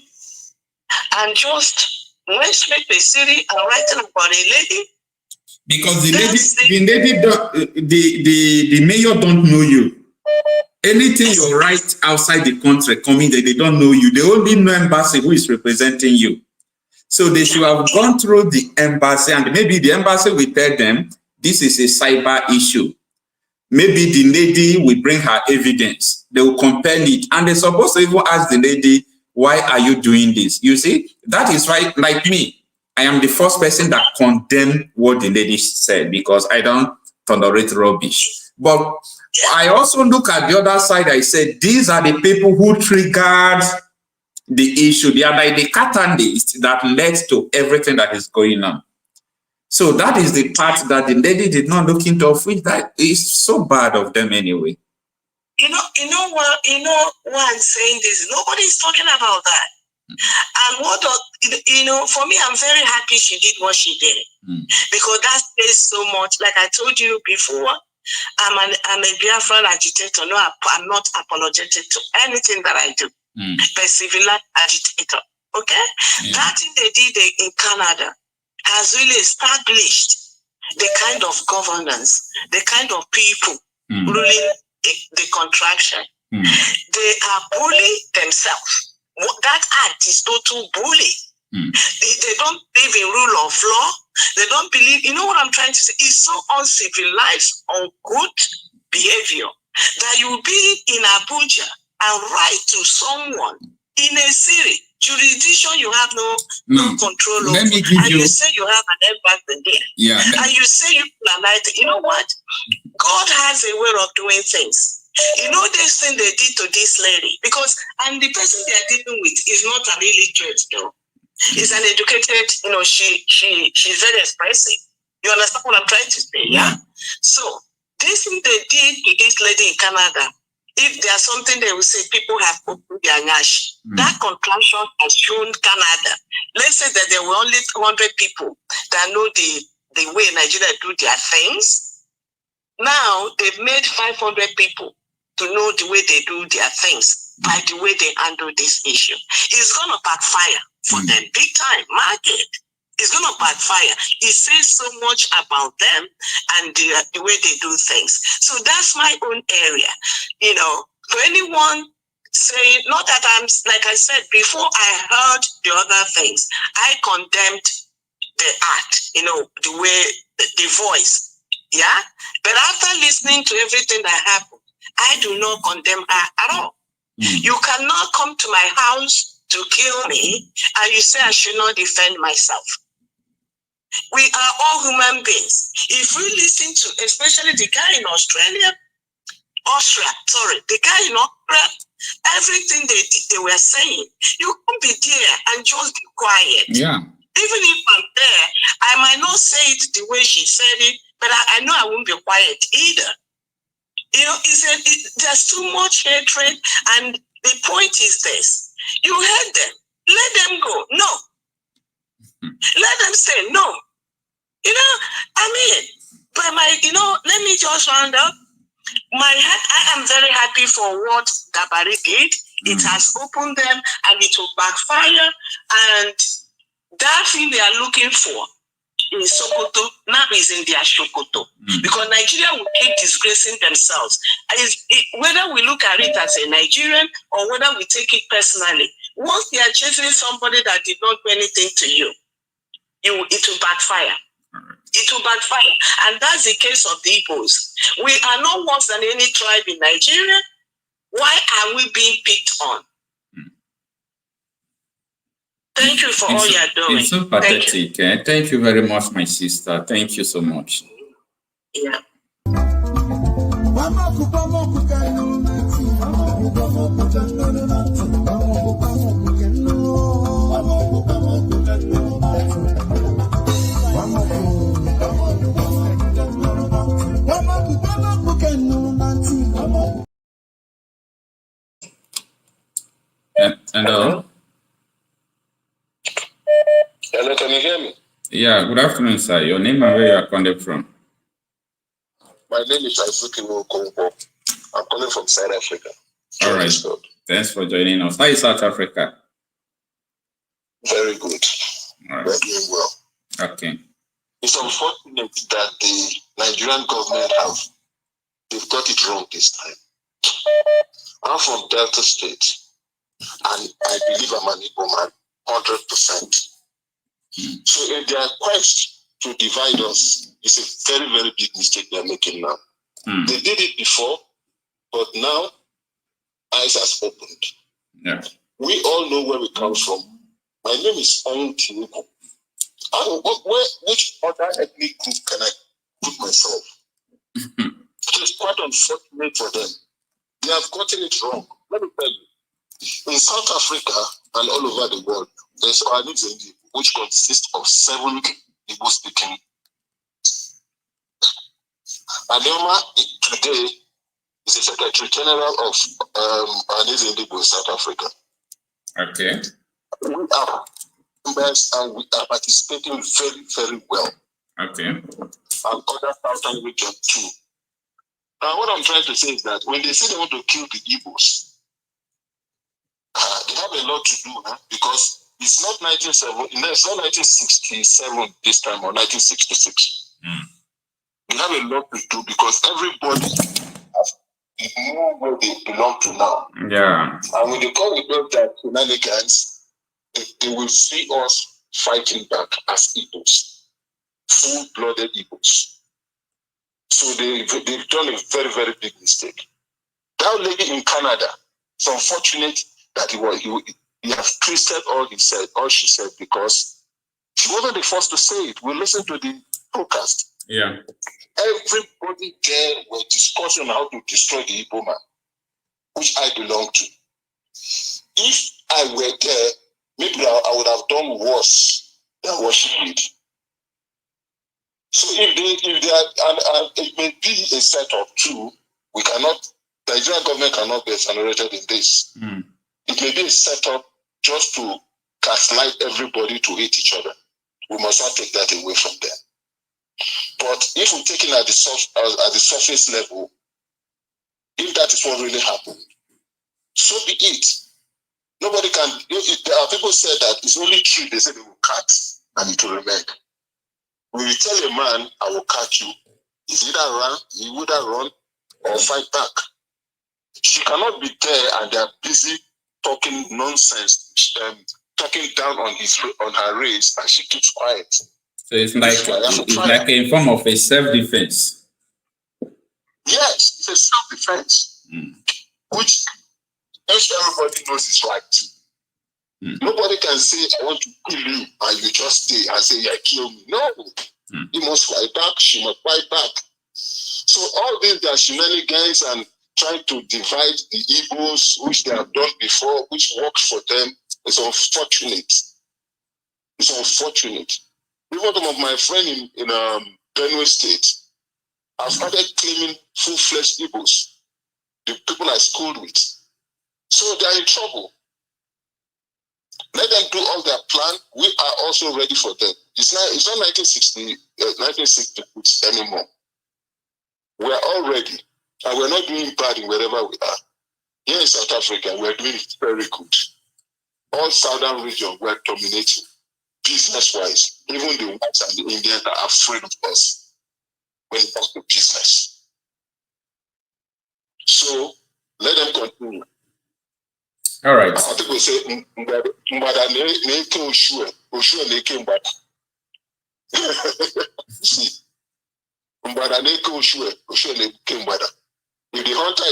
and just mention the city and writing about a lady? Because the mayor don't know you. Anything you write outside the country coming there, they don't know you. They only know embassy who is representing you. So they should have gone through the embassy, and maybe the embassy will tell them this is a cyber issue. Maybe the lady will bring her evidence. They will compel it, and they're supposed to even ask the lady, why are you doing this? You see, that is why, like me, I am the first person that condemned what the lady said, because I don't tolerate rubbish. But I also look at the other side. I said, these are the people who triggered the issue. They are like the catalyst that led to everything that is going on. So that is the part that the lady did not look into, of which that is so bad of them anyway. You know why I'm saying this? Nobody's talking about that. And for me, I'm very happy she did what she did. Because that says so much. Like I told you before, I'm a Biafran agitator. No, I'm not apologetic to anything that I do. But civilized agitator. Okay? That thing they did in Canada has really established the kind of governance, the kind of people ruling the contraction. They are bullying themselves. That act is total bully. They don't believe in rule of law. They don't believe, you know what I'm trying to say? It's so uncivilized, ungood behavior that you'll be in Abuja and write to someone in a city, jurisdiction you have no control over. And you say you have an embassy there. Yeah. And you say you are like, you know what? God has a way of doing things. You know this thing they did to this lady, because and the person they are dealing with is not an illiterate though. Is an educated, she's very expressive. You understand what I'm trying to say? Yeah. So this thing they did to this lady in Canada, if there's something they will say, people have put their nash. That contraction has shown Canada. Let's say that there were only 200 people that know the way Nigeria do their things. Now they've made 500 people to know the way they do their things by the way they handle this issue. It's going to backfire for them big time. Market. It's going to backfire. It says so much about them and the way they do things. So that's my own area. For anyone saying, not that I'm, like I said before, I heard the other things. I condemned the act, the way, the voice. Yeah? But after listening to everything that happened, I do not condemn her at all. You cannot come to my house to kill me and you say I should not defend myself. We are all human beings. If we listen to, especially the guy in Austria, the guy in Austria, everything they were saying, you can't be there and just be quiet. Yeah. Even if I'm there, I might not say it the way she said it, but I know I won't be quiet either. There's too much hatred, and the point is this: you hate them, let them go. No, let them say no. But let me just round up. I am very happy for what Dabari did. It has opened them, and it will backfire. And that thing they are looking for in Sokoto now is in their Shokoto, because Nigeria will keep disgracing themselves. Whether we look at it as a Nigerian or whether we take it personally, once they are chasing somebody that did not do anything to you, it will backfire. It will backfire. And that's the case of the Igbos. We are not worse than any tribe in Nigeria. Why are we being picked on? Thank you for all you're doing. It's so pathetic. Thank you very much, my sister. Thank you so much. Yeah. Hello? Hello, can you hear me? Yeah, good afternoon, sir. Your name and where you are calling from? My name is Ebuka Obi. I'm calling from South Africa. All right. Thanks for joining us. How is South Africa? Very good. All right. We're doing well. Okay. It's unfortunate that the Nigerian government they've got it wrong this time. I'm from Delta State, and I believe I'm an Igbo man, 100%. So if their quest to divide us is a very, very big mistake they're making now. They did it before, but now eyes has opened. Yeah. We all know where we come from. My name is Nnamdi. Which other ethnic group can I put myself? It's quite unfortunate for them. They have gotten it wrong. Let me tell you, in South Africa and all over the world, there's Nnamdi, which consists of 7 Igbo-speaking. Adema today is the Secretary General of Nnamdi in South Africa. Okay. We are members and we are participating very, very well. Okay. And other southern regions too. Now, what I'm trying to say is that when they say they want to kill the Igbos, they have a lot to do, because it's not 1967 this time or 1966. We have a lot to do because everybody has know where they belong to now. Yeah. And when they come with those that shenanigans, they will see us fighting back as Igbos, full-blooded Igbos. So they've done a very, very big mistake. That lady in Canada, it's unfortunate that he has twisted all she said, because she wasn't the first to say it. We listened to the podcast. Yeah. Everybody there was discussing how to destroy the Igbo man, which I belong to. If I were there, maybe I would have done worse than what she did. So if they are, and it may be a setup too, the Nigerian government cannot be exonerated in this. It may be a setup just to gaslight everybody to hate each other. We must not take that away from them. But if we take it at the surface level, if that is what really happened, so be it. Nobody can. There are people said that it's only true. They say they will cut and it will remain. When you tell a man, I will cut you, he's either run, he would have run or fight back. She cannot be there and they're busy talking nonsense, talking down on her race, and she keeps quiet. So it's like a form of a self-defense. Yes, it's a self-defense, which everybody knows is right. Nobody can say, I want to kill you, and you just stay and say, yeah, kill me. No. You must fight back, she must fight back. So all these are shenanigans and trying to divide the Igbos, which they have done before, which works for them, is unfortunate. It's unfortunate. Even some of my friends in Benue State have started claiming full-fledged Igbos, the people I schooled with. So they're in trouble. Let them do all their plan. We are also ready for them. It's not 1960 anymore. We are all ready. And we're not doing bad in wherever we are. Here in South Africa, we're doing it very good. All southern region, we're dominating. Business-wise, even the whites and the Indians are afraid of us when it comes to business. So let them continue. All right. I think we say, if the hunter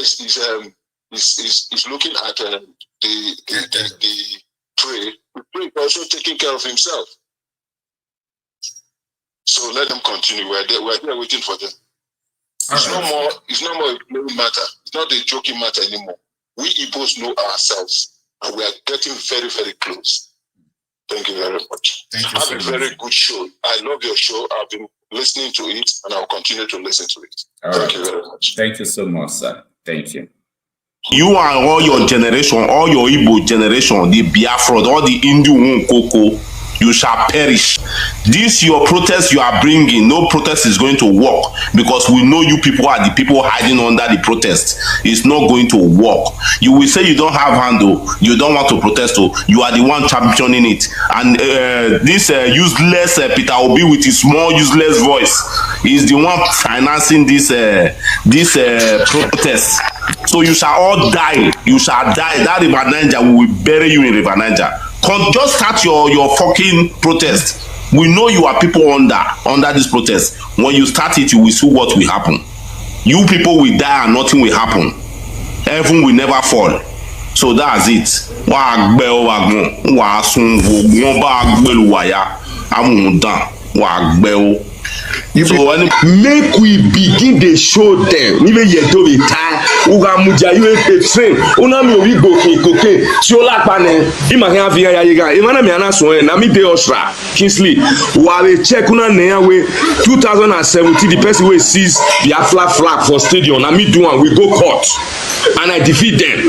is looking at the prey, the prey is also taking care of himself. So let them continue. We're there waiting for them. It's no more a playing matter. It's not a joking matter anymore. We Igbos know ourselves, and we are getting very, very close. Thank you very much. Have a very good show. I love your show. I've been listening to it, and I'll continue to listen to it. Thank you very much. Thank you so much, sir. Thank you. You and all your generation, all your Igbo generation, the Biafra, all the Indu Koko, you shall perish. This your protest you are bringing, no protest is going to work because we know you people are the people hiding under the protest. It's not going to work. You will say you don't have handle, you don't want to protest, you are the one championing it. And this useless Peter Obi with his small useless voice is the one financing this protest. So you shall all die. You shall die. That River Niger, we will bury you in River Niger. Just start your fucking protest. We know you are people under this protest. When you start it, you will see what will happen. You people will die and nothing will happen. Heaven will never fall. So that's it. So make we begin to show them. Even yet to be time. Uga muja you a train. Una mi obi go koke. Siola pane. Ima kan afi ya yiga. Imana mi ana so na mi de Osra. Kingsley. Wa we check una na we 2017 the person we sees the Afla flag for stadium. Na me do and we go court. And I defeat them.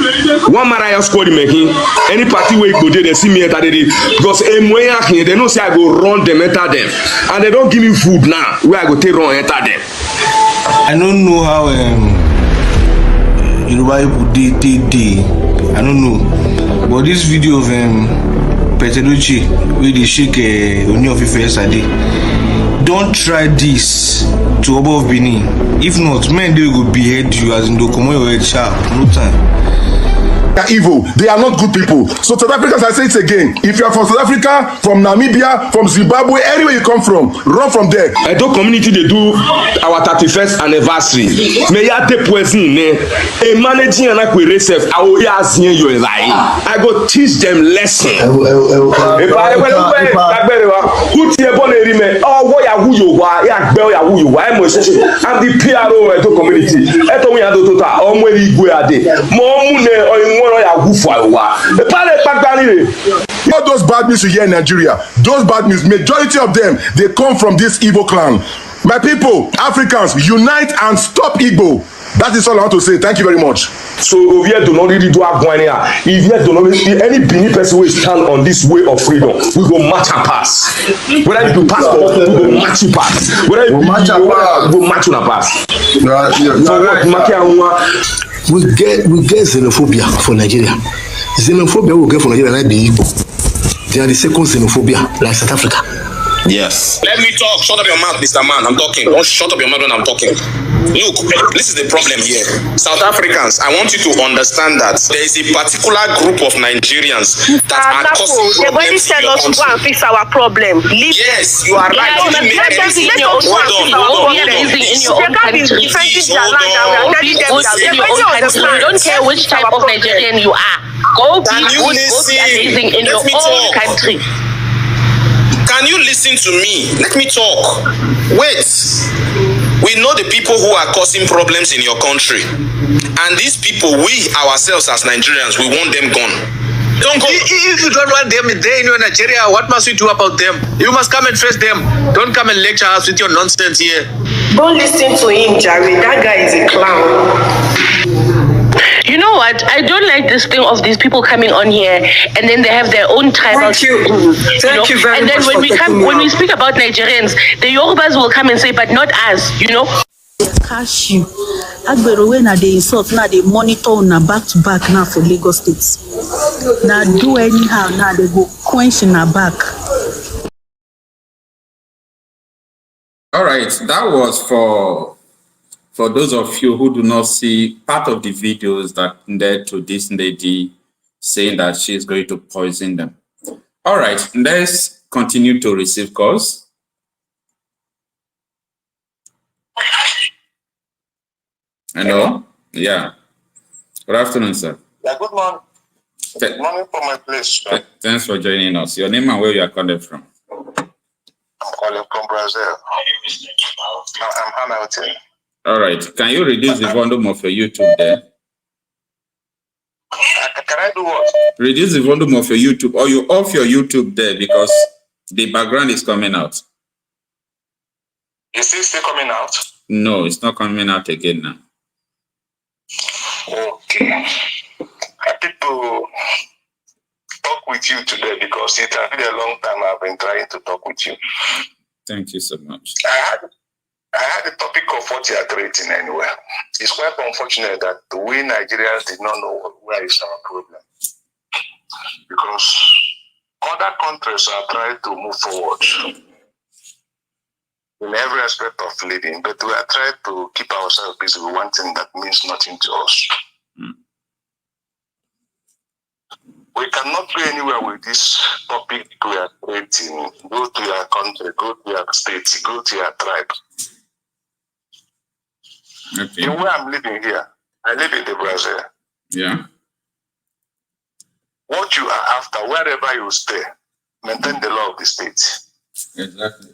One Mariah squad making any party where go there, they see me enter there because they know say I go run them enter them, and they don't give me food now. Where I go take run enter them. I don't know how Yoruba people they. I don't know, but this video of Petelucci where they shake Oni of Ife yesterday. Don't try this to above Benin. If not, men they will behead you as in the come your head sharp. No time. They are evil. They are not good people. So South Africans, I say it again. If you are from South Africa, from Namibia, from Zimbabwe, anywhere you come from, run from there. Edo community they do our 31st anniversary. May ya te poison ne. A managing and I will receive. I will ask you I go teach them lesson. If I who tie bon erime oh wo ya hu yo wa ya gbe ya hu yo wa I'm the PRO Edo community. Eto we ado total o mo ri igwe ade. Mo mu ne all those bad news you hear in Nigeria, those bad news, majority of them, they come from this Igbo clan. My people, Africans, unite and stop Igbo. That is all I want to say. Thank you very much. So we do not really do our going here. If you do not any Benin person will stand on this way of freedom, we go match and pass. Whether you do passport, we go match you pass. Whether you match and pass, we go match you pass. We get xenophobia for Nigeria. Xenophobia we get for Nigeria like the Igbo. They are the second xenophobia like South Africa. Yes. Let me talk. Shut up your mouth, Mr. Man. I'm talking. Don't shut up your mouth when I'm talking. Look, this is the problem here. South Africans, I want you to understand that there is a particular group of Nigerians that are causing problems in your country. Go and fix our problem. Yes, you are right. Hold on. Don't care which type of Nigerian you are. Go be good, go be amazing in your own country. Can you listen to me? Let me talk. Wait. We know the people who are causing problems in your country. And these people, we ourselves as Nigerians, we want them gone. Don't go. If you don't want them there in Nigeria, what must we do about them? You must come and face them. Don't come and lecture us with your nonsense here. Don't listen to him, Jerry. That guy is a clown. You know what? I don't like this thing of these people coming on here and then they have their own tribal. Thank you. Thank you very much. And then when we speak about Nigerians, the Yorubas will come and say, but not us, you know. Cash you. Agbero when they insult now they monitor na back to back now for Lagos State. Now do anyhow now they go quench in our back. All right, that was for those of you who do not see part of the videos that led to this lady saying that she is going to poison them. All right, let's continue to receive calls. Hello? Yeah. Good afternoon, sir. Yeah, good morning. Good morning from my place. Thanks for joining us. Your name and where you are calling from? I'm calling from Brazil. I'm Hamilton. All right. Can you reduce the volume of your YouTube there? Can I do what? Reduce the volume of your YouTube, or you off your YouTube there because the background is coming out. Is it still coming out? No, it's not coming out again now. Okay. Happy to talk with you today because it has been a long time I've been trying to talk with you. Thank you so much. I had a topic of what you are creating anyway. It's quite unfortunate that we Nigerians did not know where is our problem. Because other countries are trying to move forward in every aspect of living, but we are trying to keep ourselves busy with one thing that means nothing to us. We cannot go anywhere with this topic we are creating. Go to your country, go to your state, go to your tribe. Okay. In where I'm living here, I live in the Brazil. Yeah. What you are after, wherever you stay, maintain the law of the state. Exactly.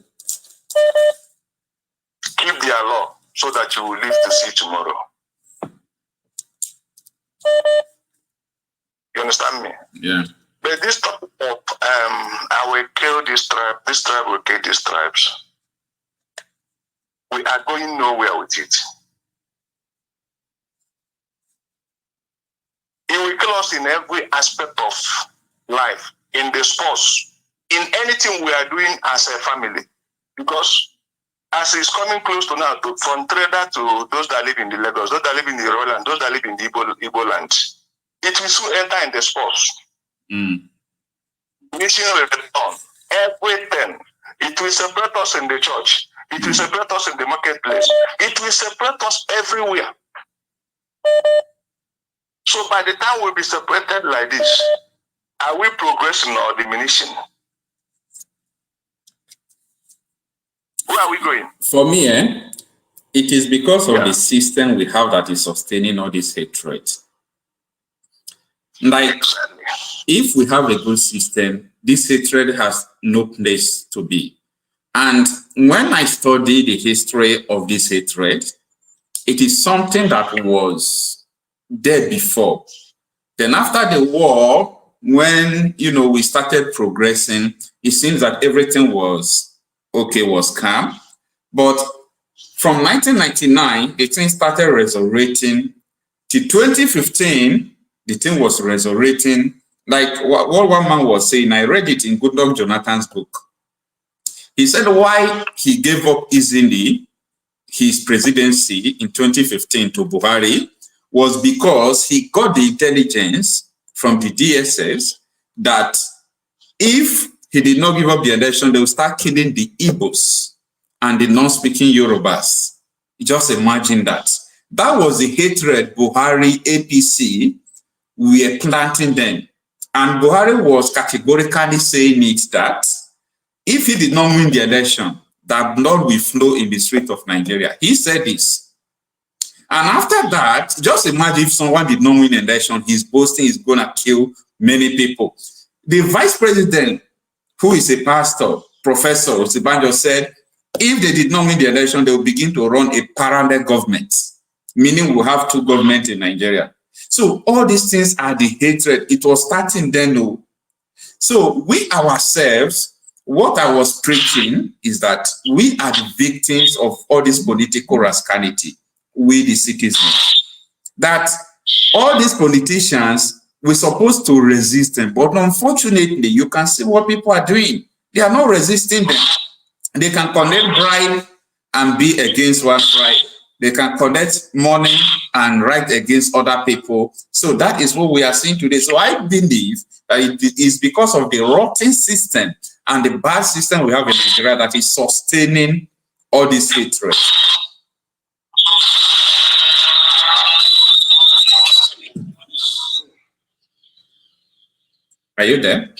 Keep their law so that you will live to see tomorrow. You understand me? Yeah. But this topic of I will kill this tribe will kill these tribes. We are going nowhere with it. It will kill us in every aspect of life, in the sports, in anything we are doing as a family. Because as it's coming close to now, from trader to those that live in the Lagos, those that live in the Yoruba land, those that live in the Igbo land, it will soon enter in the sports. Mission will return. Everything. It will separate us in the church. It will separate us in the marketplace. It will separate us everywhere. So by the time we'll be separated like this, are we progressing or diminishing? Where are we going? For me, it is because of the system we have that is sustaining all this hatred. Like, if we have a good system, this hatred has no place to be. And when I study the history of this hatred, it is something that was there before. Then after the war, when, we started progressing, it seems that everything was okay, was calm. But from 1999, the thing started resurrecting. Till 2015, the thing was resurrecting. Like what one man was saying, I read it in Goodluck Jonathan's book. He said why he gave up easily his presidency in 2015 to Buhari was because he got the intelligence from the DSS that if he did not give up the election, they will start killing the Igbos and the non-speaking Yorubas. Just imagine that. That was the hatred Buhari APC were planting then. And Buhari was categorically saying it that if he did not win the election, that blood will flow in the street of Nigeria. He said this. And after that, just imagine if someone did not win the election, he's boasting he's going to kill many people. The vice president, who is a pastor, Professor Osibanjo, said, if they did not win the election, they will begin to run a parallel government, meaning we'll have two governments in Nigeria. So all these things are the hatred. It was starting then. No. So we ourselves, what I was preaching is that we are the victims of all this political rascality, we the citizens. That all these politicians, we're supposed to resist them. But unfortunately, you can see what people are doing. They are not resisting them. They can collect bribe and be against one tribe. They can collect money and write against other people. So that is what we are seeing today. So I believe that it is because of the rotten system and the bad system we have in Nigeria that is sustaining all this hatred. Are you there?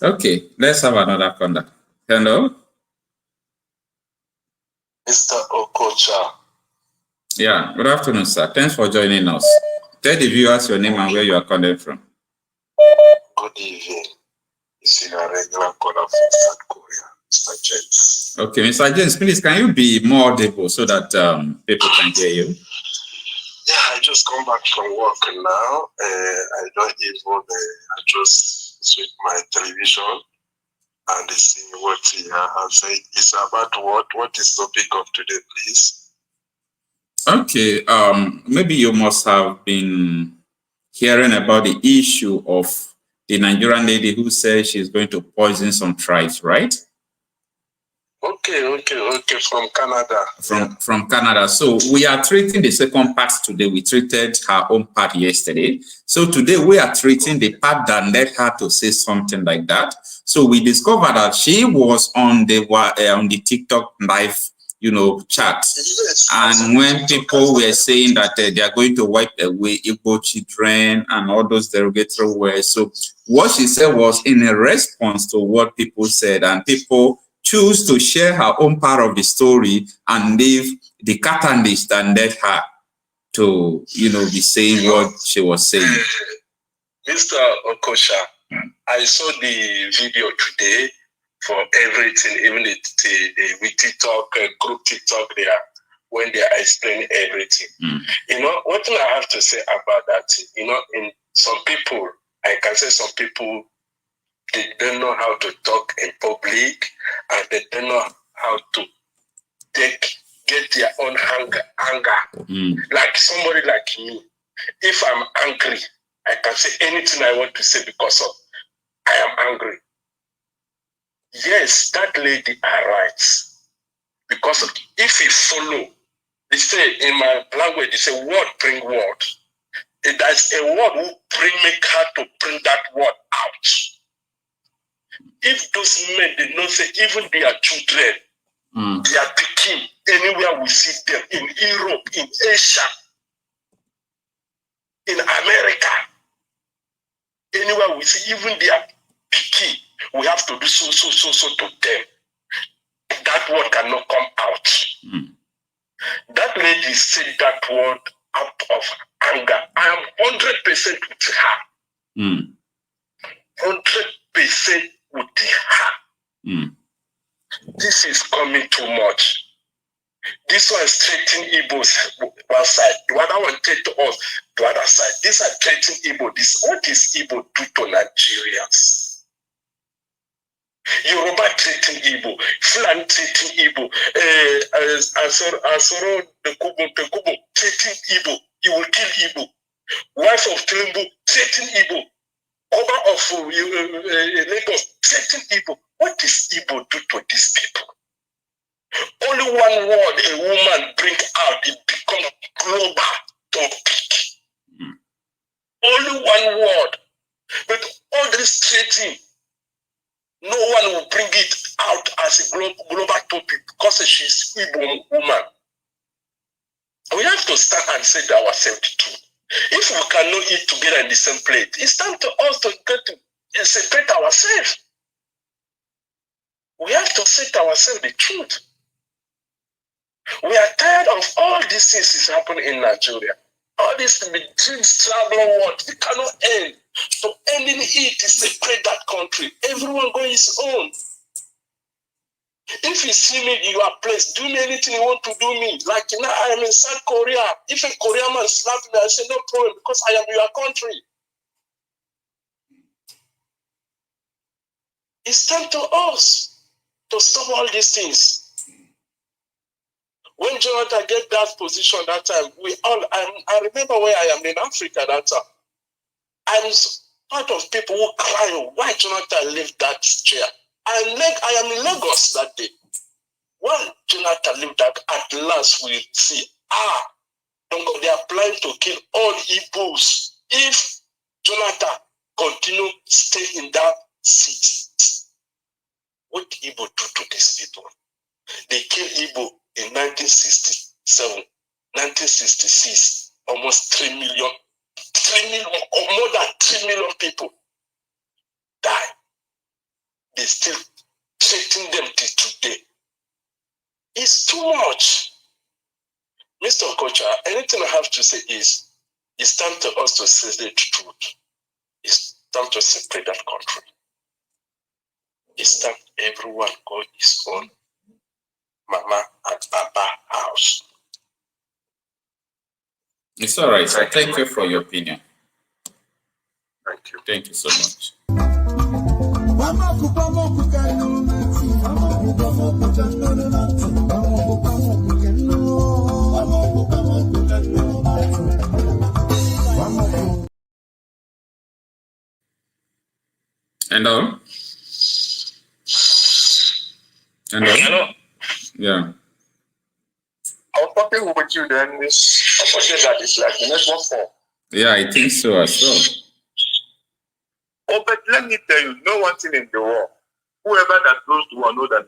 Okay, let's have another caller. Hello? Mr. Okocha. Yeah, good afternoon, sir. Thanks for joining us. Tell the viewers your name and where you are calling from. Good evening. It's your regular caller from South Korea, Mr. James. Okay, Mr. James, please, can you be more audible so that people can hear you? Yeah, I just come back from work now. I don't even, I just switch my television and see what here. I say it's about what is the topic of today, please? Okay, maybe you must have been hearing about the issue of the Nigerian lady who says she's going to poison some tribes, right? Okay, from Canada. From Canada. So we are treating the second part today. We treated her own part yesterday. So today we are treating the part that led her to say something like that. So we discovered that she was on the TikTok live, chat. Yes, and when people were saying that they are going to wipe away Igbo children and all those derogatory words. So what she said was in a response to what people said, and people choose to share her own part of the story and leave the catalyst that led her to, be saying what she was saying. Mr. Okocha, I saw the video today for everything, even with TikTok, group TikTok there, when they are explaining everything. One thing I have to say about that, in some people, I can say some people, they don't know how to talk in public, and they don't know how to get their own anger. Like somebody like me, if I'm angry, I can say anything I want to say because of I am angry. Yes, that lady are right. Because if you follow, they say in my language, they say word bring word. There's a word who make her to bring that word out. If those men did not say even their children, they are picking anywhere we see them, in Europe, in Asia, in America, anywhere we see even their picking, we have to do so to them. That word cannot come out. That lady said that word out of anger. I am 100% with her. 100% with her. This is coming too much. This one is treating Igbos one side. The other one treating to us the other side. These are treating Igbo. What is Igbo do to Nigerians? Yoruba treating Igbo, Fulani treating Igbo, Asoro the Kubo treating Igbo. He will kill Igbo. Wife of Tilimbu treating Igbo. Oba of Lagos treating Igbo. What does Igbo do to these people? Only one word a woman bring out, it becomes global topic. Only one word. But all this treating, no one will bring it out as a global topic because she's Igbo woman. We have to stand and say to ourselves the truth. If we cannot eat together in the same plate, it's time to us to get to separate ourselves. We have to say to ourselves the truth. We are tired of all these things is happening in Nigeria. All these dreams, travel, what it cannot end. So ending it is separate that country. Everyone go his own. If you see me in your place, do me anything you want to do me. Like now I am in South Korea. If a Korean man slap me, I say no problem because I am your country. It's time to us to stop all these things. When Jonathan get that position that time, I remember where I am in Africa that time. I'm part of people who cry, why Jonathan left that chair? I am in Lagos that day. When Jonathan left that, at last we see, they are planning to kill all Igbos if Jonathan continue stay in that seat. What Igbo do to these people? They killed Igbo in 1967, 1966, almost 3 million, or more than 3 million people died. They still treating them till today. It's too much. Mr. Okocha, anything I have to say is, it's time to us to say the truth. It's time to separate that country. It's time everyone go his own mama and papa house. It's all right, sir. Thank you for your opinion. Thank you. Thank you so much. Hello? Hello? Yeah. I was talking with you then. This opportunity that is like the next one for. Yeah, I think so as well. Oh, but let me tell you, no one thing in the war. Whoever that goes to war knows that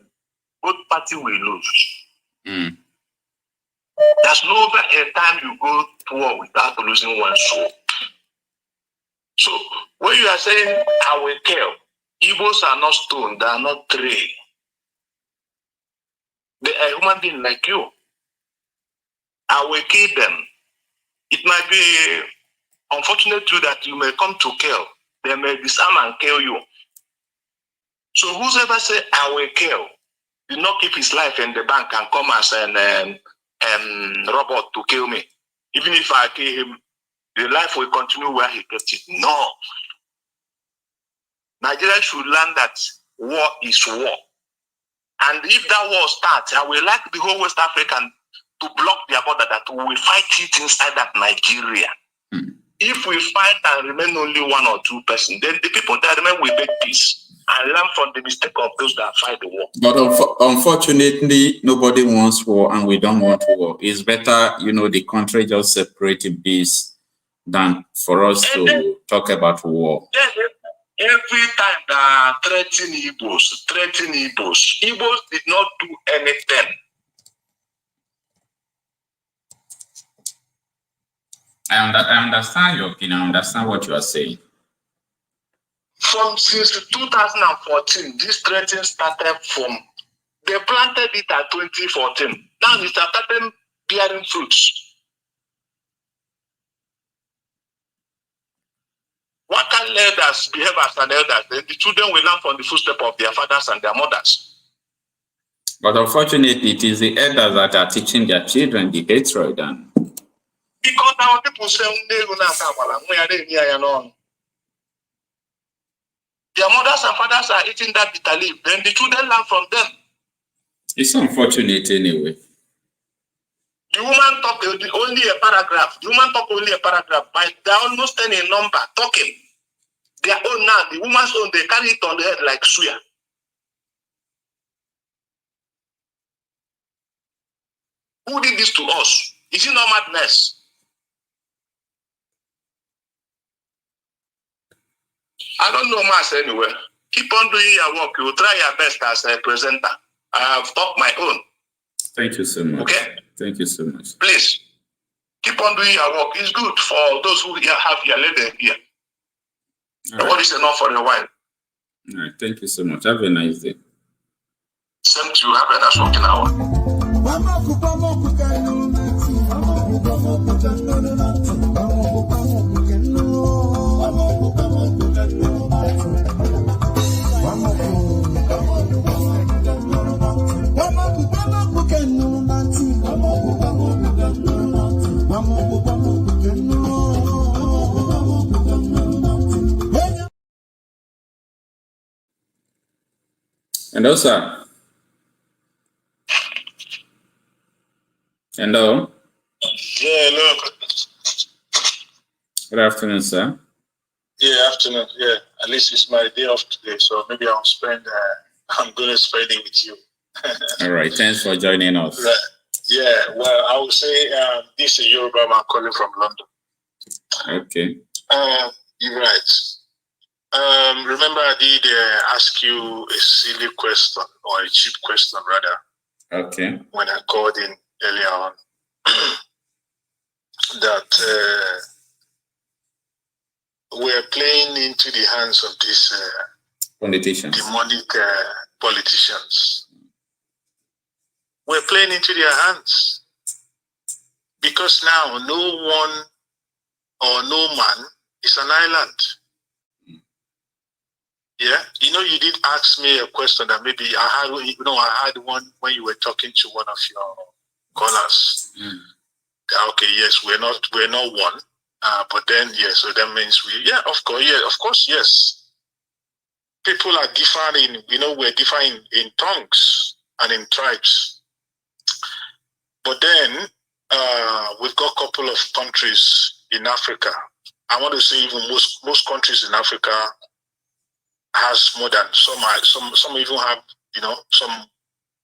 both parties will lose. Mm. There's no a time you go to war without losing one soul. So when you are saying I will kill, Igbos are not stone, they are not tree. They are human beings like you. I will kill them. It might be unfortunate too that you may come to kill. They may disarm and kill you. So whoever say I will kill, did not keep his life in the bank and come as an robot to kill me. Even if I kill him, the life will continue where he kept it. No. Nigeria should learn that war is war. And if that war starts, I will like the whole West African to block their border that we will fight it inside that Nigeria. Mm. If we fight and remain only one or two persons, then the people that remain will make peace and learn from the mistake of those that fight the war. But unfortunately, nobody wants war and we don't want war. It's better, the country just separate in peace than for us to talk about war. Every time they threaten Igbos, Igbos did not do anything. I understand your opinion. I understand what you are saying. Since 2014, this threatening started from, they planted it at 2014. Now it started bearing fruits. Why can't elders behave as an elders? Then the children will learn from the footsteps of their fathers and their mothers. But unfortunately, it is the elders that are teaching their children the hatred. And because our people say, their mothers and fathers are eating that bitter leaf. Then the children learn from them. It's unfortunate anyway. The woman talk only a paragraph. The woman talk only a paragraph. But they're almost 10 in number talking. Their own now, the woman's own, they carry it on the head like suya. Who did this to us? Is it not madness? I don't know much anyway. Keep on doing your work. You will try your best as a presenter. I have talked my own. Thank you so much. Okay? Thank you so much. Please, keep on doing your work. It's good for those who have your lady here. The word is enough for a while. All right. Thank you so much. Have a nice day. Same to you. Have a nice working hour. Hello, sir. Hello. Yeah, hello. Good afternoon, sir. Yeah, afternoon. Yeah, at least it's my day off today, so maybe I'm going to spend it with you. All right. Thanks for joining us. Right. Yeah, well, I would say this is Yoruba man calling from London. Okay. You're right. Remember, I did ask you a silly question or a cheap question, rather. Okay. When I called in earlier on, that we're playing into the hands of these politicians, demonic politicians. We're playing into their hands because now no one or no man is an island. Yeah, you did ask me a question that maybe I had one when you were talking to one of your callers. Mm. Okay, yes, we're not one, but then so that means of course, yes. People are different we're different in tongues and in tribes, but then we've got a couple of countries in Africa. I want to say even most countries in Africa has more than some even have, you know, some.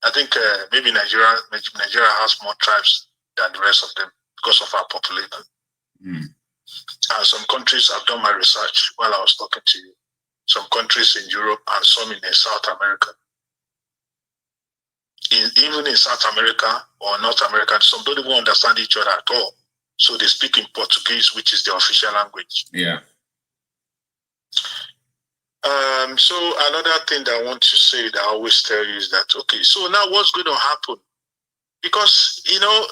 I think maybe Nigeria has more tribes than the rest of them because of our population. And some countries, I've done my research while I was talking to you. Some countries in Europe and some in South America. Even in South America or North America, some don't even understand each other at all. So they speak in Portuguese, which is the official language. Yeah. So another thing that I want to say that I always tell you is that, okay, so now what's going to happen? Because, you know,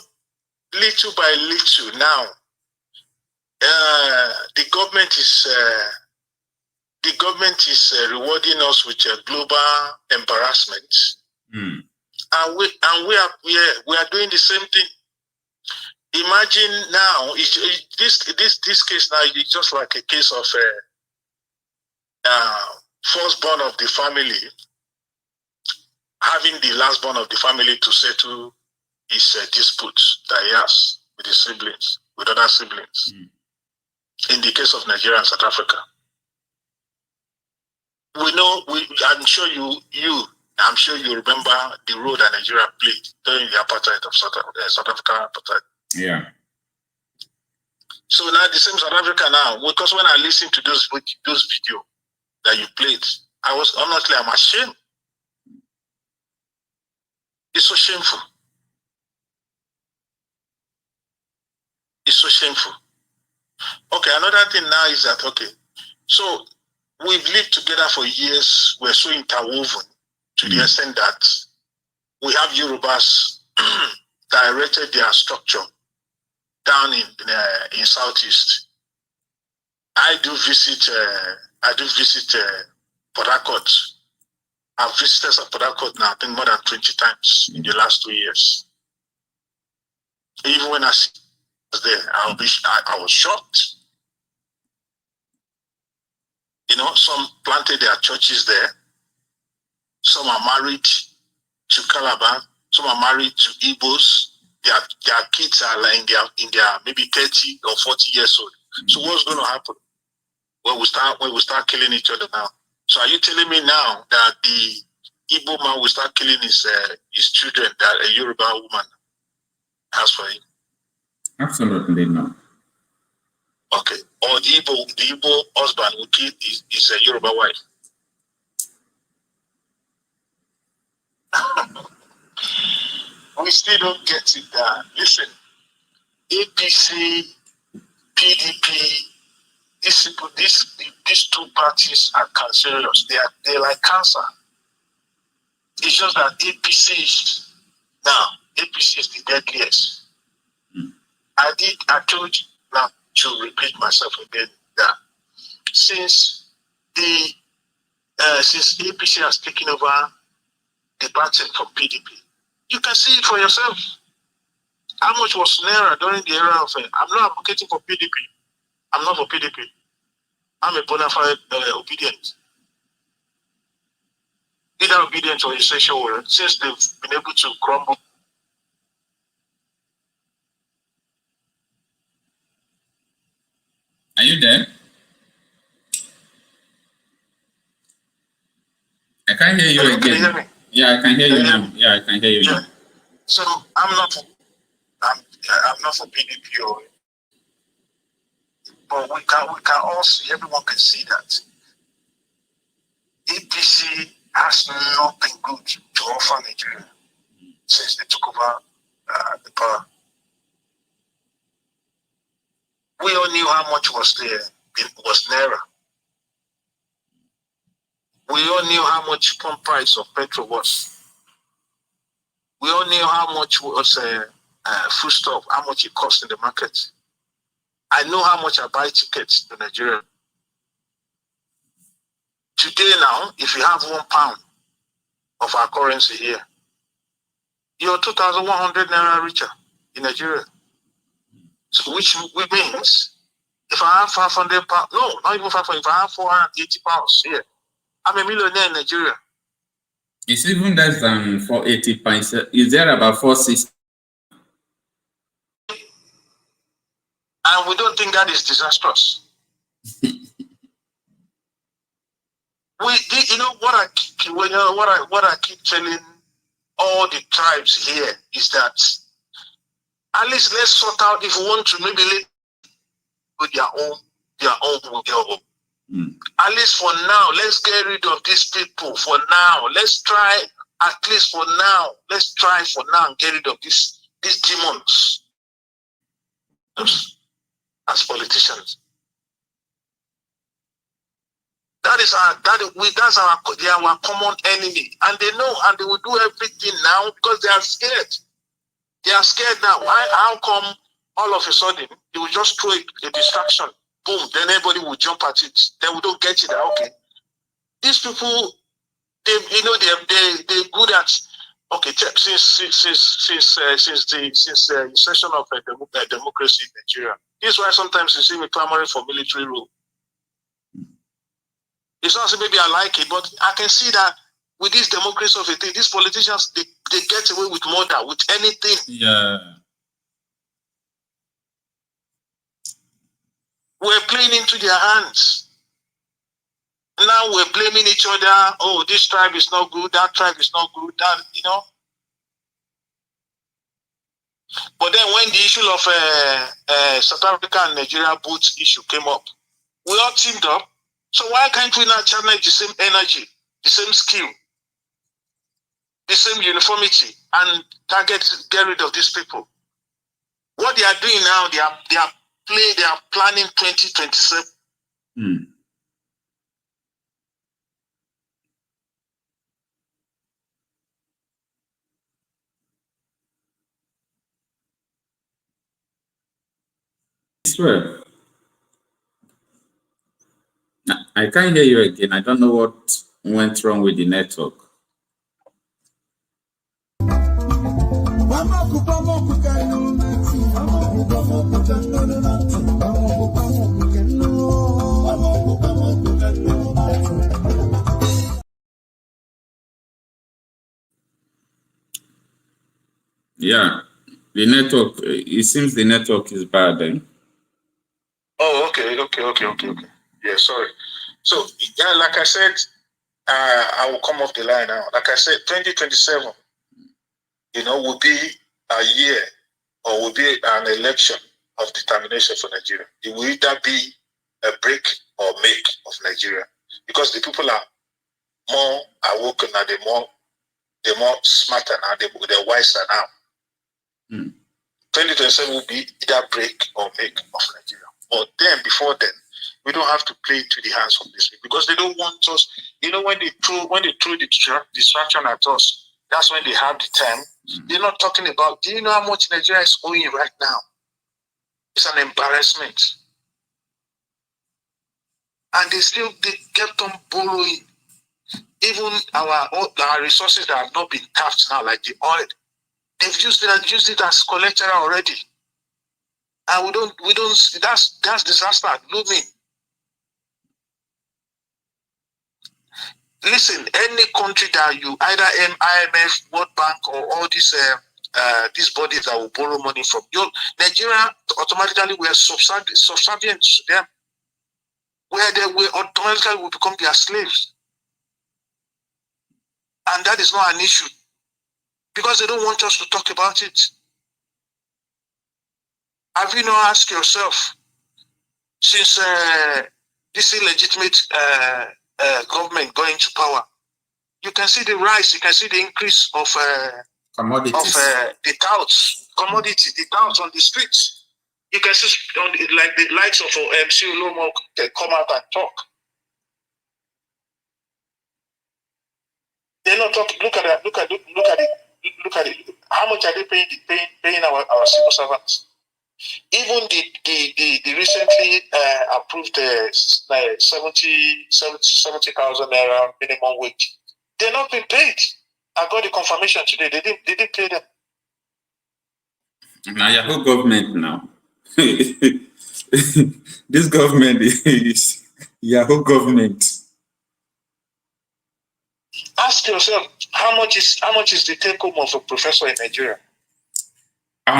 little by little now, the government is rewarding us with a global embarrassment. And we are doing the same thing. Imagine now, this case now is just like a case of firstborn of the family having the lastborn of the family to settle his disputes that he has with his siblings, with other siblings. In the case of Nigeria and South Africa, we know. I'm sure you remember the role that Nigeria played during the apartheid of South Africa apartheid. Yeah. So now the same South Africa now, because when I listened to those videos that you played, I'm ashamed. It's so shameful. It's so shameful. Okay, another thing now is that, okay, so we've lived together for years. We're so interwoven to the extent that we have Yorubas directed their structure down in Southeast. I do visit Port Harcourt. I've visited Port Harcourt now, I think more than 20 times in the last 2 years. Even when I was there, I was shocked. You know, some planted their churches there. Some are married to Calabar. Some are married to Igbos. Their kids are like in their maybe 30 or 40 years old. So what's going to happen when we start killing each other now? So are you telling me now that the Igbo man will start killing his children that a Yoruba woman has for him? Absolutely not. Okay. Or the Igbo husband will kill his Yoruba wife. We still don't get it there. Listen, APC, PDP, these two parties are cancerous. They're like cancer. It's just that APC is the deadliest. I told you now to repeat myself again that since APC has taken over the baton from PDP, you can see it for yourself. How much was Naira during the era of I'm not advocating for PDP. I'm not for PDP. I'm a bona fide obedient. Either obedient or essential word, since they've been able to crumble. Are you there? I can't hear you again. Can you hear me? Yeah, I can hear you now. Yeah, I can hear you now. So I'm not for PDP, but we can all see. Everyone can see that APC has nothing good to offer Nigeria since they took over the power. We all knew how much was there. It was Naira. We all knew how much pump price of petrol was. We all knew how much was foodstuff, how much it cost in the market. I know how much I buy tickets to Nigeria. Today now, if you have £1 of our currency here, you're 2,100 Naira richer in Nigeria. So which means if I have 500 pounds, no, not even 500, if I have 480 pounds here, I'm a millionaire in Nigeria. It's even less than 480 pounds. Is there about 460? And we don't think that is disastrous. You know what I keep telling all the tribes here is that at least let's sort out if we want to maybe let with their own. At least for now, let's get rid of these people for now. Let's try, at least for now, let's try for now and get rid of these demons as politicians. That's our common enemy. And they know, and they will do everything now because they are scared. They are scared now. How come all of a sudden they will just throw a distraction? Boom, then everybody will jump at it. Then we don't get it. Okay, these people, they're good at. Okay, since the inception of democracy in Nigeria, this is why sometimes you see me clamoring for military rule. It's not maybe I like it, but I can see that with this democracy of a thing, these politicians they get away with murder, with anything. Yeah. We're playing into their hands. Now we're blaming each other. Oh, this tribe is not good. That tribe is not good. That, you know. But then when the issue of South Africa and Nigeria boat issue came up, we all teamed up. So why can't we not channel the same energy, the same skill, the same uniformity, and get rid of these people? What they are doing now, they are planning 2027. Swear. I can't hear you again. I don't know what went wrong with the network. Yeah, the network, it seems the network is bad then. Oh, okay. Yeah, sorry. So, yeah, like I said, I will come off the line now. Like I said, 2027, will be a year or will be an election of determination for Nigeria. It will either be a break or make of Nigeria because the people are more awoken now, they're more smarter now, they're wiser now. 2027 will be either break or make of Nigeria. But then, before then, we don't have to play into the hands of this people because they don't want us. When they throw the distraction at us, that's when they have the time. They're not talking about. Do you know how much Nigeria is owing right now? It's an embarrassment, and they kept on borrowing. Even our resources that have not been tapped now, like the oil, they've used it as collateral already. And we don't. That's disaster looming. Listen, any country that you either IMF, World Bank, or all these bodies that will borrow money from you, Nigeria automatically we are subservient to them, where they will automatically will become their slaves, and that is not an issue because they don't want us to talk about it. Have you not asked yourself, since this illegitimate government going to power, you can see the rise, you can see the increase of commodities, of the touts, commodity, the touts on the streets. You can see like the likes of MC Olomo come out and talk. They're not talking. Look at it. How much are they paying our civil servants? Even the recently approved 70,000 naira minimum wage, they're not being paid. I got the confirmation today. They didn't pay them. Now Yahoo government now. This government is Yahoo government. Ask yourself, how much is the take home of a professor in Nigeria?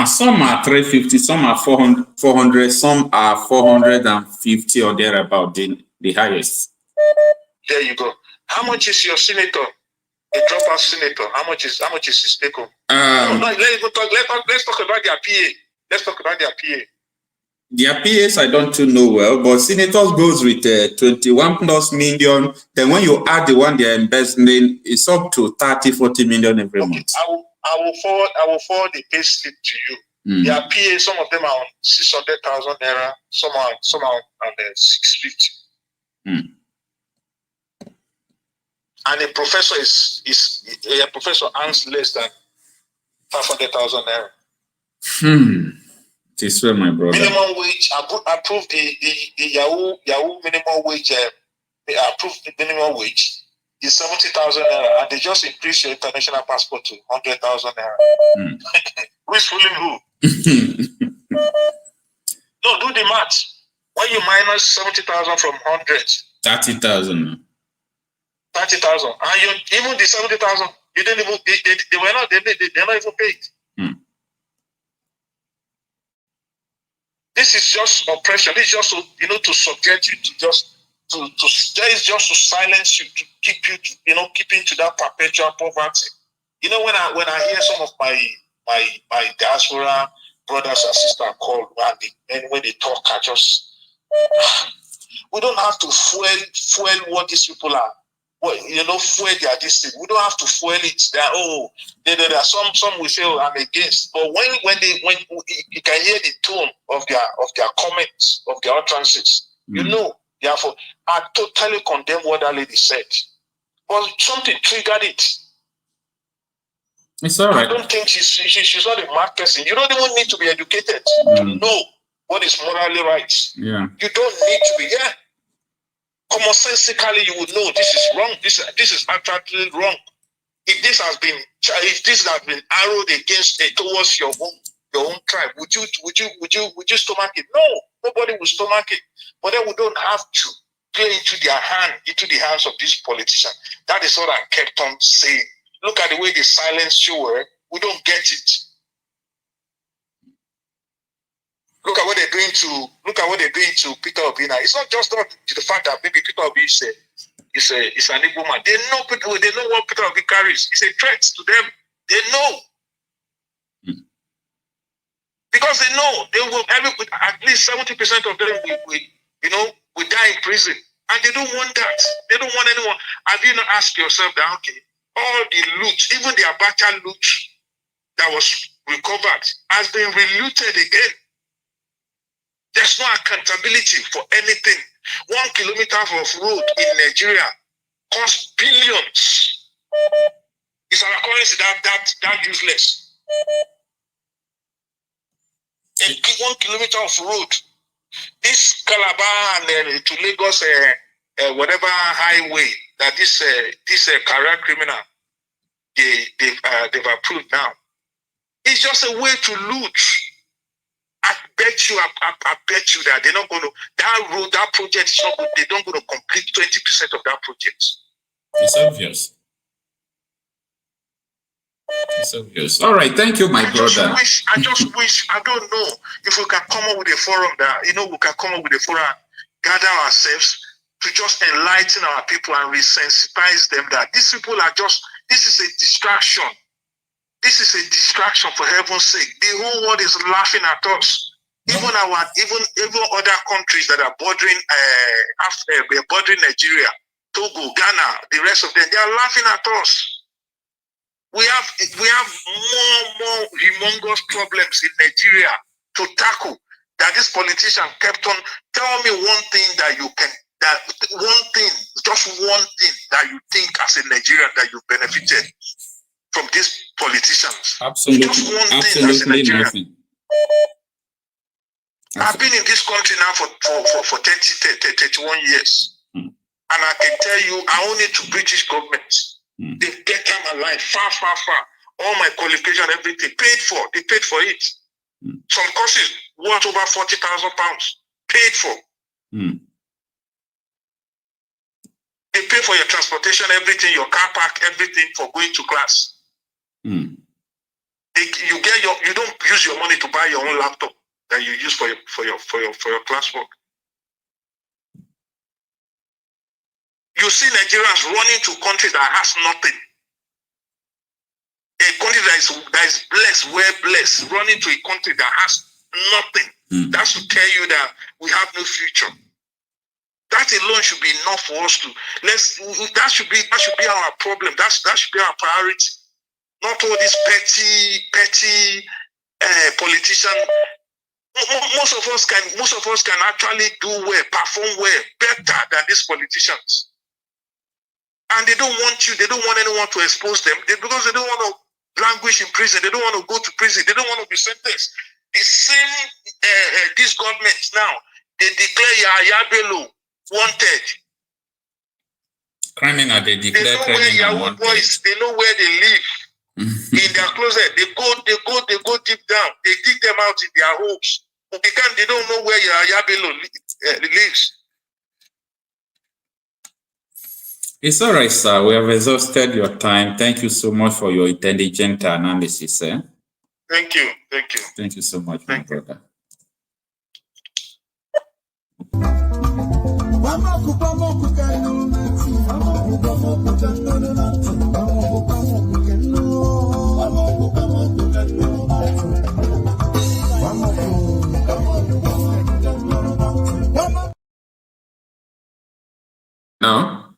Some are 350, some are 400, some are 450 or thereabout, the highest. There you go. How much is your senator? A dropout senator. How much is his take home? Let's talk about their PA. Let's talk about their PA. Their PAs I don't know well, but senators goes with 21 plus million. Then when you add the one they're investing, it's up to 30-40 million every month. I will forward the pay slip to you. Their PA, some of them are on 600,000 naira, some are on 650. And a professor a professor earns less than 500,000 naira. This way, my brother. Minimum wage. Approve the Yahoo minimum wage. Approve the minimum wage is 70,000 naira, and they just increase your international passport to 100,000 naira. Who's fooling who? No, do the math. When you minus 70,000 from 100, 30,000. 30,000, and even the 70,000, you didn't even they're not even paid. This is just oppression. This is just to subject you to that is just to silence you, to keep you keep into that perpetual poverty. When I hear some of my diaspora brothers and sisters call, and when they talk, we don't have to fuel what these people are. Fuel their distance. We don't have to fuel it. There are some will say, I'm against. But when you can hear the tone of their comments, of their utterances, therefore, I totally condemn what that lady said. But something triggered it. It's all right. I don't think she's not a mad person. You don't even need to be educated to know what is morally right. Yeah. You don't need to be. Yeah. Commonsensically, you would know this is wrong. This is actually wrong. If this has been arrowed against towards your own tribe, would you stomach it? No, nobody will stomach it. But then we don't have to play into the hands of these politicians. That is what I kept on saying. Look at the way they silence Sowore. We don't get it. Look at what they're doing to Peter Obi now. It's not just the fact that maybe Peter Obi is an Igbo man. They know what Peter Obi carries. It's a threat to them. They know. Because they know they will at least 70% of them will die in prison. And they don't want that. They don't want anyone. Have you not asked yourself that, okay, all the loot, even the Abacha loot that was recovered, has been relooted again? There's no accountability for anything. 1 kilometer of road in Nigeria costs billions. It's our currency that useless. 1 kilometer of road. This Calabar and to Lagos, whatever highway that this career criminal they've approved now. It's just a way to loot. I bet you that they're not going to, that road, that project is not good. They're not going to complete 20% of that project. It's obvious. It's obvious. All right, thank you, my brother. I just wish, I don't know if we can come up with a forum that, we can come up with a forum, gather ourselves to just enlighten our people and resensitize them that these people are this is a distraction. This is a distraction, for heaven's sake. The whole world is laughing at us. Even other countries that are bordering Nigeria, Togo, Ghana, the rest of them, they are laughing at us. We have more humongous problems in Nigeria to tackle. That this politician kept on. Tell me one thing that you can. Just one thing that you think as a Nigerian that you benefited from these politicians. Absolutely. Just one thing as a Nigerian. Nothing. I've been in this country now for 31 years. And I can tell you, I owe it to British government. They've taken my life far. All my qualification, everything paid for. They paid for it. Some courses worth over £40,000 paid for. They pay for your transportation, everything, your car park, everything for going to class. You don't use your money to buy your own laptop that you use for your classwork. You see Nigerians running to country that has nothing. A country that is blessed, well blessed, running to a country that has nothing. That should tell you that we have no future. That alone should be enough for us to that should be our problem. That should be our priority. Not all these petty politicians. Most of us can actually do well, perform well, better than these politicians. And they don't want you, they don't want anyone to expose them because they don't want to languish in prison, they don't want to go to prison, they don't want to be sentenced. The same these governments now, they declare Yahya Bello wanted. Criminal, they declare they know where Yahoo boys, they know where they live. In their closet, they go deep down. They dig them out in their homes. They don't know where Yahya Bello lives. It's all right, sir. We have exhausted your time. Thank you so much for your intelligent analysis, sir. Thank you. Thank you. Thank you so much, my brother. No?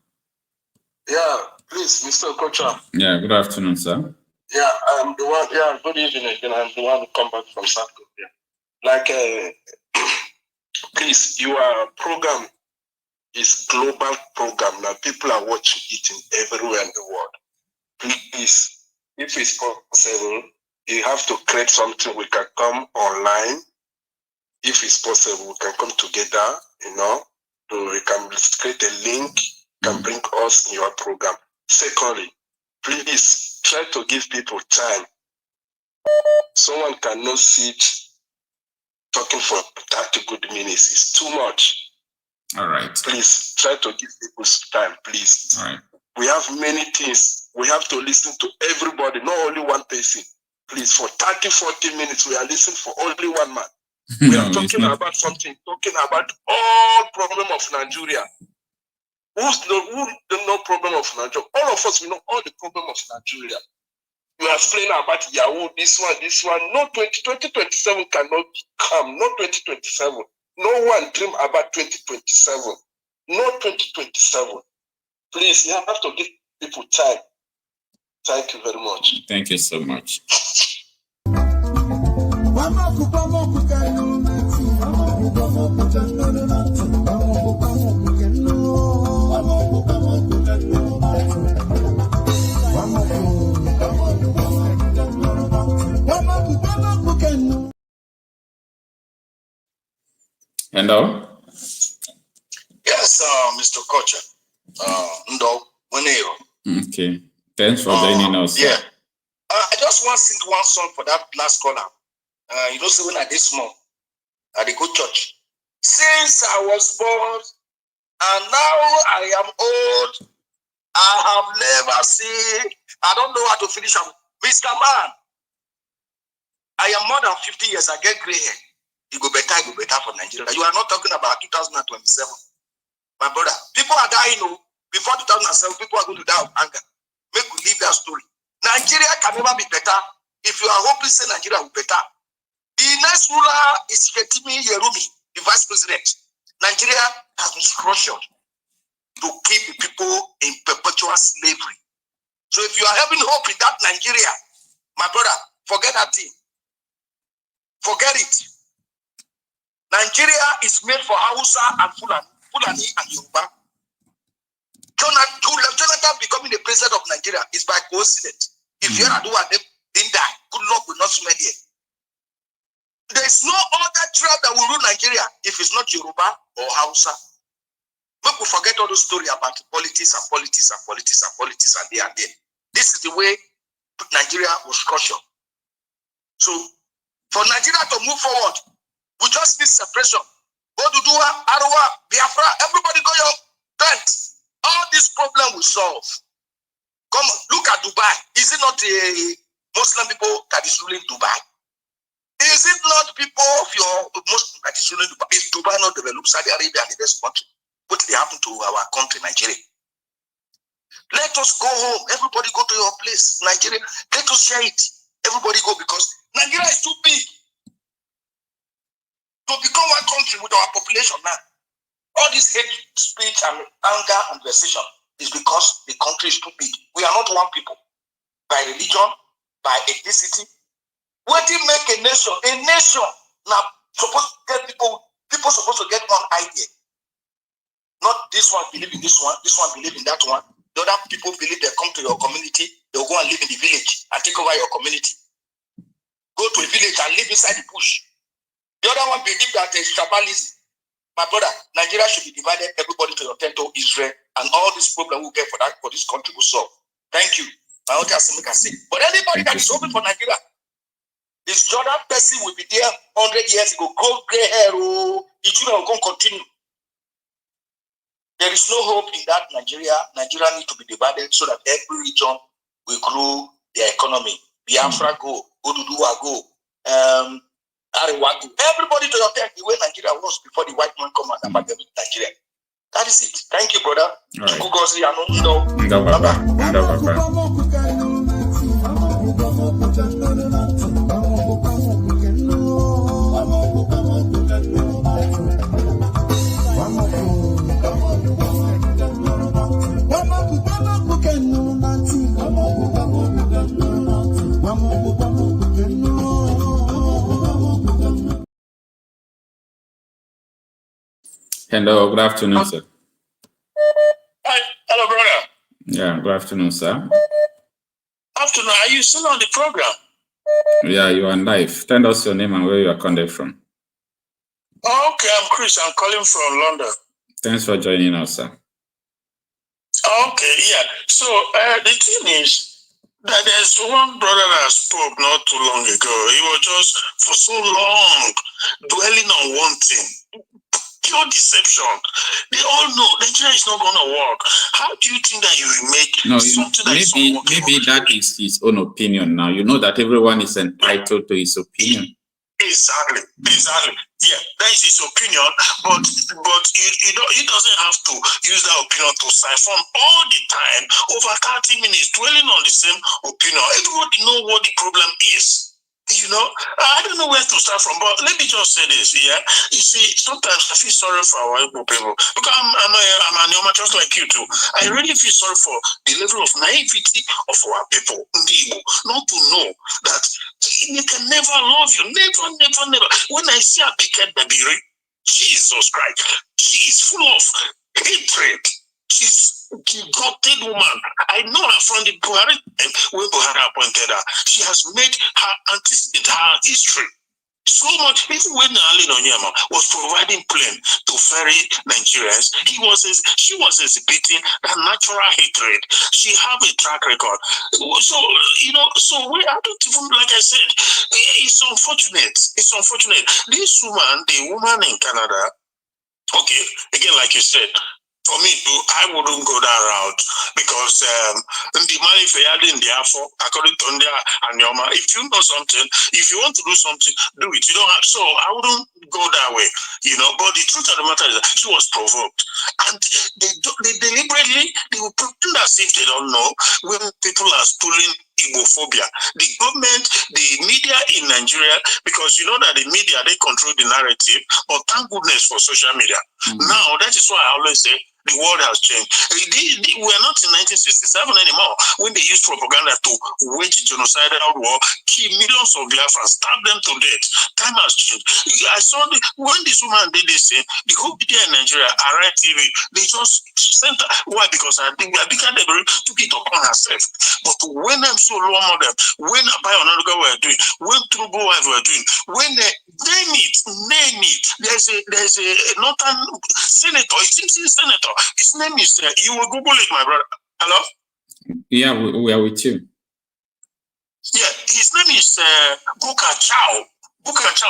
Yeah, please, Mr. Okocha. Yeah, good afternoon, sir. Yeah, I'm the one. Yeah, good evening again. I'm the one who come back from South Korea. Like, please, your program is global program. Now, people are watching it in everywhere in the world. Please, if it's possible, you have to create something. We can come online. If it's possible, we can come together, we can create a link, can bring us in your program. Secondly, please try to give people time. Someone cannot sit talking for 30 good minutes. It's too much. All right. Please try to give people time, please. All right. We have many things. We have to listen to everybody, not only one person. Please, for 30, 40 minutes, we are listening for only one man. We are talking about something, talking about all problem of Nigeria. Who don't know problem of Nigeria? All of us, we know all the problem of Nigeria. You are explaining about Yahoo, this one. No, 2027 cannot come. No 2027. No one dream about 2027. No 2027. Please, you have to give people time. Thank you very much. Thank you so much. Hello? Yes, Mr. Okocha. Okay. Thanks for joining us. Yeah. I just want to sing one song for that last caller. Say when I did small, I did go church. Since I was born, and now I am old, I have never seen. I don't know how to finish up. Mr. Man, I am more than 50 years. I get gray hair. It go better for Nigeria. You are not talking about 2027. My brother, people are dying. Before 2007, people are going to die of anger. Make we leave that story. Nigeria can never be better. If you are hoping say Nigeria will be better, the next ruler is Fetimi Yerumi, the vice president. Nigeria has been structured to keep people in perpetual slavery. So if you are having hope in that Nigeria, my brother, forget that thing. Forget it. Nigeria is made for Hausa and Fulani and Yoruba. Jonathan becoming the president of Nigeria is by coincidence. If you are doing them, didn't die. Good luck will not smell here. There is no other tribe that will rule Nigeria if it's not Yoruba or Hausa. Make we forget all those stories about politics and there and there. This is the way Nigeria was structured. So for Nigeria to move forward, we just need separation. Oduduwa, Arawa, Biafra, everybody go your tent. All this problem will solve. Come look at Dubai. Is it not a Muslim people that is ruling Dubai? Is it not people of your Muslim that is ruling Dubai? Is Dubai not developed? Saudi Arabia and the best country. What did happen to our country, Nigeria? Let us go home. Everybody go to your place. Nigeria, let us share it. Everybody go, because Nigeria is too big to become one country with our population now. All this hate speech and anger and vexation is because the country is too big. We are not one people. By religion, by ethnicity. What do you make a nation? A nation now supposed to get people supposed to get one idea. Not this one believe in this one believe in that one. The other people believe they come to your community, they'll go and live in the village and take over your community. Go to a village and live inside the bush. The other one believe that there's tribalism. My brother, Nigeria should be divided, everybody to your tent to Israel, and all this problem we'll get for this country will solve. Thank you. My own can say. But anybody that is open for Nigeria, this Jordan person will be there 100 years ago, grow gray hair, the children will continue. There is no hope in that Nigeria. Nigeria needs to be divided so that every region will grow their economy. Biafra go, Oduduwa go, Arewa go. Everybody to your tent the way Nigeria was before the white man come and abandon Nigeria. That is it. Thank you, brother. Hello, good afternoon, sir. Hi, hello, brother. Yeah, good afternoon, sir. Afternoon, are you still on the program? Yeah, you are live. Tell us your name and where you are connected from. Okay, I'm Chris. I'm calling from London. Thanks for joining us, sir. Okay, yeah. So the thing is that there's one brother that spoke not too long ago. He was just for so long dwelling on one thing. Pure deception. They all know Nigeria is not going to work. How do you think that you will make something that is not working? Maybe that is his own opinion now. You know that everyone is entitled to his opinion. Exactly. Yeah, that is his opinion, but he doesn't have to use that opinion to siphon all the time over 30 minutes dwelling on the same opinion. Everybody know what the problem is. You know, I don't know where to start from, but let me just say this. Yeah, you see, sometimes I feel sorry for our Igbo people because I'm a Neoma just like you too. I really feel sorry for the level of naivety of our people, Igbo, not to know that they can never love you, never. When I see a Piket Babiri, Jesus Christ, she is full of hatred. She's a devoted woman. I know her from the Buhari time when Buhari appointed her. She has made her antecedent, her history so much. Even when Ali Onyema was providing plane to ferry Nigerians, she was exhibiting that natural hatred. She have a track record. So I don't even, like I said, it's unfortunate. This woman, the woman in Canada, okay, again, like you said, for me, I wouldn't go that route because the money for in the AFO, according to India and Yoma, if you know something, if you want to do something, do it. You don't have, so I wouldn't go that way, you know. But the truth of the matter is that she was provoked, and they deliberately they will pretend as if they don't know when people are spooling Igbophobia. The government, the media in Nigeria, because you know that the media, they control the narrative, but thank goodness for social media. Now, that is why I always say the world has changed. We are not in 1967 anymore when they used propaganda to wage genocidal war, kill millions of Biafrans, stab them to death. Time has changed. I saw when this woman did this thing, the whole media in Nigeria, Arai TV, they just sent her. Why? Because I think Ebuka Obi took it upon herself. But when I'm so low on them, when Abayo Onanuga were doing, when Trubo were doing, when they name it, there's a northern senator, it seems he's a senator. His name is, you will Google it, my brother. Hello? Yeah, we are with you. Yeah, his name is Okocha,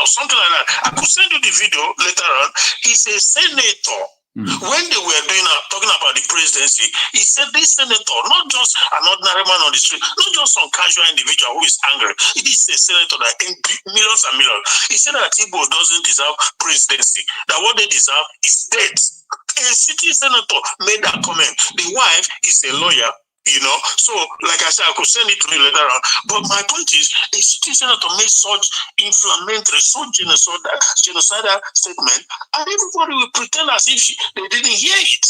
something like that. I could send you the video later on. He's a senator. When they were talking about the presidency, he said this senator, not just an ordinary man on the street, not just some casual individual who is angry. It is a senator that millions and millions. He said that Igbo doesn't deserve presidency, that what they deserve is death. A city senator made that comment. The wife is a lawyer, you know. So, like I said, I could send it to you later on. But my point is, a city senator made such inflammatory, so genocidal statement, and everybody will pretend as if they didn't hear it.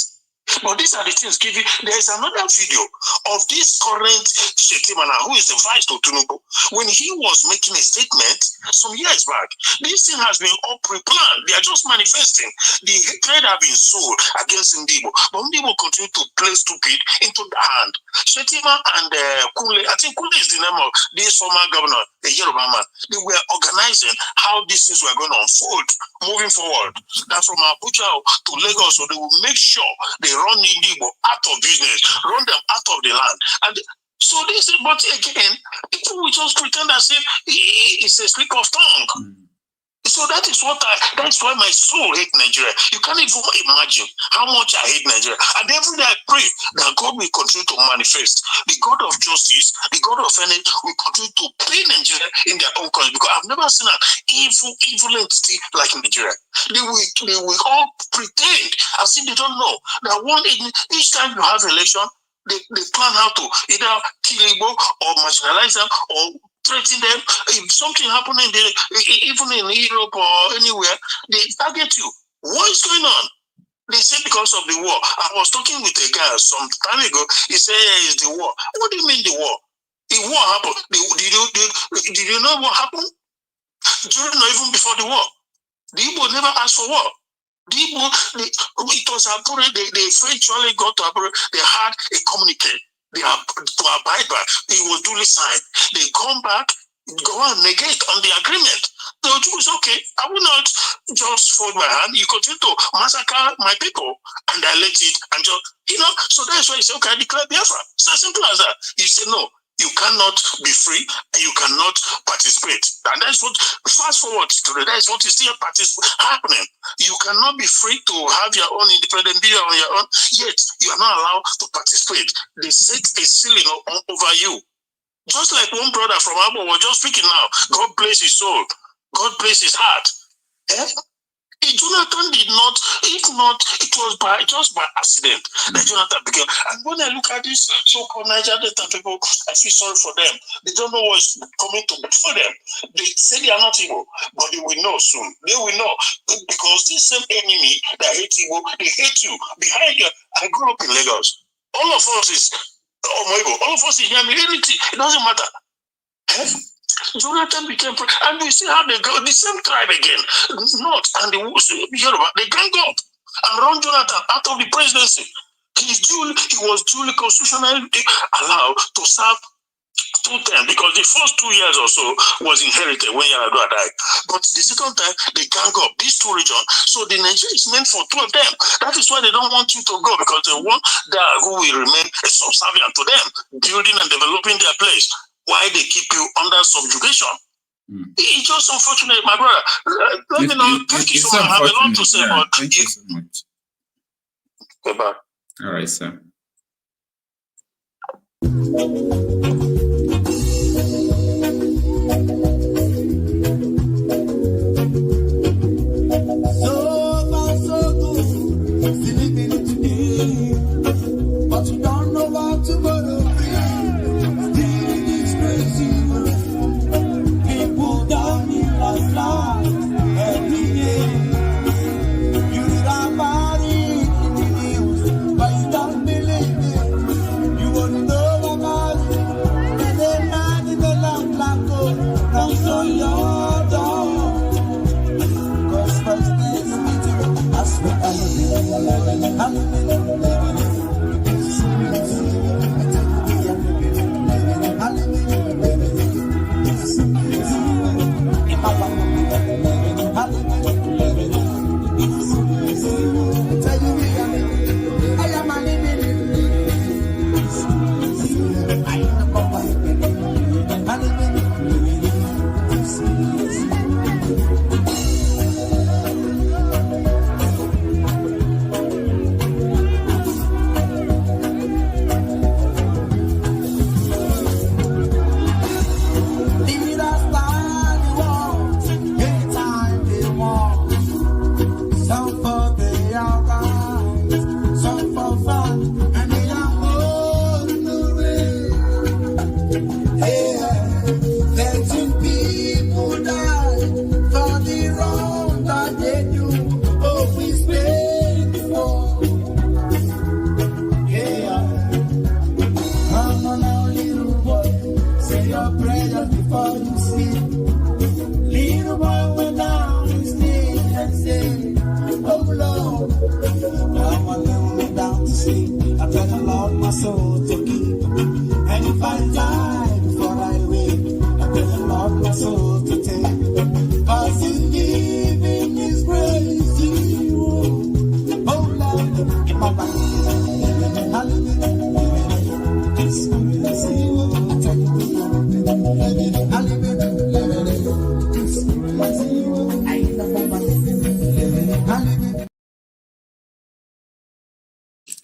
But these are the things giving. There is another video of this current Shetimana, who is the vice to Tinubu, when he was making a statement some years back. This thing has been all pre-planned. They are just manifesting. The hatred have been sold against Ndibo, but Ndibo continue to play stupid into the hand. Shetima and Kule, I think Kule is the name of this former governor, the Yoruba man. They were organizing how these things were going to unfold moving forward. That from Abuja to Lagos, so they will make sure they run Ndibo out of business, run them out of the land. And so this, but again, people will just pretend as if it's a slip of tongue. So that's why my soul hates Nigeria. You can't even imagine how much I hate Nigeria. And every day I pray that God will continue to manifest. The God of justice, the God of fairness will continue to play Nigeria in their own country. Because I've never seen an evil entity like Nigeria. They will all pretend as if they don't know that each time you have election, they plan how to either kill Igbo or marginalize them or threaten them. If something happening even in Europe or anywhere, they target you. What is going on? They say because of the war. I was talking with a guy some time ago. He said, it's the war. What do you mean the war? The war happened. Did you know what happened? During or even before the war. The Igbo never asked for war. The Igbo, it was Apure, they eventually got to Apure. They had a communique. They are to abide by. It was duly signed. They come back, go and negate on the agreement. The Oju is okay. I will not just fold my hand. You continue to massacre my people, and I let it and just So that's why you say, okay, I declare Biafra. It's as simple as that. You say no. You cannot be free and you cannot participate. And that's what, fast forward today, that's what is still happening. You cannot be free to have your own independent being on your own, yet you are not allowed to participate. They set a ceiling over you. Just like one brother from Abo was just speaking now, God bless his soul, God bless his heart. Jonathan did not, if not, it was just by accident that Jonathan began. And when I look at this so-called Niger Delta people, I feel sorry for them. They don't know what's coming to for them. They say they are not evil, but they will know soon. They will know. Because this same enemy that hate evil, they hate you. Behind you, I grew up in Lagos. All of us is all of us is humility. It doesn't matter. Jonathan became and we see how they go, the same tribe again, North and the Yoruba, they gang up and run Jonathan out of the presidency. He was duly constitutionally allowed to serve 2 terms because the first 2 years or so was inherited when Yaradua died. But the second time, they gang up these 2 regions. So the Nigeria is meant for 2 of them. That is why they don't want you to go, because they want that who will remain subservient to them, building and developing their place. Why they keep you under subjugation? It's just unfortunate, my brother. Let me know. Thank you so much. I have a lot to say, but thank you so much. Goodbye. All right, sir. So far, so good. Still living it today, but you don't know what tomorrow brings. People down in the fly every day. You read about it in the news, but you don't believe it. You won't know about it. And then man in the lamp like gold, comes on your door. Cause first things meeting, I swear I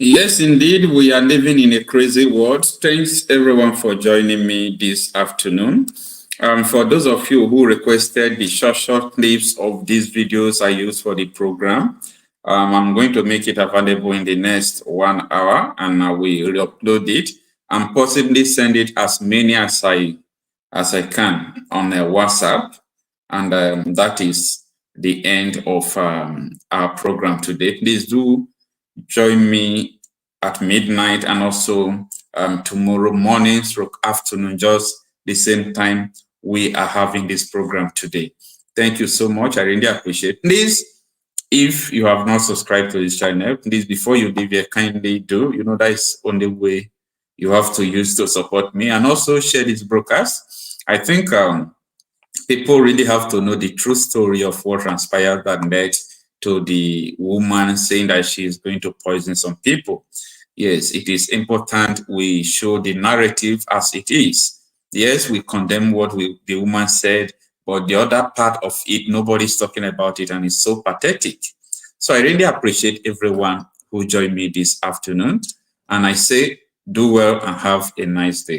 Yes, indeed, we are living in a crazy world. Thanks everyone for joining me this afternoon. For those of you who requested the short clips of these videos I use for the program, I'm going to make it available in the next 1 hour, and I will upload it and possibly send it as many as I can on WhatsApp. And that is the end of our program today. Please do join me at midnight and also tomorrow morning or afternoon, just the same time we are having this program today. Thank you so much. I really appreciate it. Please, if you have not subscribed to this channel, please, before you leave here, kindly do. You know, that is the only way you have to use to support me. And also share this broadcast. I think people really have to know the true story of what transpired that led to the woman saying that she is going to poison some people. Yes, it is important we show the narrative as it is. Yes, we condemn what the woman said, but the other part of it, nobody's talking about it, and it's so pathetic. So I really appreciate everyone who joined me this afternoon, and I say do well and have a nice day.